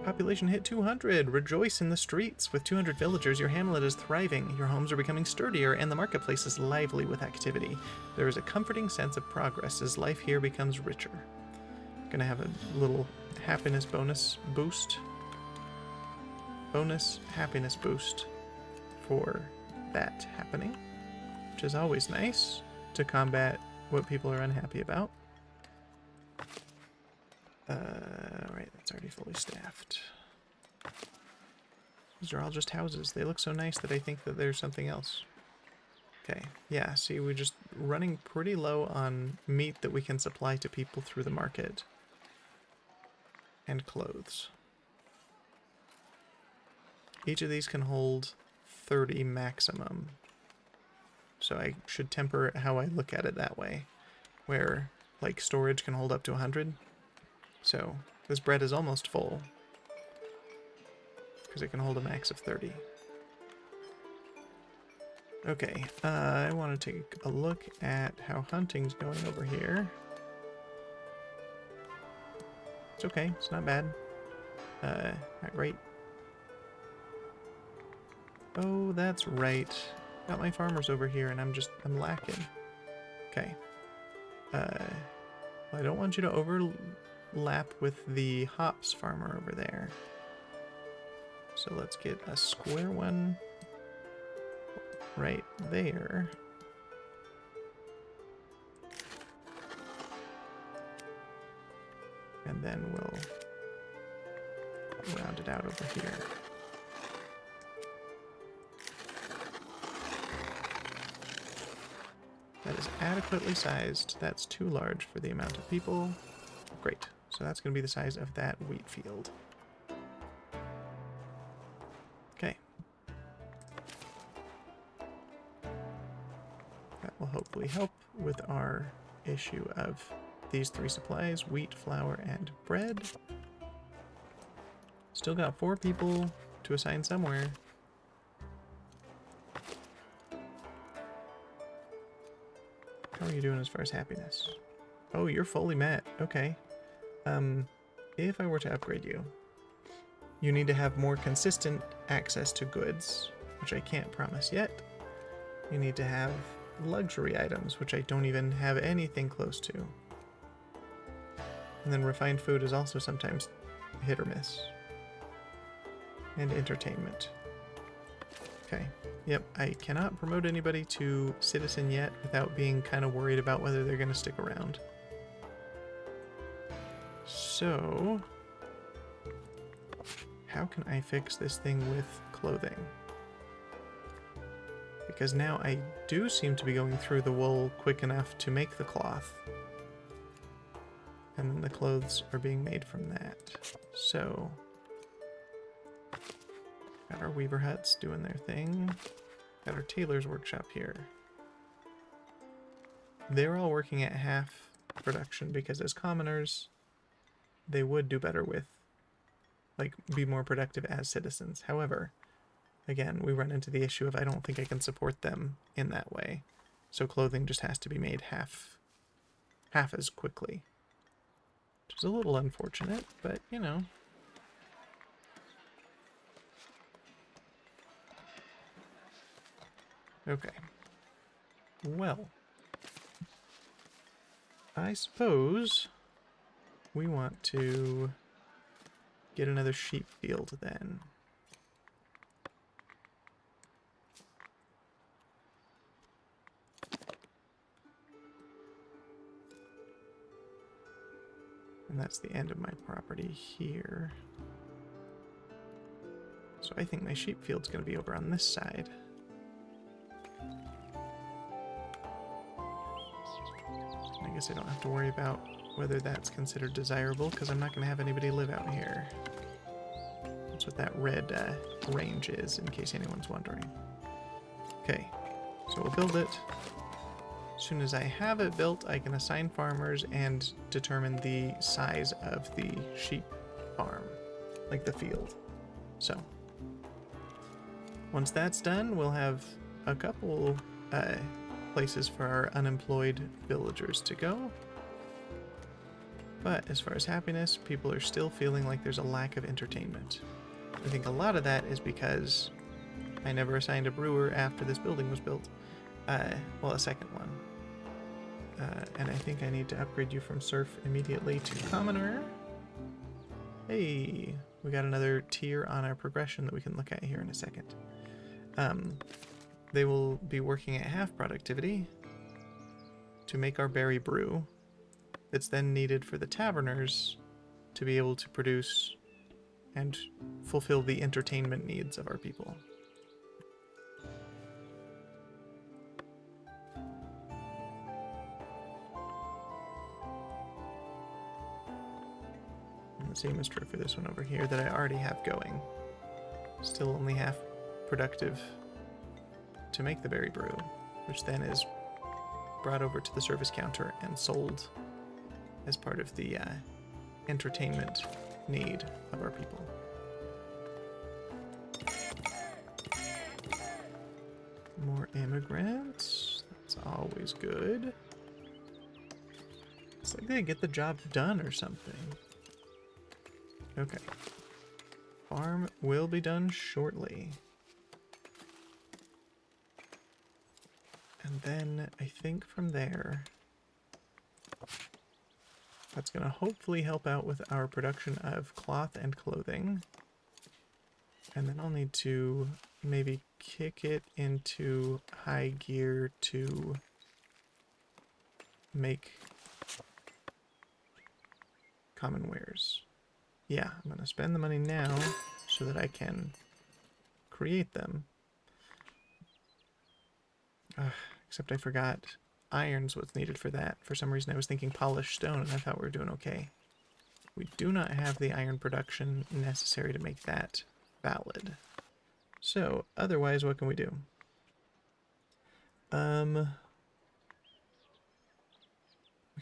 Population hit 200. Rejoice in the streets. With 200 villagers, your hamlet is thriving. Your homes are becoming sturdier, and the marketplace is lively with activity. There is a comforting sense of progress as life here becomes richer. Gonna have a little happiness bonus boost. Bonus happiness boost for that happening, which is always nice to combat what people are unhappy about. Right, that's already fully staffed. These are all just houses. They look so nice that I think that there's something else. Okay, yeah, see, we're just running pretty low on meat that we can supply to people through the market. And clothes. Each of these can hold 30 maximum. So I should temper how I look at it that way. Where, like, storage can hold up to 100. So this bread is almost full, because it can hold a max of 30. Okay, I want to take a look at how hunting's going over here. It's okay, it's not bad. Not great. Oh, that's right. Got my farmers over here and I'm lacking. Okay. I don't want you to overlap with the hops farmer over there. So let's get a square one right there. And then we'll round it out over here. That is adequately sized. That's too large for the amount of people. Great. So that's going to be the size of that wheat field. Okay. That will hopefully help with our issue of these three supplies: wheat, flour, and bread. Still got 4 people to assign somewhere. How are you doing as far as happiness? Oh, you're fully met. Okay. If I were to upgrade you, you need to have more consistent access to goods, which I can't promise yet. You need to have luxury items, which I don't even have anything close to. And then refined food is also sometimes hit or miss. And entertainment. Okay. Yep, I cannot promote anybody to citizen yet without being kind of worried about whether they're going to stick around. So, how can I fix this thing with clothing? Because now I do seem to be going through the wool quick enough to make the cloth. And then the clothes are being made from that. So, got our weaver huts doing their thing. Got our tailor's workshop here. They're all working at half production because as commoners, they would do better with, like, be more productive as citizens. However, again, we run into the issue of I don't think I can support them in that way. So clothing just has to be made half as quickly. Which is a little unfortunate, but, you know. Okay. Well, I suppose we want to get another sheep field then. And that's the end of my property here. So I think my sheep field's going to be over on this side. I guess I don't have to worry about whether that's considered desirable, because I'm not going to have anybody live out here. That's what that red range is, in case anyone's wondering. Okay, so we'll build it. As soon as I have it built, I can assign farmers and determine the size of the sheep farm, like the field. So, once that's done, we'll have a couple places for our unemployed villagers to go. But as far as happiness, people are still feeling like there's a lack of entertainment. I think a lot of that is because I never assigned a brewer after this building was built. Well, a second one. And I think I need to upgrade you from Serf immediately to Commoner. Hey, we got another tier on our progression that we can look at here in a second. They will be working at half productivity to make our berry brew. It's then needed for the taverners to be able to produce and fulfill the entertainment needs of our people. And the same is true for this one over here that I already have going. Still only half productive to make the berry brew, which then is brought over to the service counter and sold as part of the entertainment need of our people. More immigrants. That's always good. It's like they get the job done or something. Okay. Farm will be done shortly. And then I think from there, that's going to hopefully help out with our production of cloth and clothing. And then I'll need to maybe kick it into high gear to make common wares. Yeah, I'm going to spend the money now so that I can create them. Except I forgot iron's what's needed for that. For some reason I was thinking polished stone and I thought we were doing okay. We do not have the iron production necessary to make that valid. So, otherwise what can we do? We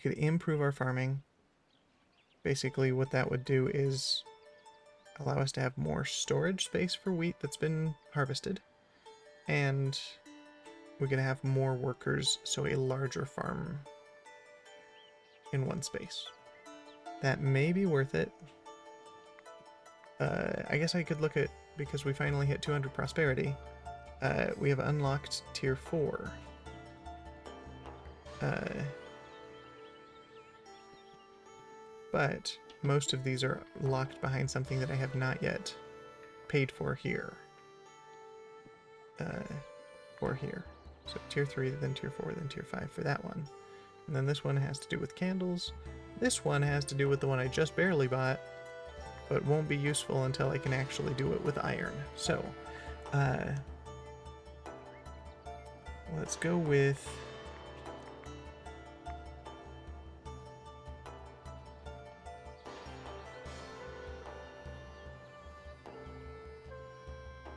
could improve our farming. Basically what that would do is allow us to have more storage space for wheat that's been harvested. And we're going to have more workers, so a larger farm in one space. That may be worth it. I guess I could look at, because we finally hit 200 prosperity, we have unlocked tier 4. But most of these are locked behind something that I have not yet paid for here. Or here. So tier 3, then tier 4, then tier 5 for that one. And then this one has to do with candles. This one has to do with the one I just barely bought, but won't be useful until I can actually do it with iron. So, let's go with...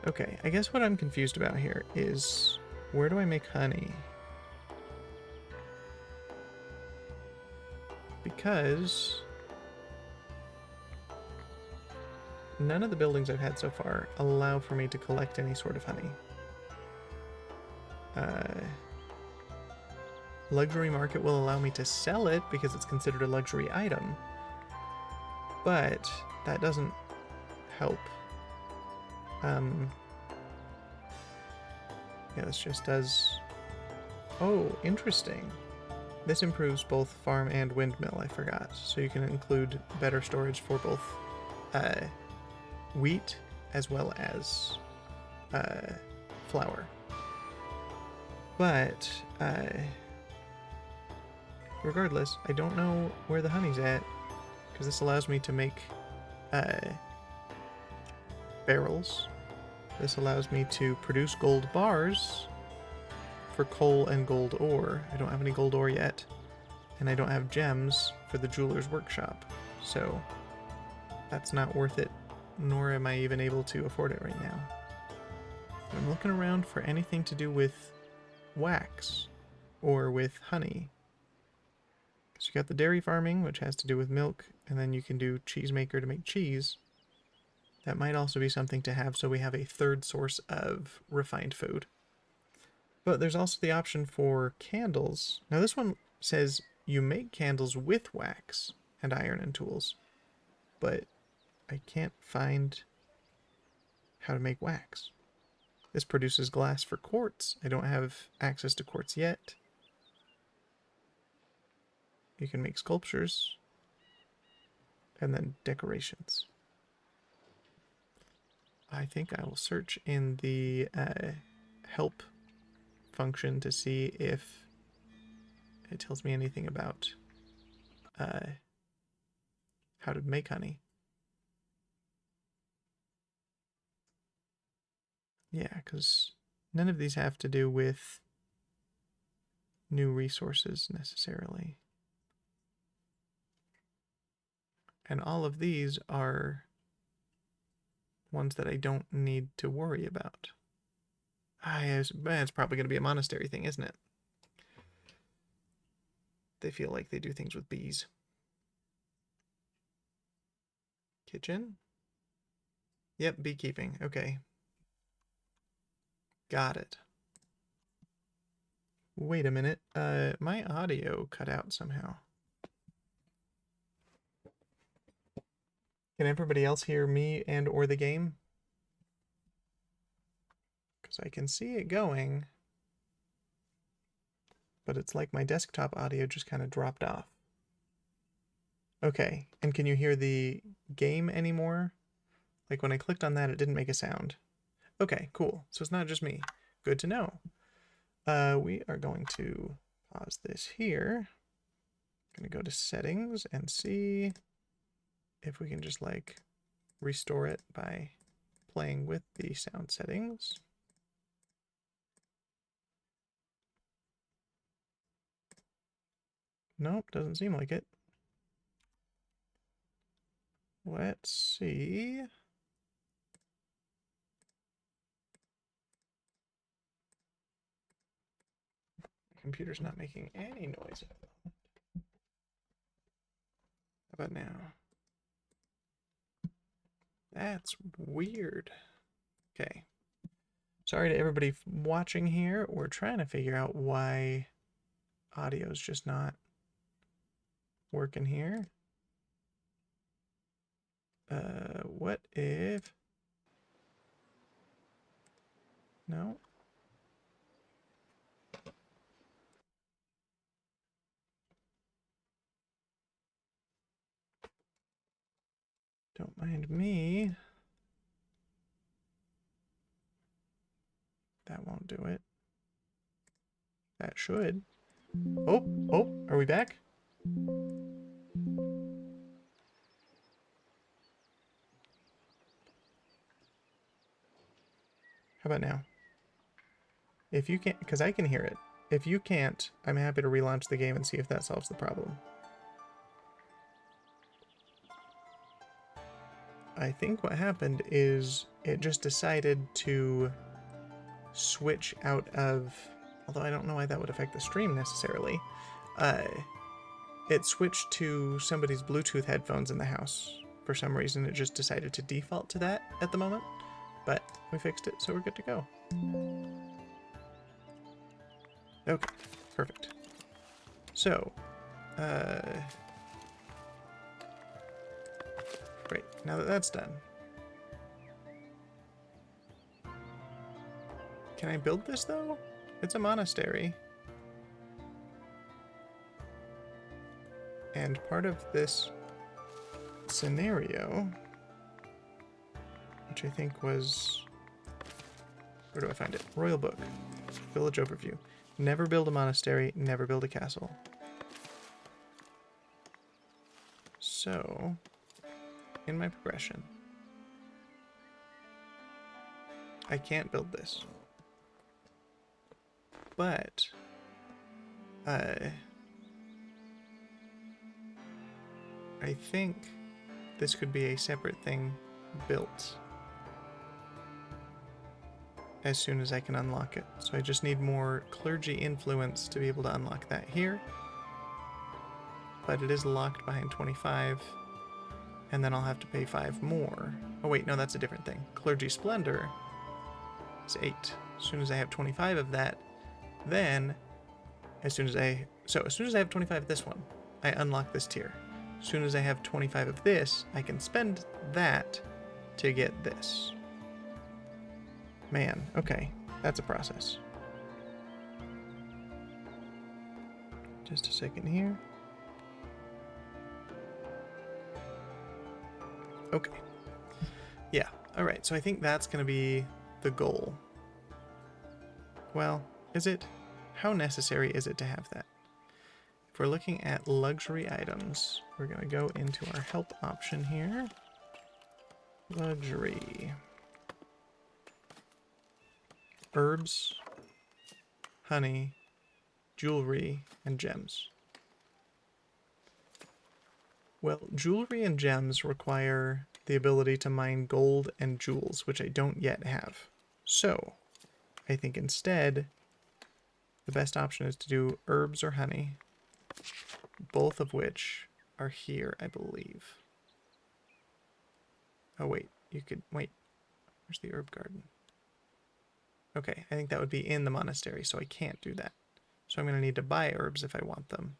Okay, I guess what I'm confused about here is, where do I make honey? Because none of the buildings I've had so far allow for me to collect any sort of honey. Luxury market will allow me to sell it because it's considered a luxury item, but that doesn't help. Yeah, this just does... Oh, interesting. This improves both farm and windmill, I forgot. So you can include better storage for both wheat as well as flour. But, regardless, I don't know where the honey's at, because this allows me to make barrels. This allows me to produce gold bars for coal and gold ore. I don't have any gold ore yet, and I don't have gems for the jeweler's workshop, so that's not worth it, nor am I even able to afford it right now. I'm looking around for anything to do with wax or with honey. So you got the dairy farming, which has to do with milk, and then you can do cheesemaker to make cheese. That might also be something to have, so we have a third source of refined food. But there's also the option for candles. Now this one says you make candles with wax and iron and tools, but I can't find how to make wax. This produces glass for quartz. I don't have access to quartz yet. You can make sculptures and then decorations. I think I will search in the help function to see if it tells me anything about how to make honey. Yeah, because none of these have to do with new resources necessarily. And all of these are ones that I don't need to worry about. It's probably going to be a monastery thing, isn't it? They feel like they do things with bees. Kitchen? Yep, beekeeping. Okay. Got it. Wait a minute. My audio cut out somehow. Can everybody else hear me and or the game? Because I can see it going, but it's like my desktop audio just kind of dropped off. Okay, and can you hear the game anymore? Like when I clicked on that, it didn't make a sound. Okay, cool. So it's not just me. Good to know. We are going to pause this here. Gonna go to settings and see if we can just like restore it by playing with the sound settings. Nope, doesn't seem like it. Let's see. Computer's not making any noise. How about now? That's weird. Okay. Sorry to everybody watching here. We're trying to figure out why audio's just not working here. What if... No. Don't mind me. That won't do it. That should. Oh, are we back? How about now? If you can't, because I can hear it. If you can't, I'm happy to relaunch the game and see if that solves the problem. I think what happened is it just decided to switch out of, although I don't know why that would affect the stream necessarily, it switched to somebody's Bluetooth headphones in the house. For some reason, it just decided to default to that at the moment, but we fixed it, so we're good to go. Okay, perfect. So, great, now that that's done. Can I build this, though? It's a monastery. And part of this scenario, which I think was... Where do I find it? Royal Book. Village Overview. Never build a monastery, never build a castle. So, in my progression, I can't build this. But, I think this could be a separate thing built as soon as I can unlock it. So I just need more clergy influence to be able to unlock that here. But it is locked behind 25, and then I'll have to pay 5 more. Oh wait, no, that's a different thing. Clergy Splendor is 8. As soon as I have 25 of that, then as soon as I have 25 of this one, I unlock this tier. As soon as I have 25 of this, I can spend that to get this. Man, okay, that's a process. Just a second here. Okay. Yeah, alright, so I think that's going to be the goal. Well, is it? How necessary is it to have that? If we're looking at luxury items, we're going to go into our help option here. Luxury. Herbs, honey, jewelry, and gems. Well, jewelry and gems require the ability to mine gold and jewels, which I don't yet have. So, I think instead, the best option is to do herbs or honey, both of which are here, I believe. Oh, wait, you could, wait, where's the herb garden? Okay, I think that would be in the monastery, so I can't do that. So I'm going to need to buy herbs if I want them.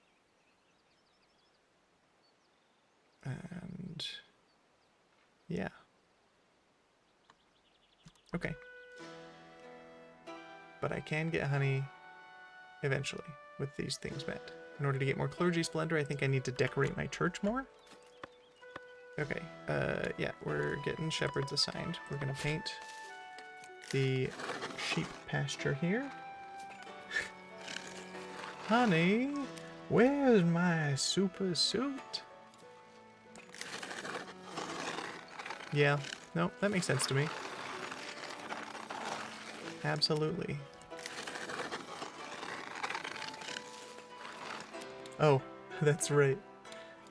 And yeah. Okay. But I can get honey eventually with these things met. In order to get more clergy splendor, I think I need to decorate my church more. Okay, yeah, we're getting shepherds assigned. We're going to paint the sheep pasture here. Honey, where's my super suit? Yeah, no, that makes sense to me. Absolutely. Oh, that's right.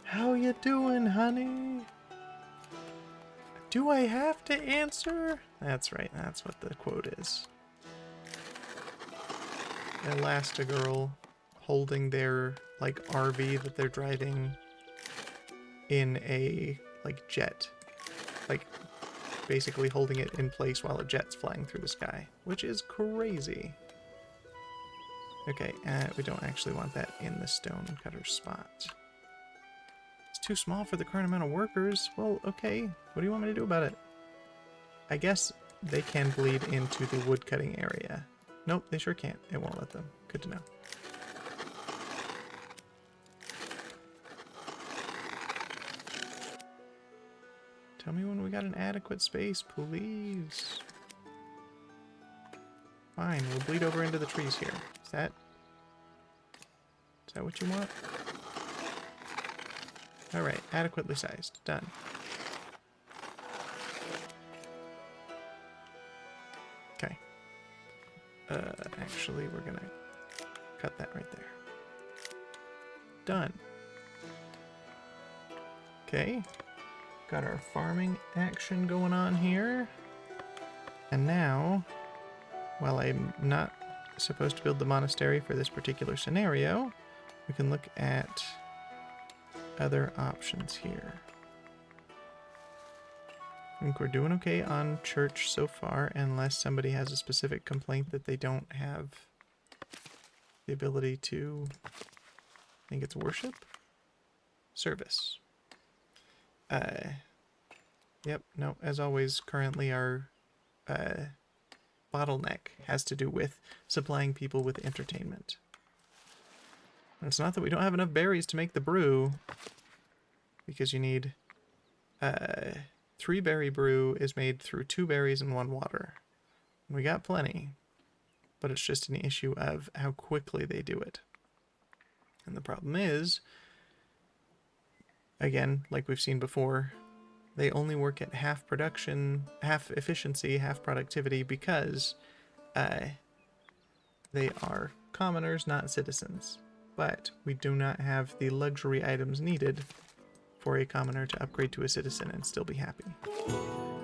How you doing, honey? Do I have to answer? That's right, that's what the quote is. Elastigirl holding their, like, RV that they're driving in a, like, jet. Like, basically holding it in place while a jet's flying through the sky, which is crazy. Okay, we don't actually want that in the stone cutter spot. It's too small for the current amount of workers. Well, okay, what do you want me to do about it? I guess they can bleed into the wood cutting area. Nope, they sure can't. It won't let them. Good to know. Tell me when we got an adequate space, please. Fine, we'll bleed over into the trees here. Is that what you want? Alright, adequately sized. Done. Okay. Actually, we're gonna cut that right there. Done. Okay. Got our farming action going on here. And now, while I'm not supposed to build the monastery for this particular scenario, we can look at other options here. I think we're doing okay on church so far, unless somebody has a specific complaint that they don't have the ability to, I think it's worship? Service. Yep, no, as always, currently our bottleneck has to do with supplying people with entertainment. And it's not that we don't have enough berries to make the brew, because you need 3-berry brew is made through 2 berries and 1 water. And we got plenty, but it's just an issue of how quickly they do it. And the problem is, again, like we've seen before, they only work at half production, half efficiency, half productivity, because they are commoners, not citizens. But we do not have the luxury items needed for a commoner to upgrade to a citizen and still be happy.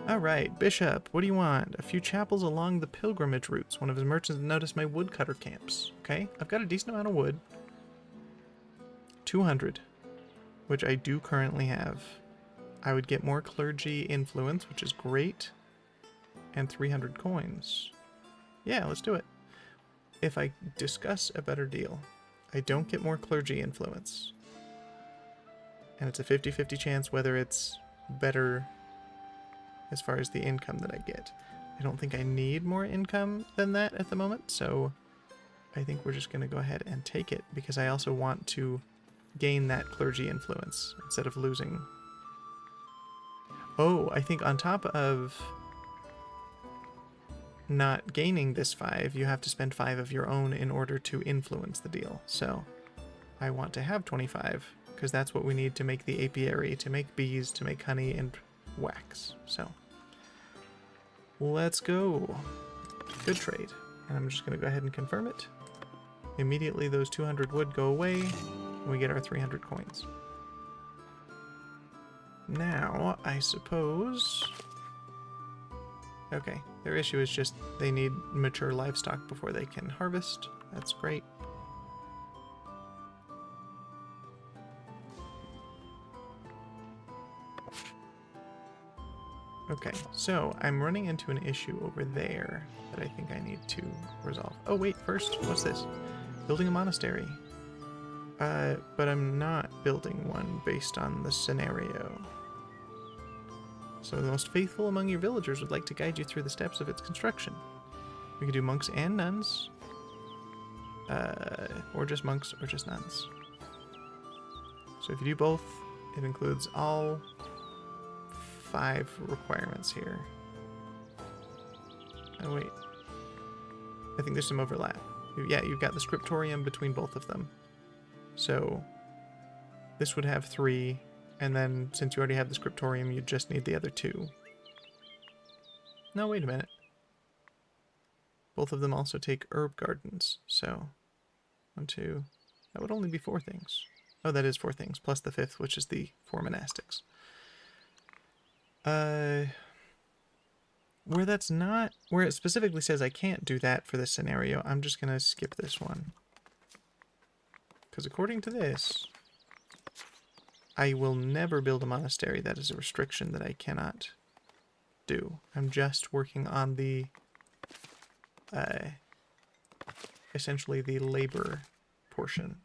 Alright, Bishop, what do you want? A few chapels along the pilgrimage routes. One of his merchants noticed my woodcutter camps. Okay, I've got a decent amount of wood. 200, which I do currently have. I would get more clergy influence, which is great. And 300 coins. Yeah, let's do it. If I discuss a better deal, I don't get more clergy influence. And it's a 50-50 chance whether it's better as far as the income that I get. I don't think I need more income than that at the moment, so I think we're just going to go ahead and take it, because I also want to gain that clergy influence instead of losing. Oh, I think on top of not gaining this 5, you have to spend 5 of your own in order to influence the deal. So I want to have 25, because that's what we need to make the apiary, to make bees, to make honey and wax. So let's go. Good trade. And I'm just going to go ahead and confirm it. Immediately those 200 wood go away, and we get our 300 coins. Now, I suppose... Okay, their issue is just they need mature livestock before they can harvest. That's great. Okay, so I'm running into an issue over there that I think I need to resolve. Oh wait, first, what's this? Building a monastery. But I'm not building one based on the scenario. So the most faithful among your villagers would like to guide you through the steps of its construction. We can do monks and nuns. Or just monks or just nuns. So if you do both, it includes all 5 requirements here. Oh wait. I think there's some overlap. Yeah, you've got the scriptorium between both of them. So this would have 3, and then since you already have the scriptorium, you just need the other 2. No, wait a minute. Both of them also take herb gardens, so 1, 2. That would only be 4 things. Oh, that is 4 things, plus the 5th, which is the 4 monastics. Where that's not, where it specifically says I can't do that for this scenario, I'm just gonna skip this one. Because according to this, I will never build a monastery. That is a restriction that I cannot do. I'm just working on the, essentially the labor portion.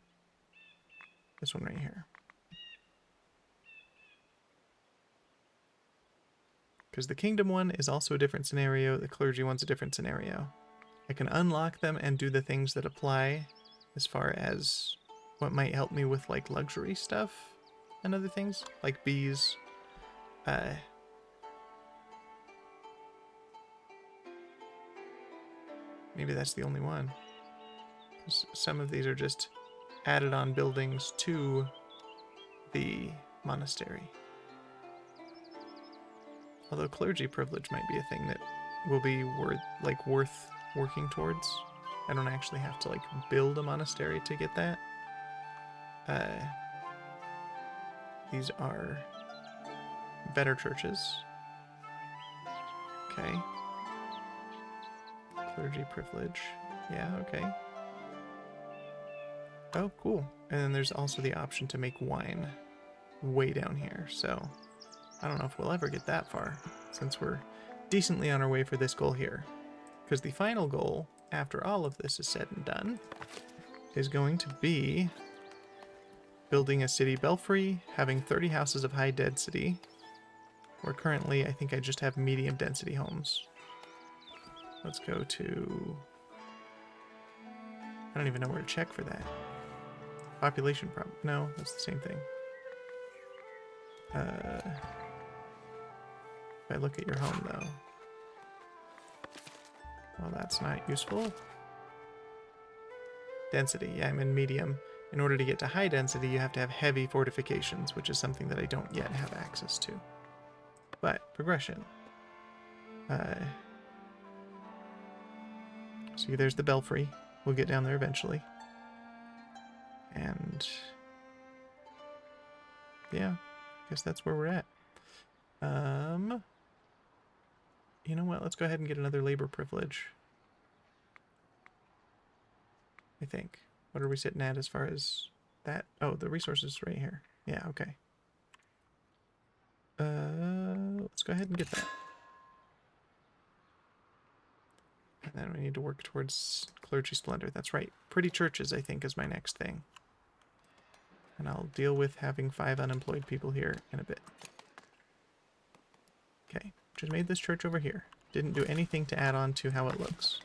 This one right here. Because the kingdom one is also a different scenario, the clergy one's a different scenario. I can unlock them and do the things that apply as far as what might help me with like luxury stuff and other things, like bees, Maybe that's the only one. Some of these are just added on buildings to the monastery. Although clergy privilege might be a thing that will be worth working towards. I don't actually have to build a monastery to get that. These are better churches. Okay. Clergy privilege. Yeah, okay. Oh, cool. And then there's also the option to make wine way down here. So I don't know if we'll ever get that far, since we're decently on our way for this goal here. Because the final goal, after all of this is said and done, is going to be building a city belfry, having 30 houses of high density, where currently I think I just have medium density homes. Let's go to... I don't even know where to check for that. Population problem. No, that's the same thing. If I look at your home, though... Well, that's not useful. Density. Yeah, I'm in medium. In order to get to high density, you have to have heavy fortifications, which is something that I don't yet have access to. But, progression. See, there's the belfry. We'll get down there eventually. And... yeah, I guess that's where we're at. You know what? Let's go ahead and get another labor privilege. I think. What are we sitting at as far as that? Oh, the resources right here. Yeah, okay. Let's go ahead and get that. And then we need to work towards clergy splendor. That's right. Pretty churches, I think, is my next thing. And I'll deal with having 5 unemployed people here in a bit. Okay, just made this church over here. Didn't do anything to add on to how it looks.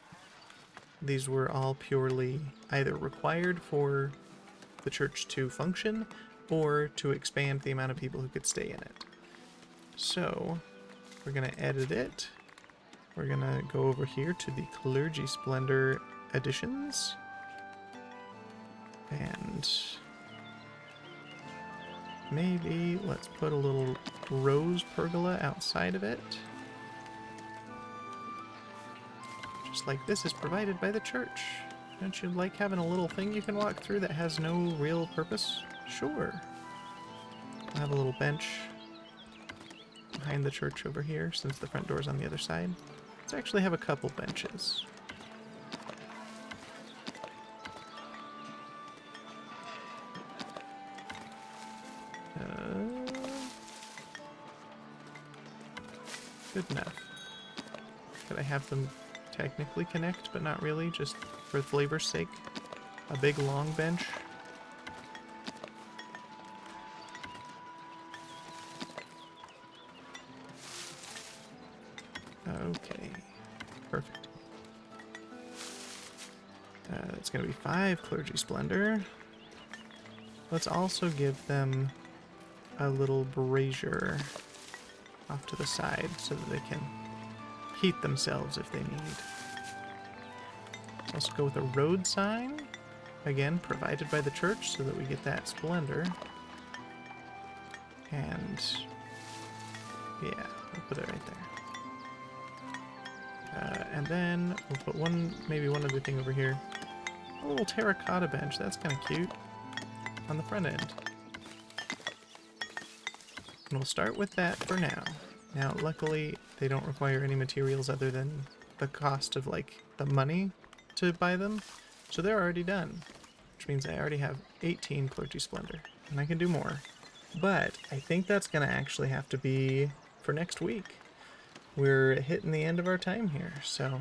These were all purely either required for the church to function or to expand the amount of people who could stay in it. So, we're going to edit it. We're going to go over here to the Clergy Splendor additions. And maybe let's put a little rose pergola outside of it. Just like this is provided by the church. Don't you like having a little thing you can walk through that has no real purpose? Sure. I'll have a little bench behind the church over here, since the front door's on the other side. Let's actually have a couple benches. Good enough. Could I have them technically connect, but not really, just for flavor's sake? A big long bench. Okay, perfect. It's going to be 5 Clergy Splendor. Let's also give them a little brazier off to the side so that they can heat themselves if they need. Let's go with a road sign, again provided by the church so that we get that splendor. And yeah, we'll put it right there. And then we'll put maybe one other thing over here. A little terracotta bench, that's kind of cute, on the front end. And we'll start with that for now. Now, luckily, they don't require any materials other than the cost of, the money to buy them. So they're already done. Which means I already have 18 Clergy Splendor. And I can do more. But I think that's going to actually have to be for next week. We're hitting the end of our time here. So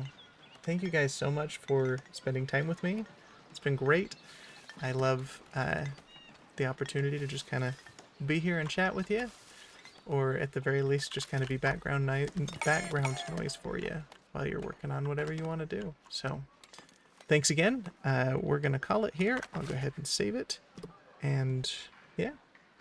thank you guys so much for spending time with me. It's been great. I love the opportunity to just kind of be here and chat with you. Or at the very least, just kind of be background noise for you while you're working on whatever you want to do. So, thanks again. We're going to call it here. I'll go ahead and save it. And, yeah,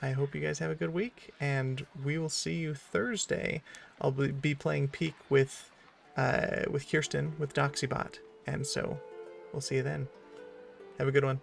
I hope you guys have a good week. And we will see you Thursday. I'll be playing Peak with Kirsten, with Doxybot. And so we'll see you then. Have a good one.